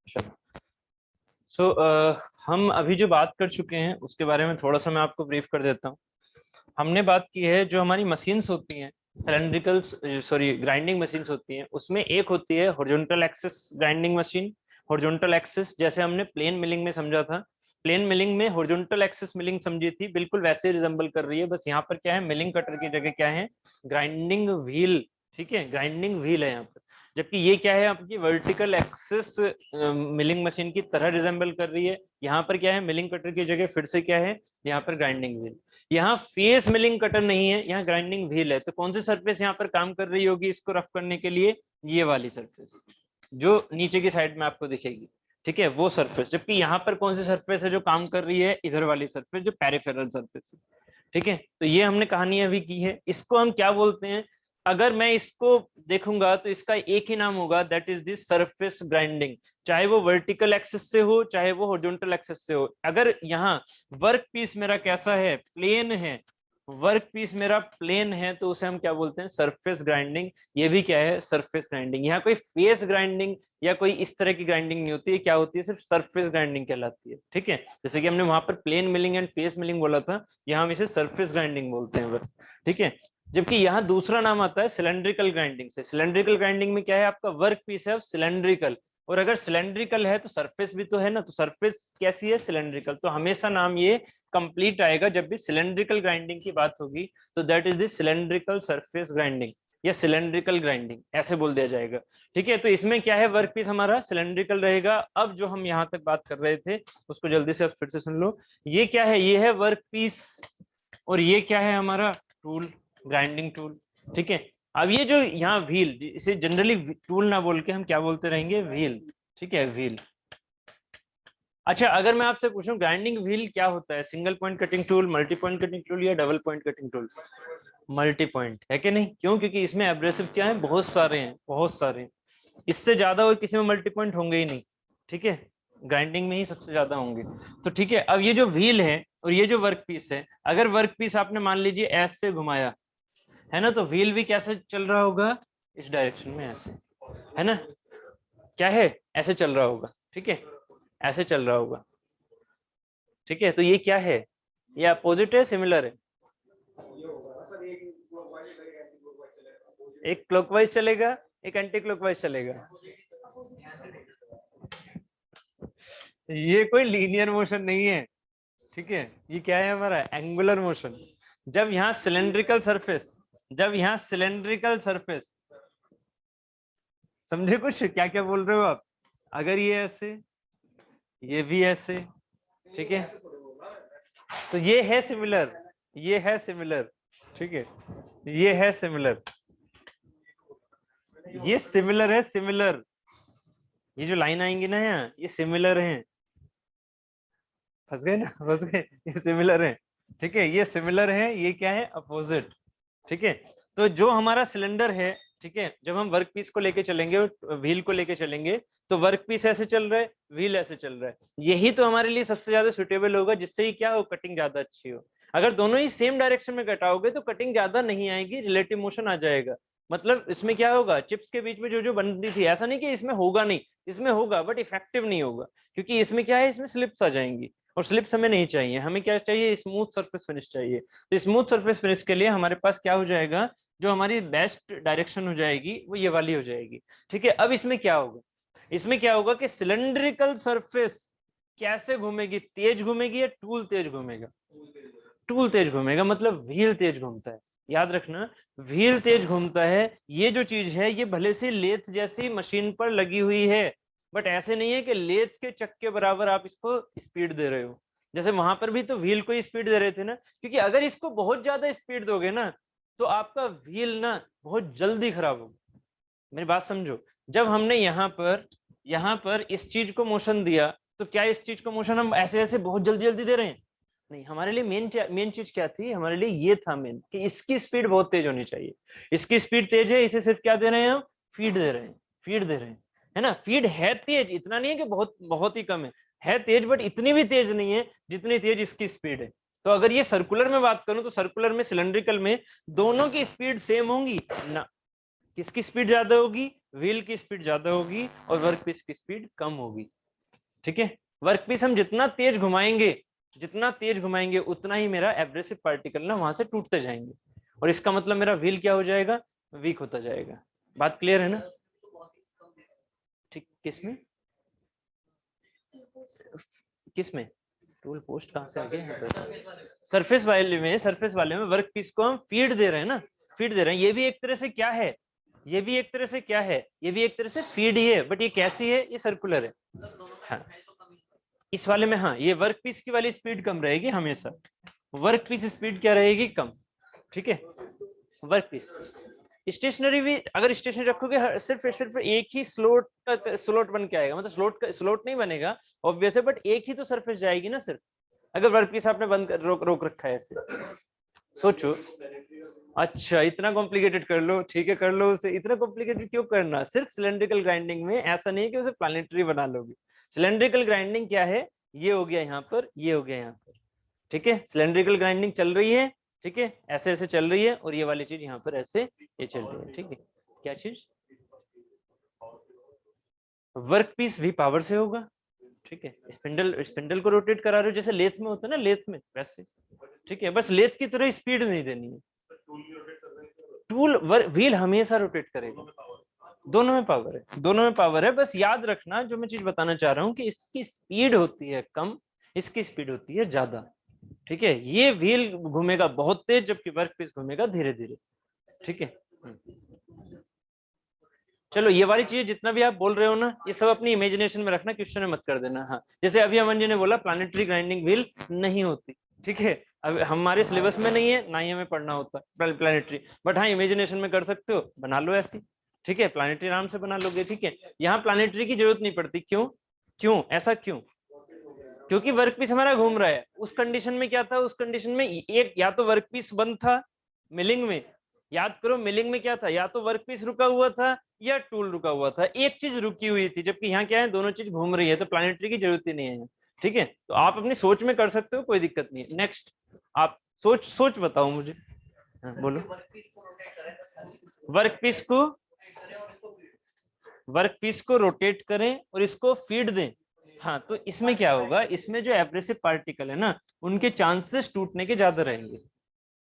चलो। सो हम अभी जो बात कर चुके हैं उसके बारे में थोड़ा सा मैं आपको ब्रीफ कर देता हूँ। हमने बात की है जो हमारी मशीन्स होती हैं, सिलेंड्रिकल सॉरी ग्राइंडिंग मशीन्स होती हैं, उसमें एक होती है horizontal axis grinding machine. Horizontal axis जैसे हमने प्लेन मिलिंग में समझा था, प्लेन मिलिंग में हॉरिजॉन्टल एक्सिस मिलिंग समझी थी, बिल्कुल वैसे रिजेंबल कर रही है, बस यहाँ पर क्या है, मिलिंग कटर की जगह क्या है, ग्राइंडिंग व्हील। ठीक है, ग्राइंडिंग व्हील है यहाँ पर। जबकि ये क्या है, आपकी वर्टिकल एक्सिस मिलिंग मशीन की तरह रिजेंबल कर रही है। यहाँ पर क्या है, मिलिंग कटर की जगह फिर से क्या है, यहाँ पर ग्राइंडिंग व्हील। यहाँ फेस मिलिंग कटर नहीं है, यहाँ ग्राइंडिंग व्हील है। तो कौन सी सरफेस यहाँ पर काम कर रही होगी इसको रफ करने के लिए, ये वाली सरफेस जो नीचे की साइड में आपको दिखेगी। ठीक है, वो सरफेस। जबकि यहाँ पर कौन सी सरफेस है जो काम कर रही है, इधर वाली सरफेस जो पेरिफेरल सरफेस है। ठीक है, तो ये हमने कहानी अभी की है। इसको हम क्या बोलते हैं, अगर मैं इसको देखूंगा तो इसका एक ही नाम होगा, that is this surface grinding. चाहे वो वर्टिकल एक्सिस से हो, चाहे वो हॉरिजॉन्टल एक्सिस से हो। अगर यहाँ वर्क पीस मेरा कैसा है, प्लेन है, वर्क पीस मेरा प्लेन है, तो उसे हम क्या बोलते हैं, सरफेस ग्राइंडिंग। ये भी क्या है, सरफेस ग्राइंडिंग। यहाँ कोई फेस ग्राइंडिंग या कोई इस तरह की ग्राइंडिंग नहीं होती है, क्या होती है, सिर्फ सरफेस ग्राइंडिंग कहलाती है। ठीक है, जैसे कि हमने वहां पर plane milling and face milling बोला था, यहाँ हम इसे सरफेस ग्राइंडिंग बोलते हैं बस। ठीक है, जबकि यहाँ दूसरा नाम आता है सिलेंड्रिकल ग्राइंडिंग से। सिलेंड्रिकल ग्राइंडिंग में क्या है, आपका वर्क पीस है अब सिलेंड्रिकल, और अगर सिलेंड्रिकल है तो सरफेस भी तो है ना, तो सरफेस कैसी है, सिलेंड्रिकल। तो हमेशा नाम ये कंप्लीट आएगा जब भी सिलेंड्रिकल ग्राइंडिंग की बात होगी, तो that is the cylindrical surface grinding या सिलेंड्रिकल ग्राइंडिंग, ऐसे बोल दिया जाएगा। ठीक है, तो इसमें क्या है, वर्क पीस हमारा सिलेंड्रिकल रहेगा। अब जो हम यहाँ तक बात कर रहे थे उसको जल्दी से अब फिर से सुन लो। ये क्या है, ये है वर्क पीस, और ये क्या है, हमारा टूल, ग्राइंडिंग टूल। ठीक है, अब ये जो यहाँ व्हील, इसे जनरली टूल ना बोल के हम क्या बोलते रहेंगे, व्हील। ठीक है, व्हील। अच्छा, अगर मैं आपसे पूछूं ग्राइंडिंग व्हील क्या होता है, single point cutting tool, multi point cutting tool या double point cutting tool? Multi point है कि नहीं? क्यों? क्योंकि इसमें एब्रेसिव क्या है, बहुत सारे हैं, बहुत सारे हैं। इससे ज्यादा और किसी में मल्टी पॉइंट होंगे ही नहीं। ठीक है, ग्राइंडिंग में ही सबसे ज्यादा होंगे। तो ठीक है, अब ये जो व्हील है और ये जो वर्क पीस है, अगर वर्क पीस आपने मान लीजिए एस से घुमाया है ना, तो व्हील भी कैसे चल रहा होगा, इस डायरेक्शन में, ऐसे, है ना, क्या है, ऐसे चल रहा होगा। ठीक है, ऐसे चल रहा होगा। ठीक है, तो ये क्या है, ये अपोजिट है, सिमिलर है? एक क्लॉकवाइज चलेगा, एक एंटी क्लॉकवाइज चलेगा। ये कोई लीनियर मोशन नहीं है। ठीक है, ये क्या है, हमारा एंगुलर मोशन। जब यहाँ सिलेंड्रिकल सरफेस, जब यहाँ सिलेंड्रिकल सरफेस, समझे कुछ क्या क्या बोल रहे हो आप? अगर ये ऐसे, ये भी ऐसे, ठीक है, तो ये है सिमिलर, ये है सिमिलर। ठीक है, ये है सिमिलर, ये सिमिलर है, सिमिलर। ये जो लाइन आएंगी ना यहाँ, ये सिमिलर हैं। फंस गए ना, फंस गए, ये सिमिलर है। ठीक है, ये सिमिलर है, ये क्या है, अपोजिट। ठीक है, तो जो हमारा सिलेंडर है, ठीक है, जब हम वर्क पीस को लेके चलेंगे और व्हील को लेके चलेंगे, तो वर्क पीस ऐसे चल रहा है, व्हील ऐसे चल रहा है, यही तो हमारे लिए सबसे ज्यादा सुटेबल होगा, जिससे ही क्या हो, कटिंग ज्यादा अच्छी हो। अगर दोनों ही सेम डायरेक्शन में कटाओगे तो कटिंग ज्यादा नहीं आएगी, रिलेटिव मोशन आ जाएगा। मतलब इसमें क्या होगा, चिप्स के बीच में जो जो बनती थी, ऐसा नहीं कि इसमें होगा नहीं, इसमें होगा, बट इफेक्टिव नहीं होगा, क्योंकि इसमें क्या है, इसमें स्लिप्स आ जाएंगी, और स्लिप्स हमें नहीं चाहिए। हमें क्या चाहिए, स्मूथ सरफेस फिनिश चाहिए। तो स्मूथ सरफेस फिनिश के लिए हमारे पास क्या हो जाएगा, जो हमारी बेस्ट डायरेक्शन हो जाएगी वो ये वाली हो जाएगी। ठीक है, अब इसमें क्या होगा, इसमें क्या होगा कि सिलेंड्रिकल सरफेस कैसे घूमेगी, तेज घूमेगी या टूल तेज घूमेगा? टूल तेज घूमेगा, मतलब व्हील तेज घूमता है। याद रखना, व्हील तेज घूमता है। ये जो चीज है, ये भले से लेथ जैसी मशीन पर लगी हुई है, बट ऐसे नहीं है कि लेथ के चक्के बराबर आप इसको स्पीड दे रहे हो। जैसे वहां पर भी तो व्हील को ही स्पीड दे रहे थे ना, क्योंकि अगर इसको बहुत ज्यादा स्पीड दोगे ना, तो आपका व्हील ना बहुत जल्दी खराब होगा। मेरी बात समझो, जब हमने यहाँ पर इस चीज को मोशन दिया, तो क्या इस चीज को मोशन हम ऐसे ऐसे बहुत जल्दी जल्दी दे रहे हैं? नहीं, हमारे लिए मेन चीज क्या थी, हमारे लिए ये था मेन, कि इसकी स्पीड बहुत तेज होनी चाहिए। इसकी स्पीड तेज है, इसे सिर्फ क्या दे रहे हैं हम, फीड दे रहे हैं, फीड दे रहे हैं, है ना। फीड है तेज, इतना नहीं है कि बहुत बहुत ही कम है तेज, बट इतनी भी तेज नहीं है जितनी तेज इसकी स्पीड है। तो अगर ये सर्कुलर में बात करूं, तो सर्कुलर में, सिलेंड्रिकल में दोनों की स्पीड सेम होंगी ना। किसकी स्पीड ज्यादा होगी, व्हील की स्पीड ज्यादा होगी और वर्क पीस की स्पीड कम होगी। ठीक है, वर्कपीस हम जितना तेज घुमाएंगे उतना ही मेरा एब्रेसिव पार्टिकल ना वहां से टूटते जाएंगे, और इसका मतलब मेरा व्हील क्या हो जाएगा, वीक होता जाएगा। बात क्लियर है ना? ठीक, किसमें टूल पोस्ट कहां से आ गया? सरफेस वाले में वर्क पीस को हम फीड दे रहे हैं ना, फीड दे रहे हैं। ये भी एक तरह से क्या है, ये भी एक तरह से फीड ही है, बट ये कैसी है, ये सर्कुलर है। हाँ, इस वाले में हाँ ये वर्क पीस की वाली स्पीड कम रहेगी हमेशा, वर्क पीस स्पीड क्या रहेगी, कम। ठीक है, वर्क पीस स्टेशनरी भी अगर स्टेशनरी रखोगे सिर्फ एक ही स्लोट बन के आएगा, मतलब स्लोट नहीं बनेगा ऑब्वियस है, बट एक ही तो सरफेस जाएगी ना सिर्फ, अगर वर्क पीस आपने बंद रोक रखा है ऐसे। सोचो, अच्छा इतना कॉम्प्लिकेटेड कर लो, ठीक है कर लो उसे, इतना कॉम्प्लिकेटेड क्यों करना? सिर्फ सिलेंड्रिकल ग्राइंडिंग में ऐसा नहीं है कि उसे प्लैनेटरी बना लोगे। सिलेंड्रिकल ग्राइंडिंग क्या है, ये हो गया यहाँ पर, ये हो गया यहाँ पर, ठीक है, सिलेंड्रिकल ग्राइंडिंग चल रही है, ठीक है, ऐसे ऐसे चल रही है, और ये वाली चीज यहाँ पर ऐसे ये चल रही है। ठीक है, क्या चीज, वर्क पीस भी पावर से होगा। ठीक है, स्पिंडल को रोटेट करा रहे हो जैसे लेथ में होता है ना, लेथ में वैसे। ठीक है, बस लेथ की तरह स्पीड नहीं देनी है। व्हील हमेशा रोटेट करेगा, दोनों में पावर है, बस याद रखना जो मैं चीज बताना चाह रहा हूँ कि इसकी स्पीड होती है कम, इसकी स्पीड होती है ज्यादा। ठीक है, ये व्हील घूमेगा बहुत तेज, जबकि वर्क पीस घूमेगा धीरे धीरे। ठीक है, चलो ये वाली चीज जितना भी आप बोल रहे हो ना, ये सब अपनी इमेजिनेशन में रखना, क्वेश्चन में मत कर देना। हाँ, जैसे अभी अमन जी ने बोला प्लैनेटरी ग्राइंडिंग व्हील नहीं होती, ठीक है, अब हमारे सिलेबस में नहीं है, ना ही हमें पढ़ना होता प्लैनेटरी, बट हाँ इमेजिनेशन में कर सकते हो, बना लो ऐसी। ठीक है, प्लैनेटरी आराम से बना लोगे। ठीक है, यहाँ प्लैनेटरी की जरूरत नहीं पड़ती, क्यों ऐसा क्यों? क्योंकि वर्कपीस हमारा घूम रहा है। उस कंडीशन में क्या था, उस कंडीशन में एक या तो वर्कपीस बंद था मिलिंग में, याद करो मिलिंग में क्या था, या तो वर्कपीस रुका हुआ था या टूल रुका हुआ था, एक चीज रुकी हुई थी, जबकि यहाँ क्या है, दोनों चीज घूम रही है, तो प्लैनेटरी की जरूरत ही नहीं है। ठीक है, तो आप अपनी सोच में कर सकते हो, कोई दिक्कत नहीं है। नेक्स्ट, आप सोच बताओ मुझे। हाँ, बोलो। वर्कपीस को रोटेट करें और इसको फीड दें। हाँ, तो इसमें क्या होगा, इसमें जो एब्रेसिव पार्टिकल है ना, उनके चांसेस टूटने के ज्यादा रहेंगे।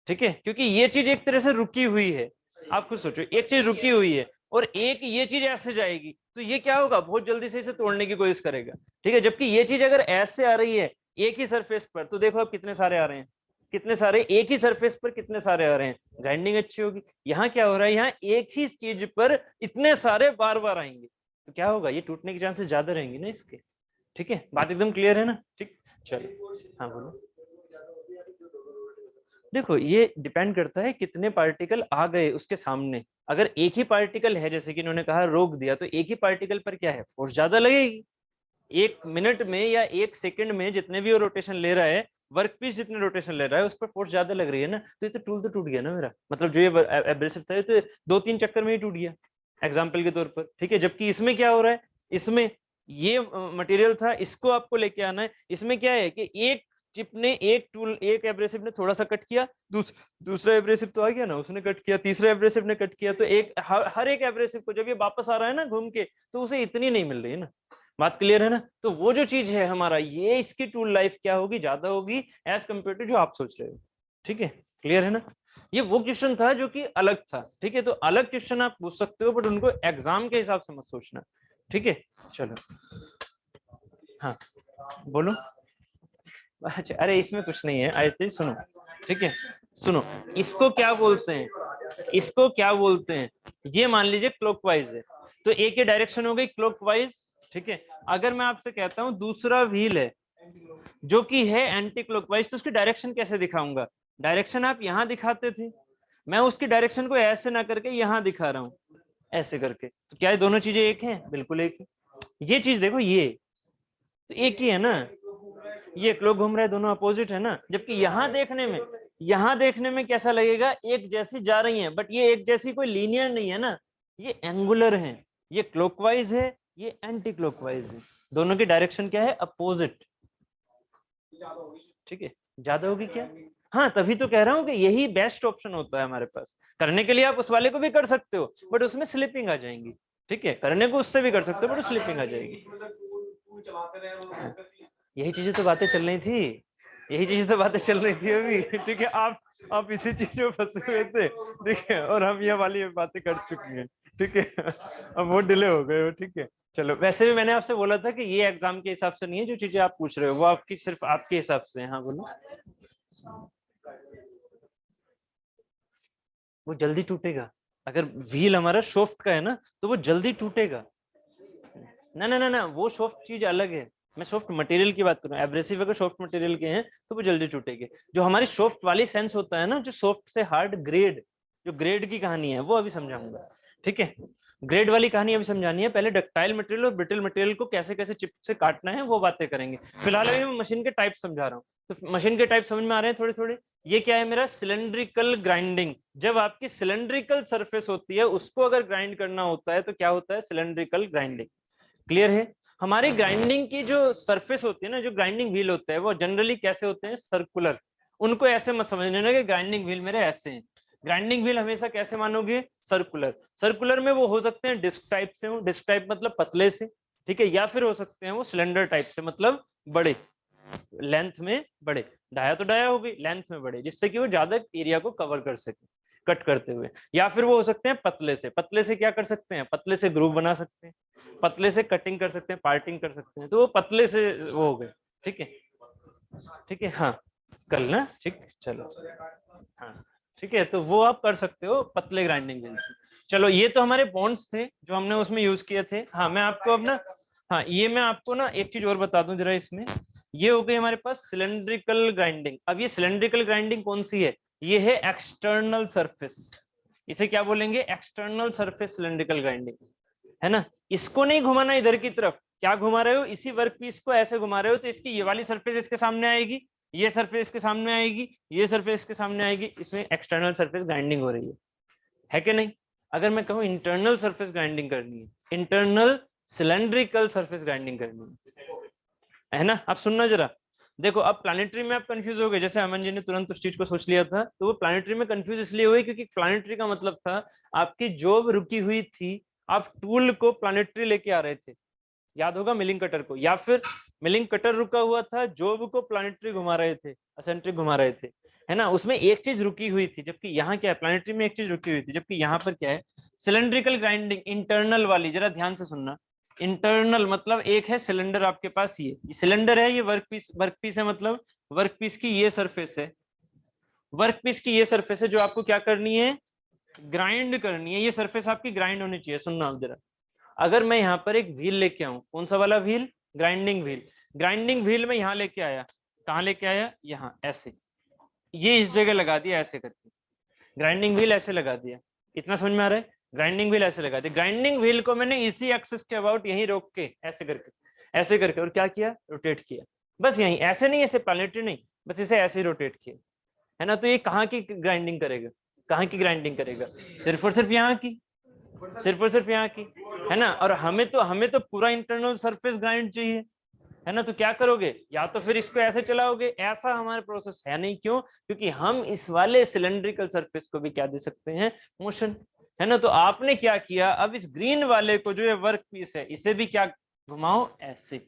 ठीक है, क्योंकि ये चीज एक तरह से रुकी हुई है। आप खुद सोचो, एक चीज रुकी हुई है और एक ये चीज ऐसे जाएगी, तो ये क्या होगा, बहुत जल्दी से इसे तोड़ने की कोशिश करेगा। ठीक है, जबकि ये चीज अगर ऐसे आ रही है एक ही सरफेस पर, तो देखो अब कितने सारे आ रहे हैं, कितने सारे एक ही सरफेस पर कितने सारे आ रहे हैं, ग्राइंडिंग अच्छी होगी। यहाँ क्या हो रहा है, यहाँ एक ही चीज पर इतने सारे बार बार आएंगे, तो क्या होगा, ये टूटने के चांसेस ज्यादा रहेंगे ना इसके। ठीक है, बात एकदम क्लियर है ना? ठीक, चलो। हाँ बोलो। देखो ये डिपेंड करता है कितने पार्टिकल आ गए उसके सामने। अगर एक ही पार्टिकल है, जैसे कि इन्होंने कहा रोक दिया, तो एक ही पार्टिकल पर क्या है, फोर्स ज्यादा लगेगी। एक मिनट में या एक सेकंड में जितने भी वो रोटेशन ले रहा है, वर्कपीस जितने रोटेशन ले रहा है, उस पर फोर्स ज्यादा लग रही है ना, तो ये तो टूल तो टूट गया ना मेरा, मतलब जो ये एब्रेसिव था, ये तो 2-3 चक्कर में ही टूट गया एग्जाम्पल के तौर पर। ठीक है, जबकि इसमें क्या हो रहा है, इसमें ये मटेरियल था, इसको आपको लेके आना है। इसमें क्या है कि एक चिप ने, एक एब्रेसिव ने थोड़ा सा कट किया, दूसरा एब्रेसिव तो आ गया ना, उसने कट किया, तीसरा एब्रेसिव ने कट किया, तो एक हर एक एब्रेसिव को जब ये वापस आ रहा है ना घूम के, तो उसे इतनी नहीं मिल रही है ना। बात क्लियर है ना? तो वो जो चीज है हमारा, ये इसकी टूल लाइफ क्या होगी, ज्यादा होगी एज कम्पेयर टू जो आप सोच रहे हो। ठीक है, क्लियर है ना? ये वो क्वेश्चन था जो कि अलग था। ठीक है, तो अलग क्वेश्चन आप पूछ सकते हो, बट उनको एग्जाम के हिसाब से मत सोचना। ठीक है, चलो। हाँ बोलो। अच्छा, अरे इसमें कुछ नहीं है, आयते सुनो। ठीक है, सुनो, इसको क्या बोलते हैं, इसको क्या बोलते हैं, ये मान लीजिए क्लॉकवाइज है, तो एक ही डायरेक्शन हो गई क्लॉकवाइज। ठीक है, अगर मैं आपसे कहता हूं दूसरा व्हील है जो कि है एंटी क्लॉकवाइज, तो उसकी डायरेक्शन कैसे दिखाऊंगा? डायरेक्शन आप यहां दिखाते थे, मैं उसकी डायरेक्शन को ऐसे ना करके यहां दिखा रहा हूं ऐसे करके, तो क्या ये दोनों चीजें एक हैं? बिल्कुल एक है। ये चीज देखो, ये तो एक ही है ना, ये क्लॉक घूम रहा है, दोनों अपोजिट है ना। जबकि यहाँ देखने में कैसा लगेगा, एक जैसी जा रही है, बट ये एक जैसी कोई लीनियर नहीं है ना, ये एंगुलर है। ये क्लॉकवाइज है, ये एंटी क्लॉकवाइज है, दोनों की डायरेक्शन क्या है, अपोजिट। ठीक है, ज्यादा होगी क्या? हाँ, तभी तो कह रहा हूँ कि यही बेस्ट ऑप्शन होता है हमारे पास करने के लिए। आप उस वाले को भी कर सकते हो, बट उसमें स्लिपिंग आ जाएंगी। ठीक है, करने को उससे भी कर सकते हो, बट स्लिपिंग आ जाएगी। यही चीजें तो बातें चल रही थी, यही चीजें तो बातें चल रही थी अभी, ठीक है। आप इसी चीज में फंसे हुए थे, ठीक है, और हम ये वाली बातें कर चुके हैं, ठीक है। अब वो डिले हो गए हो, ठीक है। चलो, वैसे भी मैंने आपसे बोला था कि ये एग्जाम के हिसाब से नहीं है, जो चीजें आप पूछ रहे हो वो आपकी सिर्फ आपके हिसाब से है। हाँ बोलो। वो जल्दी टूटेगा, अगर व्हील हमारा सॉफ्ट का है ना तो वो जल्दी टूटेगा। ना ना ना ना, वो सॉफ्ट चीज अलग है। मैं सॉफ्ट मटेरियल की बात कर रहा हूँ। एब्रेसिव अगर सॉफ्ट मटेरियल के हैं तो वो जल्दी टूटेंगे। जो हमारी सॉफ्ट वाली सेंस होता है ना, जो सॉफ्ट से हार्ड ग्रेड, जो ग्रेड की कहानी है वो अभी समझाऊंगा, ठीक है। ग्रेड वाली कहानी अभी समझानी है, पहले डक्टाइल मटेरियल और ब्रिटल मटेरियल को कैसे कैसे चिप से काटना है वो बातें करेंगे। फिलहाल अभी मैं मशीन के टाइप समझा रहा हूँ, तो मशीन के टाइप समझ में आ रहे हैं थोड़े थोड़े। ये क्या है मेरा सिलेंड्रिकल ग्राइंडिंग। जब आपकी सिलेंड्रिकल सरफेस होती है उसको अगर ग्राइंड करना होता है तो क्या होता है, सिलेंड्रिकल ग्राइंडिंग। क्लियर है। हमारी ग्राइंडिंग की जो सरफेस होती है ना, जो ग्राइंडिंग व्हील होता है वो जनरली कैसे होते हैं, सर्कुलर। उनको ऐसे मत समझने ना कि ग्राइंडिंग व्हील मेरे ऐसे हैं। ग्राइंडिंग व्हील हमेशा कैसे मानोगे, सर्कुलर। सर्कुलर में वो हो सकते हैं डिस्क टाइप से, हो डिस्क टाइप मतलब पतले से, ठीक है, या फिर हो सकते हैं वो सिलेंडर टाइप से मतलब बड़े, लेंथ में बड़े। डाया तो डाया हो गई, लेंथ में बड़े, जिससे कि वो ज्यादा एरिया को कवर कर सके कट करते हुए। या फिर वो हो सकते हैं पतले से। पतले से क्या कर सकते हैं, पतले से ग्रूव बना सकते हैं, पतले से कटिंग कर सकते हैं, पार्टिंग कर सकते हैं, तो वो पतले से वो हो गए, ठीक है। ठीक है, हाँ, कल ना, ठीक, चलो, हाँ, ठीक है, तो वो आप कर सकते हो पतले ग्राइंडिंग व्हील से। चलो, ये तो हमारे बॉन्ड्स थे जो हमने उसमें यूज किए थे। हाँ, मैं आपको अब ना, हाँ, ये मैं आपको ना एक चीज और बता दूं जरा इसमें। ये हो गई हमारे पास सिलेंड्रिकल ग्राइंडिंग। अब ये सिलेंड्रिकल ग्राइंडिंग कौन सी है, ये है एक्सटर्नल सरफेस। इसे क्या बोलेंगे, एक्सटर्नल सरफेस सिलेंड्रिकल ग्राइंडिंग, है ना। इसको नहीं घुमाना इधर की तरफ, क्या घुमा रहे हो, इसी वर्क पीस को ऐसे घुमा रहे हो, तो इसकी ये वाली सरफेस इसके सामने आएगी, ये सरफेस के सामने आएगी, ये सरफेस के सामने आएगी, इसमें एक्सटर्नल सरफेस ग्राइंडिंग हो रही है कि नहीं। अगर मैं कहूँ इंटरनल सरफेस ग्राइंडिंग करनी है, इंटरनल सिलेंड्रिकल सरफेस ग्राइंडिंग करनी है ना। आप सुनना जरा, देखो, अब प्लानिटरी में आप कंफ्यूज हो गए, जैसे अमन जी ने तुरंत उस चीज को सोच लिया था, तो वो प्लानिटरी में कंफ्यूज इसलिए हुए क्योंकि प्लानिटरी का मतलब था आपकी जॉब रुकी हुई थी, आप टूल को प्लानिटरी लेके आ रहे थे, याद होगा मिलिंग कटर को, या फिर मिलिंग कटर रुका हुआ था, जॉब को प्लानिटरी घुमा रहे थे, असेंट्रिक घुमा रहे थे, है ना। उसमें एक चीज रुकी हुई थी, जबकि यहाँ क्या है, प्लानिटरी में एक चीज रुकी हुई थी, जबकि यहाँ पर क्या है, सिलेंड्रिकल ग्राइंडिंग इंटरनल वाली, जरा ध्यान से सुनना। इंटरनल मतलब एक है सिलेंडर आपके पास, ये सिलेंडर है, ये वर्कपीस है, मतलब वर्कपीस की ये सरफेस है, वर्कपीस की ये सरफेस है जो आपको क्या करनी है, ग्राइंड करनी है। ये सरफेस आपकी ग्राइंड होनी चाहिए। सुनना आप जरा, अगर मैं यहाँ पर एक व्हील लेके आऊं, कौन सा वाला wheel, grinding wheel. Grinding wheel में यहाँ लेके आया, कहाँ लेके आया, यहाँ ऐसे, ये इस जगह लगा दिया ऐसे करके, ग्राइंडिंग व्हील ऐसे लगा दिया। इतना समझ में आ रहा है, ग्राइंडिंग व्हील ऐसे लगा दिया। ग्राइंडिंग व्हील को मैंने इसी एक्सिस के अबाउट यहीं रोक के ऐसे करके, ऐसे करके, और क्या किया, रोटेट किया, बस यहीं, ऐसे नहीं, ऐसे प्लानिटरी नहीं, बस इसे ऐसे ही रोटेट किया, है ना। तो ये कहाँ की ग्राइंडिंग करेगा, कहाँ की ग्राइंडिंग करेगा, सिर्फ और सिर्फ यहाँ की, सिर्फ और सिर्फ यहाँ की, है ना। और हमें तो पूरा इंटरनल सरफेस ग्राइंड चाहिए, है ना। तो क्या करोगे, या तो फिर इसको ऐसे चलाओगे, ऐसा हमारा प्रोसेस है नहीं, क्यों, क्योंकि हम इस वाले सिलेंड्रिकल सरफेस को भी क्या दे सकते हैं, मोशन, है ना। तो आपने क्या किया, अब इस ग्रीन वाले को, जो ये वर्क पीस है, इसे भी क्या घुमाओ, ऐसे,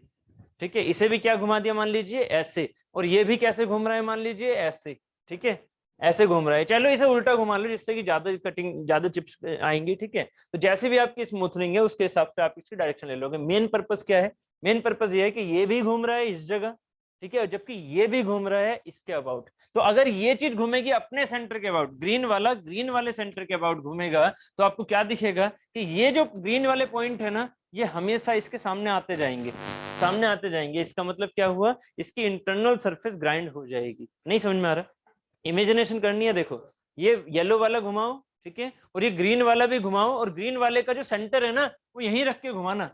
ठीक है, इसे भी क्या घुमा दिया, मान लीजिए ऐसे, और ये भी कैसे घूम रहा है, मान लीजिए ऐसे, ठीक है, ऐसे घूम रहा है। चलो, इसे उल्टा घुमा लो, जिससे कि ज्यादा कटिंग, ज्यादा चिप्स आएंगी, ठीक है। तो जैसे भी आपकी स्मूथनिंग है उसके हिसाब से आप इसकी डायरेक्शन ले लोगे। मेन पर्पस क्या है, मेन पर्पस ये है कि ये भी घूम रहा है इस जगह, ठीक है, जबकि ये भी घूम रहा है इसके अबाउट। तो अगर ये चीज घूमेगी अपने सेंटर के अबाउट, ग्रीन वाले सेंटर के अबाउट घूमेगा, तो आपको क्या दिखेगा कि ये जो ग्रीन वाले पॉइंट है ना, ये हमेशा इसके सामने आते जाएंगे, सामने आते जाएंगे। इसका मतलब क्या हुआ, इसकी इंटरनल सरफेस ग्राइंड हो जाएगी। नहीं समझ में आ रहा, इमेजिनेशन करनी है। देखो, ये येलो वाला घुमाओ, ठीक है, और ये ग्रीन वाला भी घुमाओ, और ग्रीन वाले का जो सेंटर है ना, वो यहीं रख के घुमाना,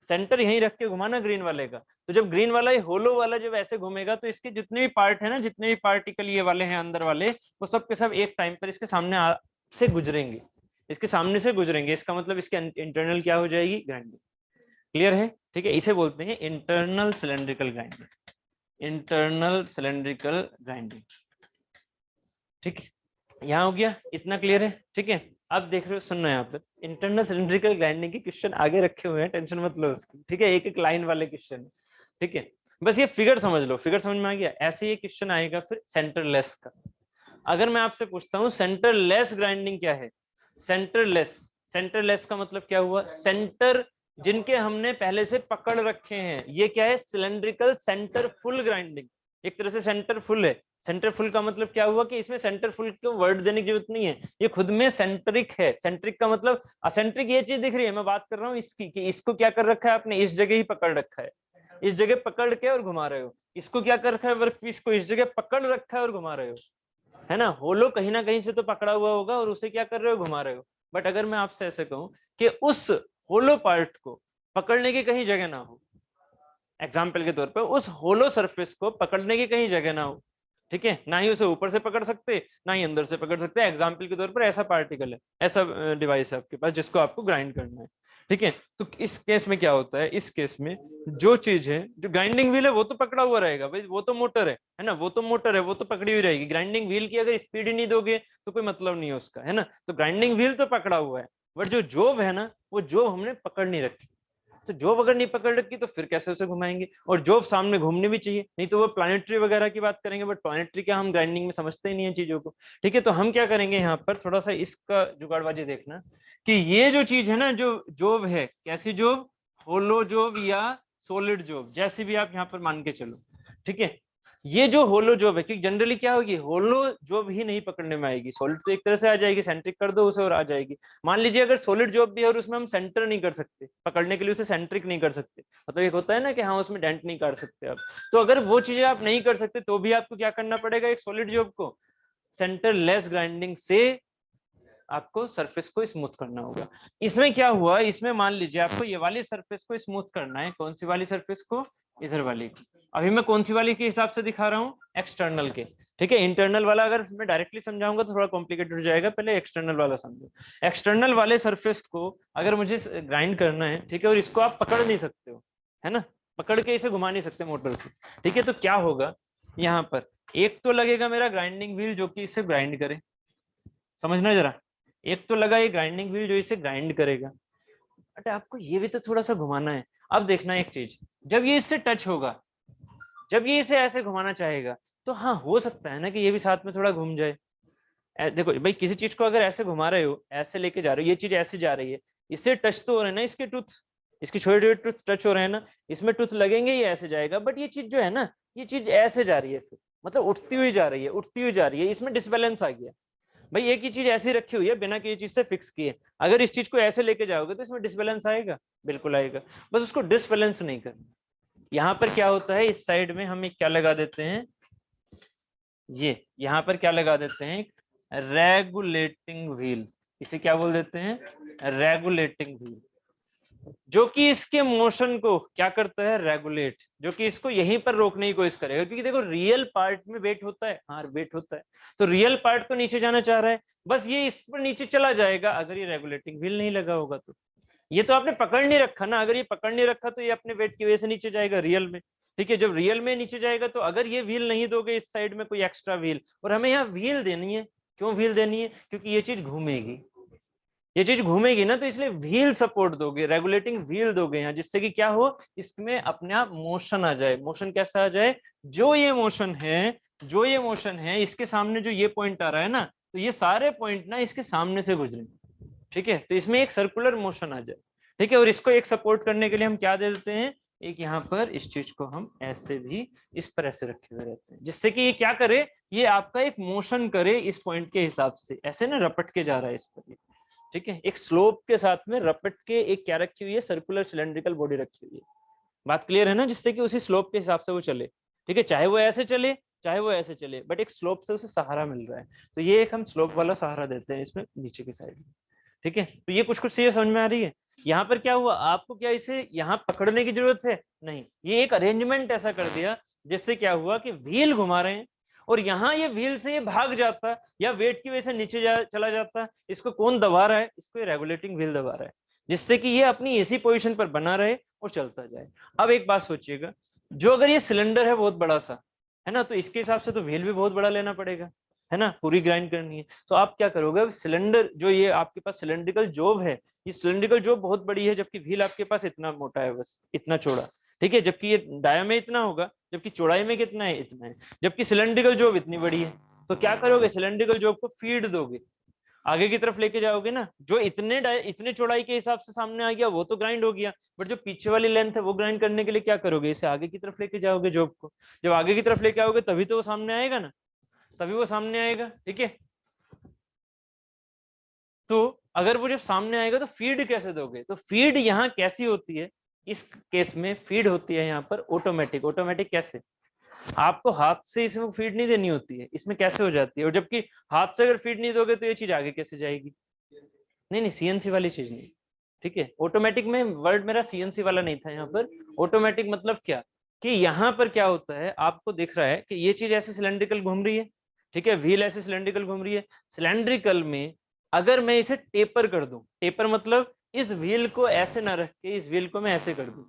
सेंटर यहीं रख के घुमाना ग्रीन वाले का। तो जब ग्रीन वाला, ये होलो वाला जब ऐसे घूमेगा, तो इसके जितने भी पार्ट है ना, जितने भी पार्टिकल ये वाले हैं अंदर वाले, वो सब के सब एक टाइम पर इसके सामने से गुजरेंगे, इसके सामने से गुजरेंगे। इसका मतलब इसके इंटरनल क्या हो जाएगी, ग्राइंडिंग। क्लियर है, ठीक है। इसे बोलते हैं internal cylindrical grinding, internal cylindrical grinding, ठीक है। यहाँ हो गया, इतना क्लियर है, ठीक है। आप देख रहे हो, सुनना यहाँ पर इंटरनल सिलेंड्रिकल ग्राइंडिंग के क्वेश्चन आगे रखे हुए हैं, टेंशन मत लो उसकी, ठीक है, एक एक लाइन वाले क्वेश्चन, ठीक है। बस ये फिगर समझ लो, फिगर समझ में आ गया। ऐसे ये क्वेश्चन आएगा फिर सेंटरलेस का। अगर मैं आपसे पूछता हूँ सेंटरलेस ग्राइंडिंग क्या है, सेंटरलेस, सेंटरलेस का मतलब क्या हुआ, सेंटर जिनके हमने पहले से पकड़ रखे हैं, ये क्या है, सिलेंड्रिकल सेंटर फुल ग्राइंडिंग। एक तरह से सेंटर फुल है। सेंटर फुल का मतलब क्या हुआ कि इसमें सेंटर फुल को वर्ड देने की जरूरत नहीं है, ये खुद में सेंट्रिक है। सेंट्रिक का मतलब असेंट्रिक, ये चीज दिख रही है, मैं बात कर रहा हूँ इसकी, कि इसको क्या कर रखा है आपने, इस जगह ही पकड़ रखा है, इस जगह पकड़ के और घुमा रहे हो। इसको क्या कर रखा है, वर्क पीस को इस जगह पकड़ रखा है और घुमा रहे हो, है ना। होलो कहीं ना कहीं से तो पकड़ा हुआ होगा और उसे क्या कर रहे हो, घुमा रहे हो। बट अगर मैं आपसे ऐसे कहूं कि उस होलो पार्ट को पकड़ने की कहीं जगह ना हो, एग्जाम्पल के तौर पर उस होलो सरफेस को पकड़ने की कहीं जगह ना हो, ठीक है, ना ही उसे ऊपर से पकड़ सकते, ना ही अंदर से पकड़ सकते, एग्जाम्पल के तौर पर ऐसा पार्टिकल है, ऐसा डिवाइस है आपके पास जिसको आपको ग्राइंड करना है, ठीक है। तो इस केस में क्या होता है, इस केस में जो चीज है, जो ग्राइंडिंग व्हील है वो तो पकड़ा हुआ रहेगा भाई, वो तो मोटर है ना, वो तो मोटर है, वो तो पकड़ी हुई रहेगी। ग्राइंडिंग व्हील की अगर स्पीड ही नहीं दोगे तो कोई मतलब नहीं है उसका, है ना। तो ग्राइंडिंग व्हील तो पकड़ा हुआ है, बट जो जॉब है ना, वो जॉब हमने पकड़ नहीं रखी। तो जॉब अगर नहीं पकड़ रखी तो फिर कैसे उसे घुमाएंगे, और जॉब सामने घूमनी भी चाहिए, नहीं तो वो प्लानिटरी वगैरह की बात करेंगे, बट प्लानिटरी क्या हम ग्राइंडिंग में समझते ही नहीं है चीजों को, ठीक है। तो हम क्या करेंगे यहाँ पर, थोड़ा सा इसका जुगाड़बाजी देखना, कि ये जो चीज है ना, जो जॉब है, कैसी जॉब, होलो जॉब या सॉलिड जॉब, जैसे भी आप यहाँ पर मान के चलो, ठीक है। ये जो होलो जॉब है, क्योंकि जनरली क्या होगी, होलो जॉब ही नहीं पकड़ने में आएगी, सॉलिड तो एक तरह से आ जाएगी, सेंट्रिक कर दो उसे और आ जाएगी। मान लीजिए अगर सॉलिड जॉब भी है और उसमें हम सेंटर नहीं कर सकते, पकड़ने के लिए उसे सेंट्रिक नहीं कर सकते, मतलब एक होता है ना कि हाँ उसमें डेंट नहीं काट सकते आप, तो अगर वो चीजें आप नहीं कर सकते तो भी आपको क्या करना पड़ेगा, एक सॉलिड जॉब को सेंटरलेस ग्राइंडिंग से आपको सरफेस को स्मूथ करना होगा। इसमें क्या हुआ, इसमें मान लीजिए आपको ये वाली सरफेस को स्मूथ करना है, कौन सी वाली सरफेस को, इधर वाली की। अभी मैं कौन सी वाली के हिसाब से दिखा रहा हूँ, एक्सटर्नल के, ठीक है। इंटरनल वाला अगर मैं डायरेक्टली समझाऊंगा तो थोड़ा कॉम्प्लिकेटेड हो जाएगा, पहले एक्सटर्नल वाला समझो। एक्सटर्नल वाले सरफेस को अगर मुझे ग्राइंड करना है, ठीक है, और इसको आप पकड़ नहीं सकते हो, है ना, पकड़ के इसे घुमा नहीं सकते मोटर से, ठीक है, तो क्या होगा, यहाँ पर एक तो लगेगा मेरा ग्राइंडिंग व्हील जो कि इसे ग्राइंड करे, समझना जरा, एक तो लगा ये ग्राइंडिंग व्हील जो इसे ग्राइंड करेगा, बट आपको ये भी तो थोड़ा सा घुमाना है। अब देखना एक चीज, जब ये इससे टच होगा, जब ये इसे ऐसे घुमाना चाहेगा, तो हाँ हो सकता है ना कि ये भी साथ में थोड़ा घूम जाए। देखो भाई, किसी चीज को अगर ऐसे घुमा रहे हो, ऐसे लेके जा रहे हो, ये चीज ऐसे जा रही है, इससे टच तो हो रहे हैं ना इसके टूथ, इसकी छोटे छोटे टूथ टच हो रहे हैं ना, इसमें टूथ लगेंगे, ये ऐसे जाएगा, बट ये चीज जो है ना, ये चीज ऐसे जा रही है, फिर मतलब उठती हुई जा रही है, उठती हुई जा रही है, इसमें डिसबैलेंस आ गया। भाई एक ही चीज ऐसी रखी हुई है बिना किसी चीज से फिक्स किए, अगर इस चीज को ऐसे लेके जाओगे तो इसमें डिसबैलेंस आएगा, बिल्कुल आएगा। बस उसको डिसबैलेंस नहीं करना। यहाँ पर क्या होता है, इस साइड में हम एक क्या लगा देते हैं, ये यहाँ पर क्या लगा देते हैं, रेगुलेटिंग व्हील, इसे क्या बोल देते हैं, रेगुलेटिंग व्हील, जो कि इसके मोशन को क्या करता है, रेगुलेट, जो कि इसको यहीं पर रोकने की कोशिश करेगा, क्योंकि देखो रियल पार्ट में वेट होता है, हाँ वेट होता है, तो रियल पार्ट तो नीचे जाना चाह रहा है, बस ये इस पर नीचे चला जाएगा अगर ये रेगुलेटिंग व्हील नहीं लगा होगा तो। ये तो आपने पकड़ नहीं रखा ना, अगर ये पकड़ नहीं रखा तो ये अपने वेट की वजह से नीचे जाएगा रियल में, ठीक है। जब रियल में नीचे जाएगा तो अगर ये व्हील नहीं दोगे इस साइड में कोई एक्स्ट्रा व्हील, और हमें यहाँ व्हील देनी है, क्यों व्हील देनी है, क्योंकि ये चीज घूमेगी, ये चीज घूमेगी ना, तो इसलिए व्हील सपोर्ट दोगे, रेगुलेटिंग व्हील दोगे यहाँ, जिससे कि क्या हो, इसमें अपने आप मोशन आ जाए। मोशन कैसा आ जाए, जो ये मोशन है, जो ये मोशन है, इसके सामने जो ये पॉइंट आ रहा है ना, तो ये सारे पॉइंट ना इसके सामने से गुजरे, ठीक है, तो इसमें एक सर्कुलर मोशन आ जाए, ठीक है। और इसको एक सपोर्ट करने के लिए हम क्या दे देते हैं, एक यहाँ पर इस चीज को हम ऐसे भी इस पर ऐसे रखे हुए रहते हैं, जिससे कि ये क्या करे, ये आपका एक मोशन करे इस पॉइंट के हिसाब से, ऐसे ना रपट के जा रहा है इस पर, ठीक है, एक स्लोप के साथ में रपट के एक क्या रखी हुई है, सर्कुलर सिलेंड्रिकल बॉडी रखी हुई है। बात क्लियर है ना, जिससे कि उसी स्लोप के हिसाब से वो चले, ठीक है, चाहे वो ऐसे चले चाहे वो ऐसे चले, बट एक स्लोप से उसे सहारा मिल रहा है, तो ये एक हम स्लोप वाला सहारा देते हैं इसमें नीचे की साइड में, ठीक है। तो ये कुछ कुछ चीजें समझ में आ रही है। यहाँ पर क्या हुआ, आपको क्या इसे यहाँ पकड़ने की जरूरत है, नहीं, ये एक अरेंजमेंट ऐसा कर दिया जिससे क्या हुआ कि व्हील घुमा रहे हैं, और यहाँ ये व्हील से ये भाग जाता या वेट की वजह से नीचे चला जाता, इसको कौन दबा रहा है, इसको रेगुलेटिंग व्हील दबा रहा है, जिससे कि ये अपनी इसी पोजीशन पर बना रहे और चलता जाए। अब एक बात सोचिएगा, जो अगर ये सिलेंडर है बहुत बड़ा सा, है ना, तो इसके हिसाब से तो व्हील भी बहुत बड़ा लेना पड़ेगा, है ना, पूरी ग्राइंड करनी है। तो आप क्या करोगे, सिलेंडर जो ये आपके पास सिलेंड्रिकल जॉब है, ये सिलेंड्रिकल जॉब बहुत बड़ी है, जबकि व्हील आपके पास इतना मोटा है, बस इतना चौड़ा, ठीक है, जबकि ये डाया में इतना होगा, जबकि चौड़ाई में कितना है, इतना है, जबकि सिलेंड्रिकल जॉब इतनी बड़ी है। तो क्या करोगे, सिलेंड्रिकल जॉब को फीड दोगे, आगे की तरफ लेके जाओगे ना, जो इतने चौड़ाई के हिसाब से सामने आ गया वो तो ग्राइंड हो गया, बट जो पीछे वाली लेंथ है वो ग्राइंड करने के लिए क्या करोगे, इसे आगे की तरफ लेके जाओगे जॉब को। जब आगे की तरफ लेके आओगे तभी तो वो सामने आएगा ना, तभी वो सामने आएगा, ठीक है। तो अगर वो जब सामने आएगा तो फीड कैसे दोगे, तो फीड यहाँ कैसी होती है, इस केस में फीड होती है यहाँ पर ऑटोमेटिक। ऑटोमेटिक कैसे, आपको हाथ से इसमें फीड नहीं देनी होती है, इसमें कैसे हो जाती है, और जबकि हाथ से अगर फीड नहीं दोगे तो ये चीज आगे कैसे जाएगी। नहीं नहीं, सीएनसी वाली चीज नहीं, ठीक है। ऑटोमेटिक में वर्ड मेरा सीएनसी वाला नहीं था यहाँ पर। ऑटोमेटिक मतलब क्या, कि यहाँ पर क्या होता है, आपको दिख रहा है कि ये चीज ऐसे सिलेंड्रिकल घूम रही है, ठीक है, व्हील ऐसे सिलेंड्रिकल घूम रही है। सिलेंड्रिकल में अगर मैं इसे टेपर कर दूं, टेपर मतलब इस व्हील को ऐसे ना रख के इस व्हील को मैं ऐसे कर दूं,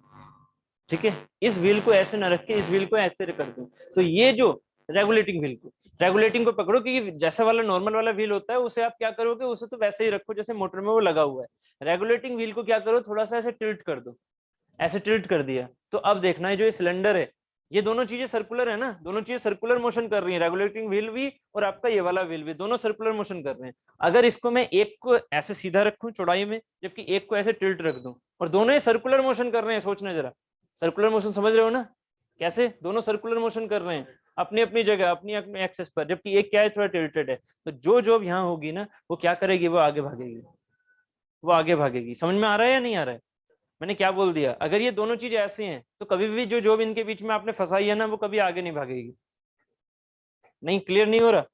ठीक है, इस व्हील को ऐसे ना रख के इस व्हील को ऐसे कर दूं, तो ये जो रेगुलेटिंग व्हील को, रेगुलेटिंग को पकड़ो, क्योंकि जैसा वाला नॉर्मल वाला व्हील होता है उसे आप क्या करोगे, उसे तो वैसे ही रखो जैसे मोटर में वो लगा हुआ है। रेगुलेटिंग व्हील को क्या करो, थोड़ा सा ऐसे टिल्ट कर दो, ऐसे टिल्ट कर दिया, तो अब देखना है जो ये सिलेंडर है, ये दोनों चीजें सर्कुलर है ना, दोनों चीजें सर्कुलर मोशन कर रही है, रेगुलेटिंग व्हील भी और आपका ये वाला व्हील भी, दोनों सर्कुलर मोशन कर रहे हैं। अगर इसको मैं एक को ऐसे सीधा रखूं चौड़ाई में, जबकि एक को ऐसे टिल्ट रख दूं, और दोनों ही सर्कुलर मोशन कर रहे हैं, सोचना जरा, सर्कुलर मोशन समझ रहे हो ना, कैसे दोनों सर्कुलर मोशन कर रहे हैं अपनी अपनी जगह, अपनी अपनी एक्सेस पर, जबकि एक क्या है, थोड़ा टिल्टेड है। तो जो जॉब यहाँ होगी ना, वो क्या करेगी, वो आगे भागेगी, वो आगे भागेगी। समझ में आ रहा है या नहीं आ रहा है, मैंने क्या बोल दिया, अगर ये दोनों चीजें ऐसी हैं तो कभी भी जो जॉब इनके बीच में आपने फंसाई है ना, वो कभी आगे नहीं भागेगी। नहीं, क्लियर नहीं हो रहा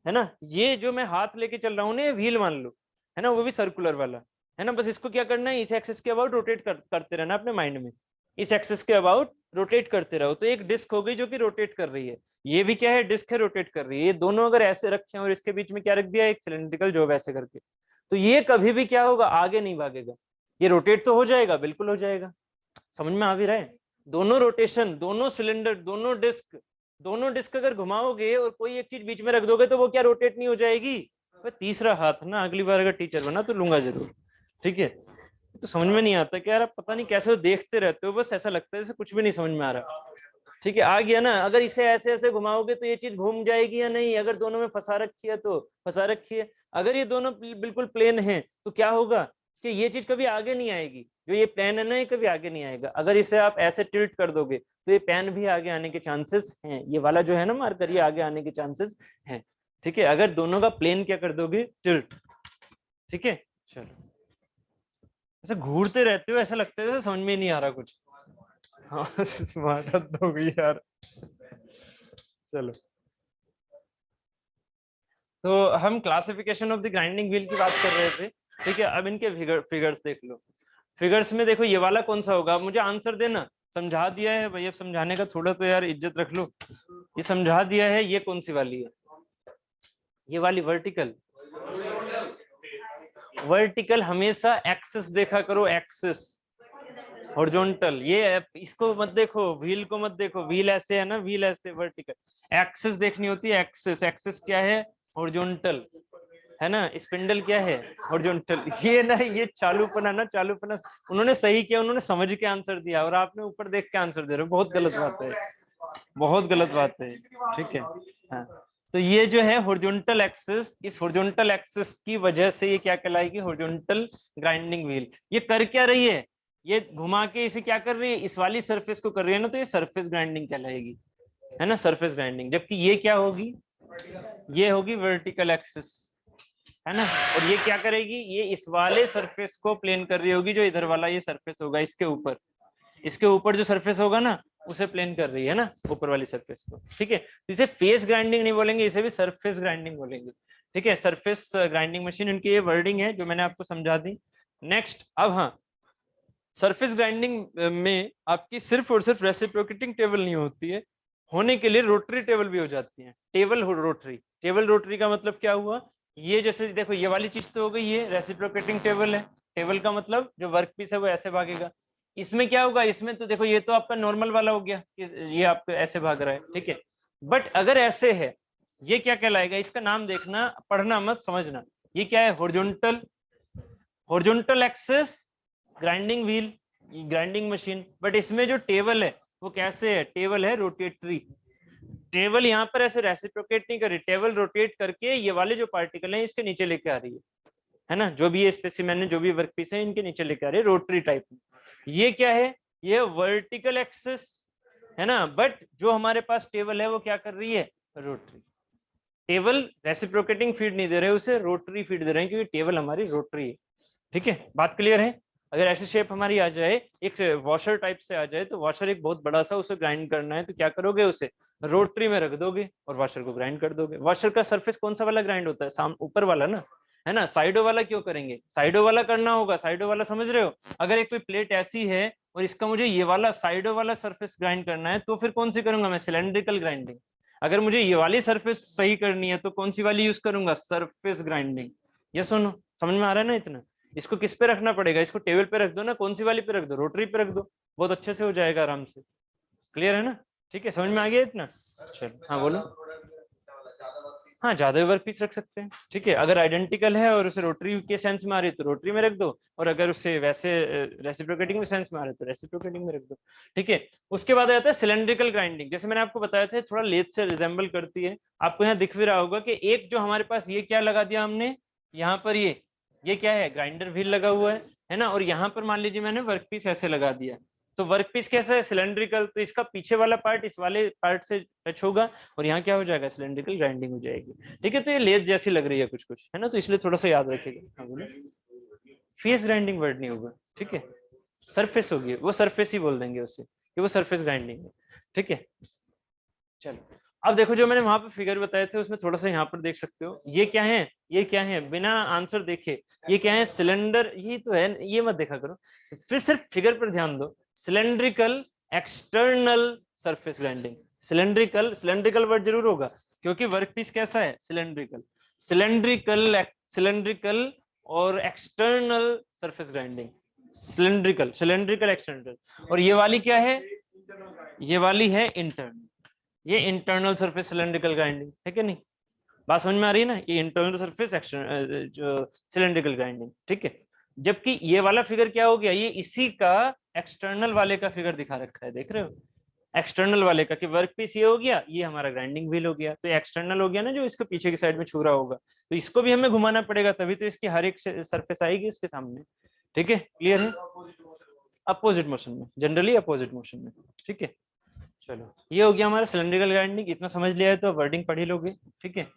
है ना। ये जो मैं हाथ लेके चल रहा हूँ ना, ये व्हील मान लो, है ना, वो भी सर्कुलर वाला, है ना, बस इसको क्या करना है, इस एक्सिस के अबाउट रोटेट करते रहना अपने माइंड में, इस एक्सिस के अबाउट रोटेट करते रहो, तो एक डिस्क हो गई जो कि रोटेट कर रही है। ये भी क्या है, डिस्क है, रोटेट कर रही है। ये दोनों अगर ऐसे रखे हैं और इसके बीच में क्या रख दिया, एक सिलेंड्रिकल जॉब ऐसे करके, तो ये कभी भी क्या होगा, आगे नहीं भागेगा। ये रोटेट तो हो जाएगा, बिल्कुल हो जाएगा। समझ में आ भी रहा है, दोनों रोटेशन, दोनों सिलेंडर, दोनों डिस्क अगर घुमाओगे और कोई एक चीज बीच में रख दोगे तो वो क्या रोटेट नहीं हो जाएगी। तो तीसरा हाथ ना, अगली बार अगर टीचर बना तो लूंगा जरूर, ठीक है। तो समझ में नहीं आता कि यार आप पता नहीं कैसे देखते रहते हो, बस ऐसा लगता है जैसे कुछ भी नहीं समझ में आ रहा। ठीक है, आ गया ना, अगर इसे ऐसे ऐसे घुमाओगे तो ये चीज घूम जाएगी या नहीं, अगर दोनों में फंसा रखी है तो फंसा रखी है। अगर ये दोनों बिल्कुल प्लेन है तो क्या होगा कि ये चीज कभी आगे नहीं आएगी, जो ये प्लेन है ना, ये कभी आगे नहीं आएगा। अगर इसे आप ऐसे टिल्ट कर दोगे तो ये पेन भी आगे आने के चांसेस हैं, ये वाला जो है ना मार्कर, ये आगे आने के चांसेस हैं, ठीक है, अगर दोनों का प्लेन क्या कर दोगे, टिल्ट, ठीक है। चलो, ऐसे घूरते रहते हो, ऐसा लगता है जैसे समझ में नहीं आ रहा कुछ। हाँ स्मार्ट हो गई यार। चलो, तो हम classification of the grinding wheel की बात कर रहे थे, ठीक है। अब इनके फिगर्स देख लो। फिगर्स में देखो ये वाला कौन सा होगा, मुझे आंसर देना। समझा दिया है भाई, अब समझाने का थोड़ा तो यार इज्जत रख लो। ये समझा दिया है, ये कौन सी वाली है, ये वाली वर्टिकल। वर्टिकल हमेशा एक्सिस देखा करो, एक्सिस। हॉरिजॉन्टल ये इसको मत देखो, व्हील को मत देखो, व्हील ऐसे है ना, व्हील ऐसे, वर्टिकल एक्सिस देखनी होती है। एक्सिस, एक्सिस क्या है, हॉरिजॉन्टल, है ना। स्पिंडल क्या है, हॉरिजॉन्टल। ये ना, ये चालूपना ना, चालूपना उन्होंने सही किया, उन्होंने समझ के आंसर दिया और आपने ऊपर देख के आंसर दे रहे हो, बहुत गलत बात है, बहुत गलत बात है, ठीक है। हाँ, तो ये जो है हॉरिजॉन्टल एक्सिस, इस हॉरिजॉन्टल एक्सिस की वजह से ये क्या कहलाएगी, हॉरिजॉन्टल ग्राइंडिंग व्हील। ये कर क्या रही है, ये घुमा के इसे क्या कर रही है, इस वाली सरफेस को कर रही है ना, तो ये सरफेस ग्राइंडिंग कहलाएगी, है ना, सरफेस ग्राइंडिंग। जबकि ये क्या होगी, ये होगी वर्टिकल एक्सिस, है ना। और ये क्या करेगी, ये इस वाले सरफेस को प्लेन कर रही होगी, जो इधर वाला ये सरफेस होगा, इसके ऊपर, इसके ऊपर जो सरफेस होगा ना, उसे प्लेन कर रही है ना, ऊपर वाली सरफेस को, ठीक है। तो इसे फेस ग्राइंडिंग नहीं बोलेंगे, इसे भी सरफेस ग्राइंडिंग बोलेंगे, ठीक है। सरफेस ग्राइंडिंग मशीन, इनकी ये वर्डिंग है जो मैंने आपको समझा दी। नेक्स्ट, अब हाँ, सरफेस ग्राइंडिंग में आपकी सिर्फ और सिर्फ रेसिप्रोकेटिंग टेबल नहीं होती है, होने के लिए रोटरी टेबल भी हो जाती है। टेबल रोटरी, टेबल रोटरी का मतलब क्या हुआ, ये जैसे देखो ये वाली चीज तो हो गई, ये रेसिप्रोकेटिंग टेबल है। टेबल का मतलब जो वर्क पीस है वो ऐसे भागेगा। इसमें क्या होगा, इसमें तो देखो ये तो आपका नॉर्मल वाला हो गया, ये आपको ऐसे भाग रहा है, ठीक है। बट अगर ऐसे है ये क्या कहलाएगा, इसका नाम देखना, पढ़ना मत, समझना। ये क्या है, horizontal axis grinding wheel, grinding machine. But इसमें जो टेबल है वो कैसे है, टेबल है रोटेटरी। टेबल यहाँ पर ऐसे रेसिप्रोकेट नहीं कर रही, टेबल रोटेट करके ये वाले जो पार्टिकल हैं इसके नीचे लेके आ रही है ना, जो भी ये स्पेसिमेन है, जो भी वर्कपीस है, इनके नीचे लेके आ रही है रोटरी टाइप में। ये क्या है, ये वर्टिकल एक्सेस है ना, बट जो हमारे पास टेबल है वो क्या कर रही है, रोटरी। टेबल रेसिप्रोकेटिंग फीड नहीं दे रहे, उसे रोटरी फीड दे रहे हैं, क्योंकि टेबल हमारी रोटरी है। ठीक है, बात क्लियर है। अगर ऐसी शेप हमारी आ जाए, एक वॉशर टाइप से आ जाए, तो वॉशर एक बहुत बड़ा सा, उसे ग्राइंड करना है तो क्या करोगे, उसे रोटरी में रख दोगे और वॉशर को ग्राइंड कर दोगे। वॉशर का सरफेस कौन सा वाला ग्राइंड होता है, साम ऊपर वाला ना, है ना। साइडो वाला क्यों करेंगे, साइडो वाला करना होगा, साइडो वाला समझ रहे हो। अगर एक कोई प्लेट ऐसी है और इसका मुझे ये वाला साइडो वाला सरफेस ग्राइंड करना है, तो फिर कौन सी करूंगा मैं, सिलेंड्रिकल ग्राइंडिंग। अगर मुझे ये वाली सरफेस सही करनी है तो कौन सी वाली यूज करूंगा, सरफेस ग्राइंडिंग। ये सुनो, समझ में आ रहा है ना इतना। इसको किस पे रखना पड़ेगा, इसको टेबल पे रख दो ना, कौन सी वाली पे रख दो, रोटरी पे रख दो, बहुत अच्छे से हो जाएगा आराम से। क्लियर है ना, ठीक है, समझ में आ गया इतना। चलो हाँ बोलो। हाँ, ज्यादा वर्क पीस रख सकते हैं, ठीक है। अगर आइडेंटिकल है और उसे रोटरी के सेंस में आ रही है तो रोटरी में रख दो, और अगर उसे वैसे रेसिप्रोकेटिंग में सेंस में आ रहा है तो रेसिप्रोकेटिंग में रख दो, ठीक है। उसके बाद आता है सिलेंड्रिकल ग्राइंडिंग। जैसे मैंने आपको बताया था, थोड़ा लेथ से रिजेंबल करती है। आपको यहाँ दिख भी रहा होगा कि एक जो हमारे पास ये क्या लगा दिया हमने यहाँ पर, ये क्या है, ग्राइंडर व्हील लगा हुआ है ना। और यहाँ पर मान लीजिए मैंने वर्क पीस ऐसे लगा दिया, तो वर्क पीस कैसा है, सिलेंड्रिकल, तो इसका पीछे वाला पार्ट इस वाले पार्ट से टच होगा और यहाँ क्या हो जाएगा, सिलेंड्रिकल ग्राइंडिंग हो जाएगी। ठीक है, तो ये लेथ जैसी लग रही है कुछ कुछ, है ना, तो इसलिए थोड़ा सा याद रखिएगा। हाँ बोलो। फेस ग्राइंडिंग वर्ड नहीं होगा, ठीक है, सरफेस होगी, वो सरफेस ही बोल देंगे उसे कि वो सरफेस ग्राइंडिंग है, ठीक है। चलो अब देखो, जो मैंने वहां पे फिगर बताए थे उसमें थोड़ा सा यहाँ पर देख सकते हो, ये क्या है, ये क्या है, बिना आंसर देखे ये क्या है, सिलेंडर, ये तो है, ये मत देखा करो, फिर सिर्फ फिगर पर ध्यान दो। Cylindrical external surface grinding. Cylindrical, cylindrical word जरूर होगा, क्योंकि वर्कपीस कैसा है, सिलेंड्रिकल। सिलेंड्रिकल, सिलेंड्रिकल और external surface grinding, cylindrical, cylindrical external. और ये वाली क्या है, ये वाली है इंटरनल, ये इंटरनल सरफेस सिलेंड्रिकल ग्राइंडिंग है कि नहीं, बात समझ में आ रही है ना। ये इंटरनल सरफेस जो सिलेंड्रिकल ग्राइंडिंग, ठीक है। जबकि ये वाला फिगर क्या हो गया, ये इसी का एक्सटर्नल वाले का फिगर दिखा रखा है, देख रहे हो, एक्सटर्नल वाले का, कि वर्क पीस ये हो गया, ये हमारा ग्राइंडिंग व्हील हो गया, तो एक्सटर्नल हो गया ना, जो इसको पीछे की साइड में छू रहा होगा, तो इसको भी हमें घुमाना पड़ेगा, तभी तो इसकी हर एक सरफेस आएगी उसके सामने। ठीक है, क्लियर है, अपोजिट मोशन में, जनरली अपोजिट मोशन में, ठीक है। चलो ये हो गया हमारा सिलेंड्रिकल ग्राइंडिंग, इतना समझ लिया है तो वर्डिंग पढ़ ही लोगे, ठीक है।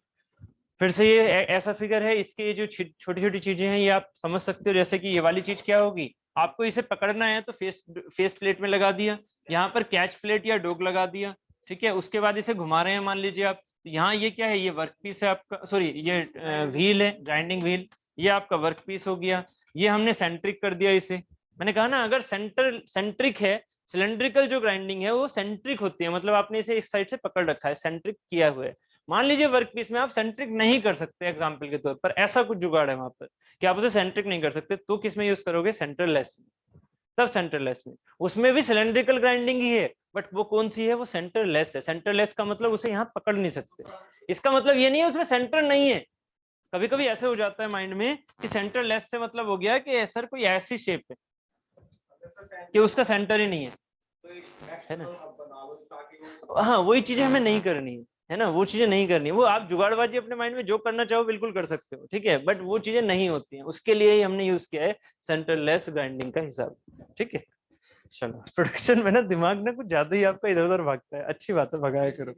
फिर से ये ऐसा फिगर है, इसके ये जो छोटी छोटी चीजें हैं ये आप समझ सकते हो। जैसे कि ये वाली चीज क्या होगी, आपको इसे पकड़ना है तो फेस प्लेट में लगा दिया, यहाँ पर कैच प्लेट या डोग लगा दिया, ठीक है। उसके बाद इसे घुमा रहे हैं मान लीजिए आप, यहाँ ये क्या है, ये वर्क पीस है आपका, सॉरी ये व्हील है, ग्राइंडिंग व्हील, ये आपका वर्क पीस हो गया। ये हमने सेंट्रिक कर दिया इसे, मैंने कहा ना, अगर सेंट्रिक है, सिलेंड्रिकल जो ग्राइंडिंग है वो सेंट्रिक होती है, मतलब आपने इसे इस साइड से पकड़ रखा है, सेंट्रिक किया हुआ है। मान लीजिए वर्कपीस में आप सेंट्रिक नहीं कर सकते, एग्जांपल के तौर पर ऐसा कुछ जुगाड़ है वहां पर कि आप उसे सेंट्रिक नहीं कर सकते, तो किस में यूज करोगे, सेंटरलेस में। तब सेंटरलेस में, उसमें भी सिलेंड्रिकल ग्राइंडिंग ही है, बट वो कौन सी है, वो सेंटरलेस है। सेंटरलेस का मतलब उसे यहाँ पकड़ नहीं सकते, इसका मतलब ये नहीं है उसमें सेंटर नहीं है। कभी कभी ऐसे हो जाता है माइंड में कि सेंटरलेस से मतलब हो गया कि सर कोई ऐसी शेप है कि उसका सेंटर ही नहीं है ना। हाँ, वही चीजें हमें नहीं करनी है ना, वो चीजें नहीं करनी, वो आप जुगाड़बाजी अपने माइंड में जो करना चाहो बिल्कुल कर सकते हो, ठीक है, बट वो चीजें नहीं होती हैं, उसके लिए ही हमने यूज किया है सेंटरलेस ग्राइंडिंग का हिसाब, ठीक है। चलो, प्रोडक्शन में ना दिमाग ना कुछ ज्यादा ही आपका इधर उधर भागता है, अच्छी बात है, भगाया करो,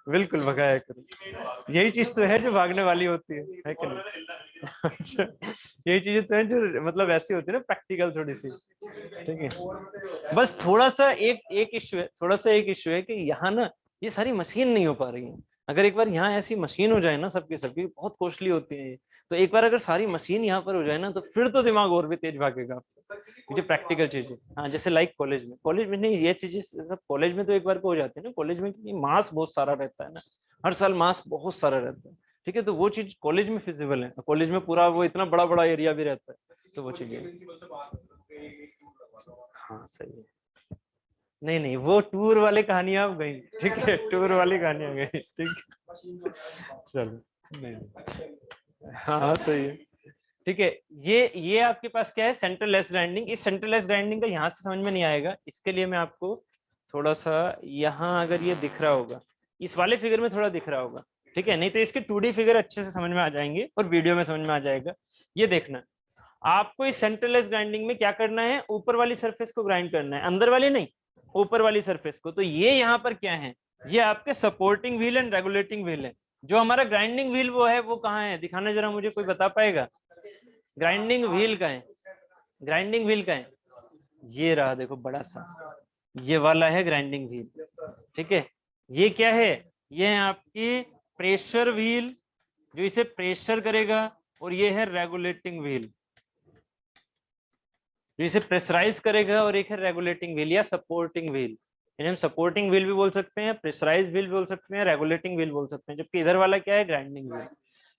बिल्कुल भगाया करो, यही चीज तो है जो भागने वाली होती है कि नहीं। अच्छा, यही चीजें तो है जो मतलब ऐसी होती है ना, प्रैक्टिकल थोड़ी सी, ठीक है। बस थोड़ा सा एक इश्यू है, थोड़ा सा एक इश्यू है कि यहाँ ना ये सारी मशीन नहीं हो पा रही है। अगर एक बार यहाँ ऐसी मशीन हो जाए ना, सबकी सबकी बहुत कॉस्टली होती है ये, तो एक बार अगर सारी मशीन यहाँ पर हो जाए ना, तो फिर तो दिमाग और भी तेज भागेगा। जो प्रैक्टिकल चीजें, हाँ, जैसे लाइक कॉलेज में नहीं, ये चीजें सब कॉलेज में तो एक बार को हो जाती है ना, कॉलेज में मास बहुत सारा रहता है ना, हर साल मास बहुत सारा रहता है, ठीक है, तो वो चीज कॉलेज में फिजिबल है, कॉलेज में पूरा वो इतना बड़ा बड़ा एरिया भी रहता है, तो वो चीजें, हाँ सही है। नहीं नहीं, वो टूर वाले कहानियां आप गई, ठीक है, टूर वाली कहानियां गई, ठीक है। चलो नहीं, हाँ सही है। ठीक है, ये आपके पास क्या है, सेंटरलेस ग्राइंडिंग। इस सेंटरलेस ग्राइंडिंग का यहाँ से समझ में नहीं आएगा, इसके लिए मैं आपको थोड़ा सा यहाँ, अगर ये दिख रहा होगा, इस वाले फिगर में थोड़ा दिख रहा होगा, ठीक है, नहीं तो इसके 2D फिगर अच्छे से समझ में आ जाएंगे और वीडियो में समझ में आ जाएगा। ये देखना, आपको इस सेंटरलेस ग्राइंडिंग में क्या करना है, ऊपर वाली सरफेस को ग्राइंड करना है, अंदर वाली नहीं, ऊपर वाली सरफेस को। तो ये यहाँ पर क्या है, ये आपके supporting wheel and regulating wheel है। जो हमारा ग्राइंडिंग व्हील वो है, वो कहाँ है, दिखाना जरा मुझे, कोई बता पाएगा? ग्राइंडिंग व्हील का है, ग्राइंडिंग व्हील का है, ये रहा देखो बड़ा सा, ये वाला है ग्राइंडिंग व्हील। ठीक है, ये क्या है, ये है आपकी प्रेशर व्हील जो इसे प्रेशर करेगा, और ये है रेगुलेटिंग व्हील जो इसे प्रेशराइज करेगा, और एक है रेगुलेटिंग व्हील या सपोर्टिंग व्हील। हम सपोर्टिंग व्हील भी बोल सकते हैं, प्रेशराइज व्हील भी बोल सकते हैं, रेगुलेटिंग व्हील बोल सकते हैं। जबकि इधर वाला क्या है, ग्राइंडिंग व्हील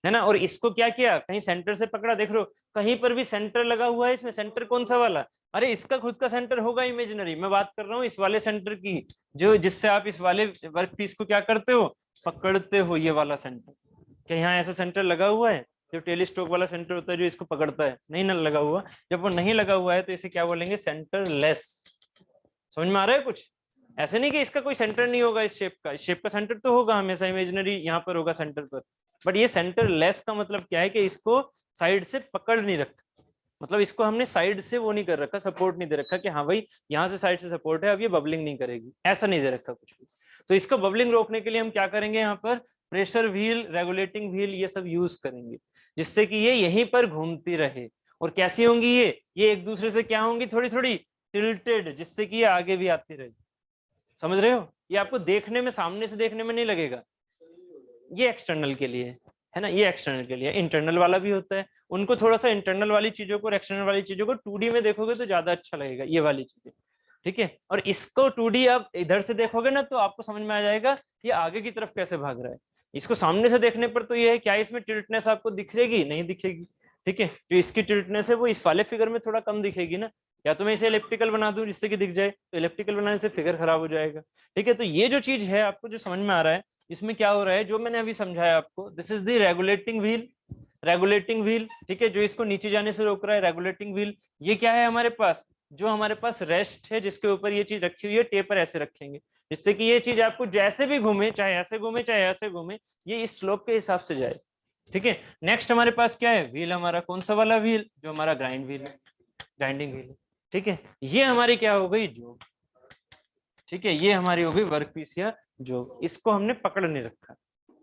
है ना। और इसको क्या किया, कहीं सेंटर से पकड़ा, देख लो कहीं पर भी सेंटर लगा हुआ है इसमें। सेंटर कौन सा वाला, अरे इसका खुद का सेंटर होगा इमेजिनरी, मैं बात कर रहा हूँ इस वाले सेंटर की, जो जिससे आप इस वाले वर्क पीस को क्या करते हो, पकड़ते हो, ये वाला सेंटर। क्या यहाँ ऐसा सेंटर लगा हुआ है, जो टेलीस्कोप वाला सेंटर होता है जो इसको पकड़ता है, नहीं ना लगा हुआ। जब वो नहीं लगा हुआ है तो इसे क्या बोलेंगे, सेंटर लेस। समझ में आ रहा है कुछ? ऐसे नहीं कि इसका कोई सेंटर नहीं होगा, इस शेप का, इस शेप का सेंटर तो होगा हमेशा, इमेजिनरी यहाँ पर होगा सेंटर पर। बट ये सेंटर लेस का मतलब क्या है, कि इसको साइड से पकड़ नहीं रखा, मतलब इसको हमने साइड से वो नहीं कर रखा, सपोर्ट नहीं दे रखा कि हाँ भाई यहाँ से साइड से सपोर्ट है, अब ये बबलिंग नहीं करेगी, ऐसा नहीं दे रखा कुछ भी। तो इसको बबलिंग रोकने के लिए हम क्या करेंगे, यहाँ पर प्रेशर व्हील, रेगुलेटिंग व्हील, ये सब यूज करेंगे, जिससे कि ये यहीं पर घूमती रहे। और कैसी होंगी ये एक दूसरे से क्या होंगी, थोड़ी थोड़ी टिल्टेड, जिससे कि ये आगे भी आती रहे। समझ रहे हो? ये आपको देखने में, सामने से देखने में नहीं लगेगा, ये एक्सटर्नल के लिए है ना, ये एक्सटर्नल के लिए। इंटरनल वाला भी होता है, उनको थोड़ा सा इंटरनल वाली चीजों को और एक्सटर्नल वाली चीजों को 2D में देखोगे तो ज्यादा अच्छा लगेगा, ये वाली चीजें। ठीक है, और इसको 2D आप इधर से देखोगे ना तो आपको समझ में आ जाएगा ये आगे की तरफ कैसे भाग रहा है। इसको सामने से देखने पर तो ये है, क्या इसमें टिल्टनेस आपको दिखेगी, नहीं दिखेगी। ठीक है, जो इसकी टिल्टनेस है वो इस वाले फिगर में थोड़ा कम दिखेगी ना, या तो मैं इसे इलेप्टिकल बना दूं जिससे कि दिख जाए, तो इलेप्टिकल बनाने से फिगर खराब हो जाएगा। ठीक है, तो ये जो चीज है आपको जो समझ में आ रहा है, इसमें क्या हो रहा है, जो मैंने अभी समझाया आपको, this is the regulating wheel, regulating wheel. ठीक है, जो इसको नीचे जाने से रोक रहा है, रेगुलेटिंग व्हील। ये क्या है हमारे पास, जो हमारे पास रेस्ट है जिसके ऊपर ये चीज रखी हुई है, टेपर ऐसे रखेंगे जिससे कि ये चीज आपको जैसे भी घूमे, चाहे ऐसे घूमे चाहे ऐसे घूमे, ये इस स्लोप के हिसाब से जाए। ठीक है, नेक्स्ट हमारे पास क्या है, व्हील हमारा कौन सा वाला व्हील, जो हमारा ग्राइंड व्हील है, ग्राइंडिंग व्हील। ठीक है, ये हमारी क्या हो गई, जो, ठीक है, ये हमारी हो गई वर्क पीस या जो, इसको हमने पकड़ नहीं रखा।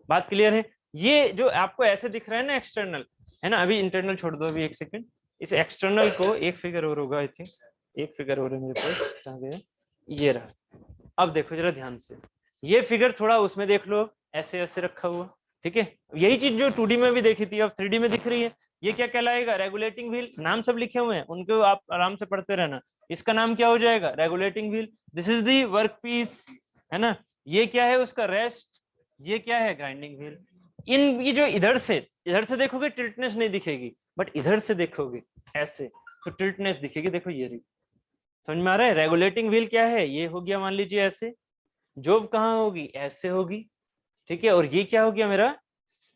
बात क्लियर है? ये जो आपको ऐसे दिख रहा है ना एक्सटर्नल, है ना, अभी इंटरनल छोड़ दो अभी एक सेकंड, इस एक्सटर्नल को, एक फिगर और होगा आई थिंक, एक फिगर और है मेरे पास, कहाँ गया, ये रहा। अब देखो जरा ध्यान से, ये फिगर थोड़ा उसमें देख लो, ऐसे ऐसे रखा हुआ। ठीक है, यही चीज जो 2D में भी देखी थी अब 3D में दिख रही है। ये क्या कहलाएगा, रेगुलेटिंग व्हील। नाम सब लिखे हुए हैं, उनको आप आराम से पढ़ते रहना। इसका नाम क्या हो जाएगा, regulating wheel. This is the work piece, है ना। ये क्या है, उसका रेस्ट। ये क्या है, ग्राइंडिंग व्हील। इन ये जो इधर से देखोगे टिल्टनेस नहीं दिखेगी, बट इधर से देखोगे ऐसे तो टिल्टनेस दिखेगी। देखो ये रही, समझ में आ रहा है? रेगुलेटिंग व्हील क्या है, ये हो गया मान लीजिए ऐसे, जॉब कहाँ होगी, ऐसे होगी। ठीक है, और ये क्या हो गया मेरा,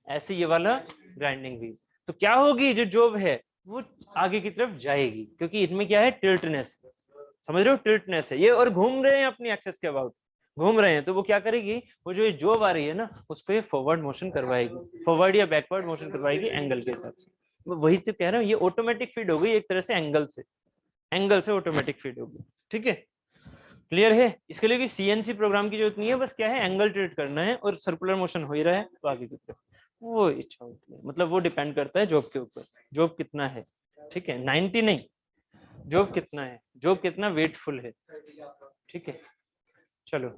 ऐसे, ये वाला ग्राइंडिंग व्हील। तो क्या होगी, जो जॉब है वो आगे की तरफ जाएगी, क्योंकि इसमें क्या है, टिल्टनेस। समझ रहे हो, टिल्टनेस है ये, और घूम रहे हैं अपनी एक्सेस के अबाउट, घूम रहे हैं, तो वो क्या करेगी, वो जो ये जॉब आ रही है ना, उसको ये फॉरवर्ड मोशन करवाएगी, फॉरवर्ड या बैकवर्ड मोशन करवाएगी एंगल के हिसाब से। वही तो कह रहा हूँ, ये ऑटोमेटिक फीड हो गई एक तरह से, एंगल से ऑटोमेटिक फीड होगी। ठीक है, क्लियर है? इसके लिए सीएनसी प्रोग्राम की जरूरत नहीं है, बस क्या है, एंगल ट्रेट करना है और सर्कुलर मोशन हो ही रहा है तो आगे की तरफ वो इच्छा होती है। मतलब वो डिपेंड करता है जॉब के ऊपर, जॉब कितना है। ठीक है, 90 नहीं, जॉब कितना है, जॉब कितना वेटफुल है। ठीक है, चलो,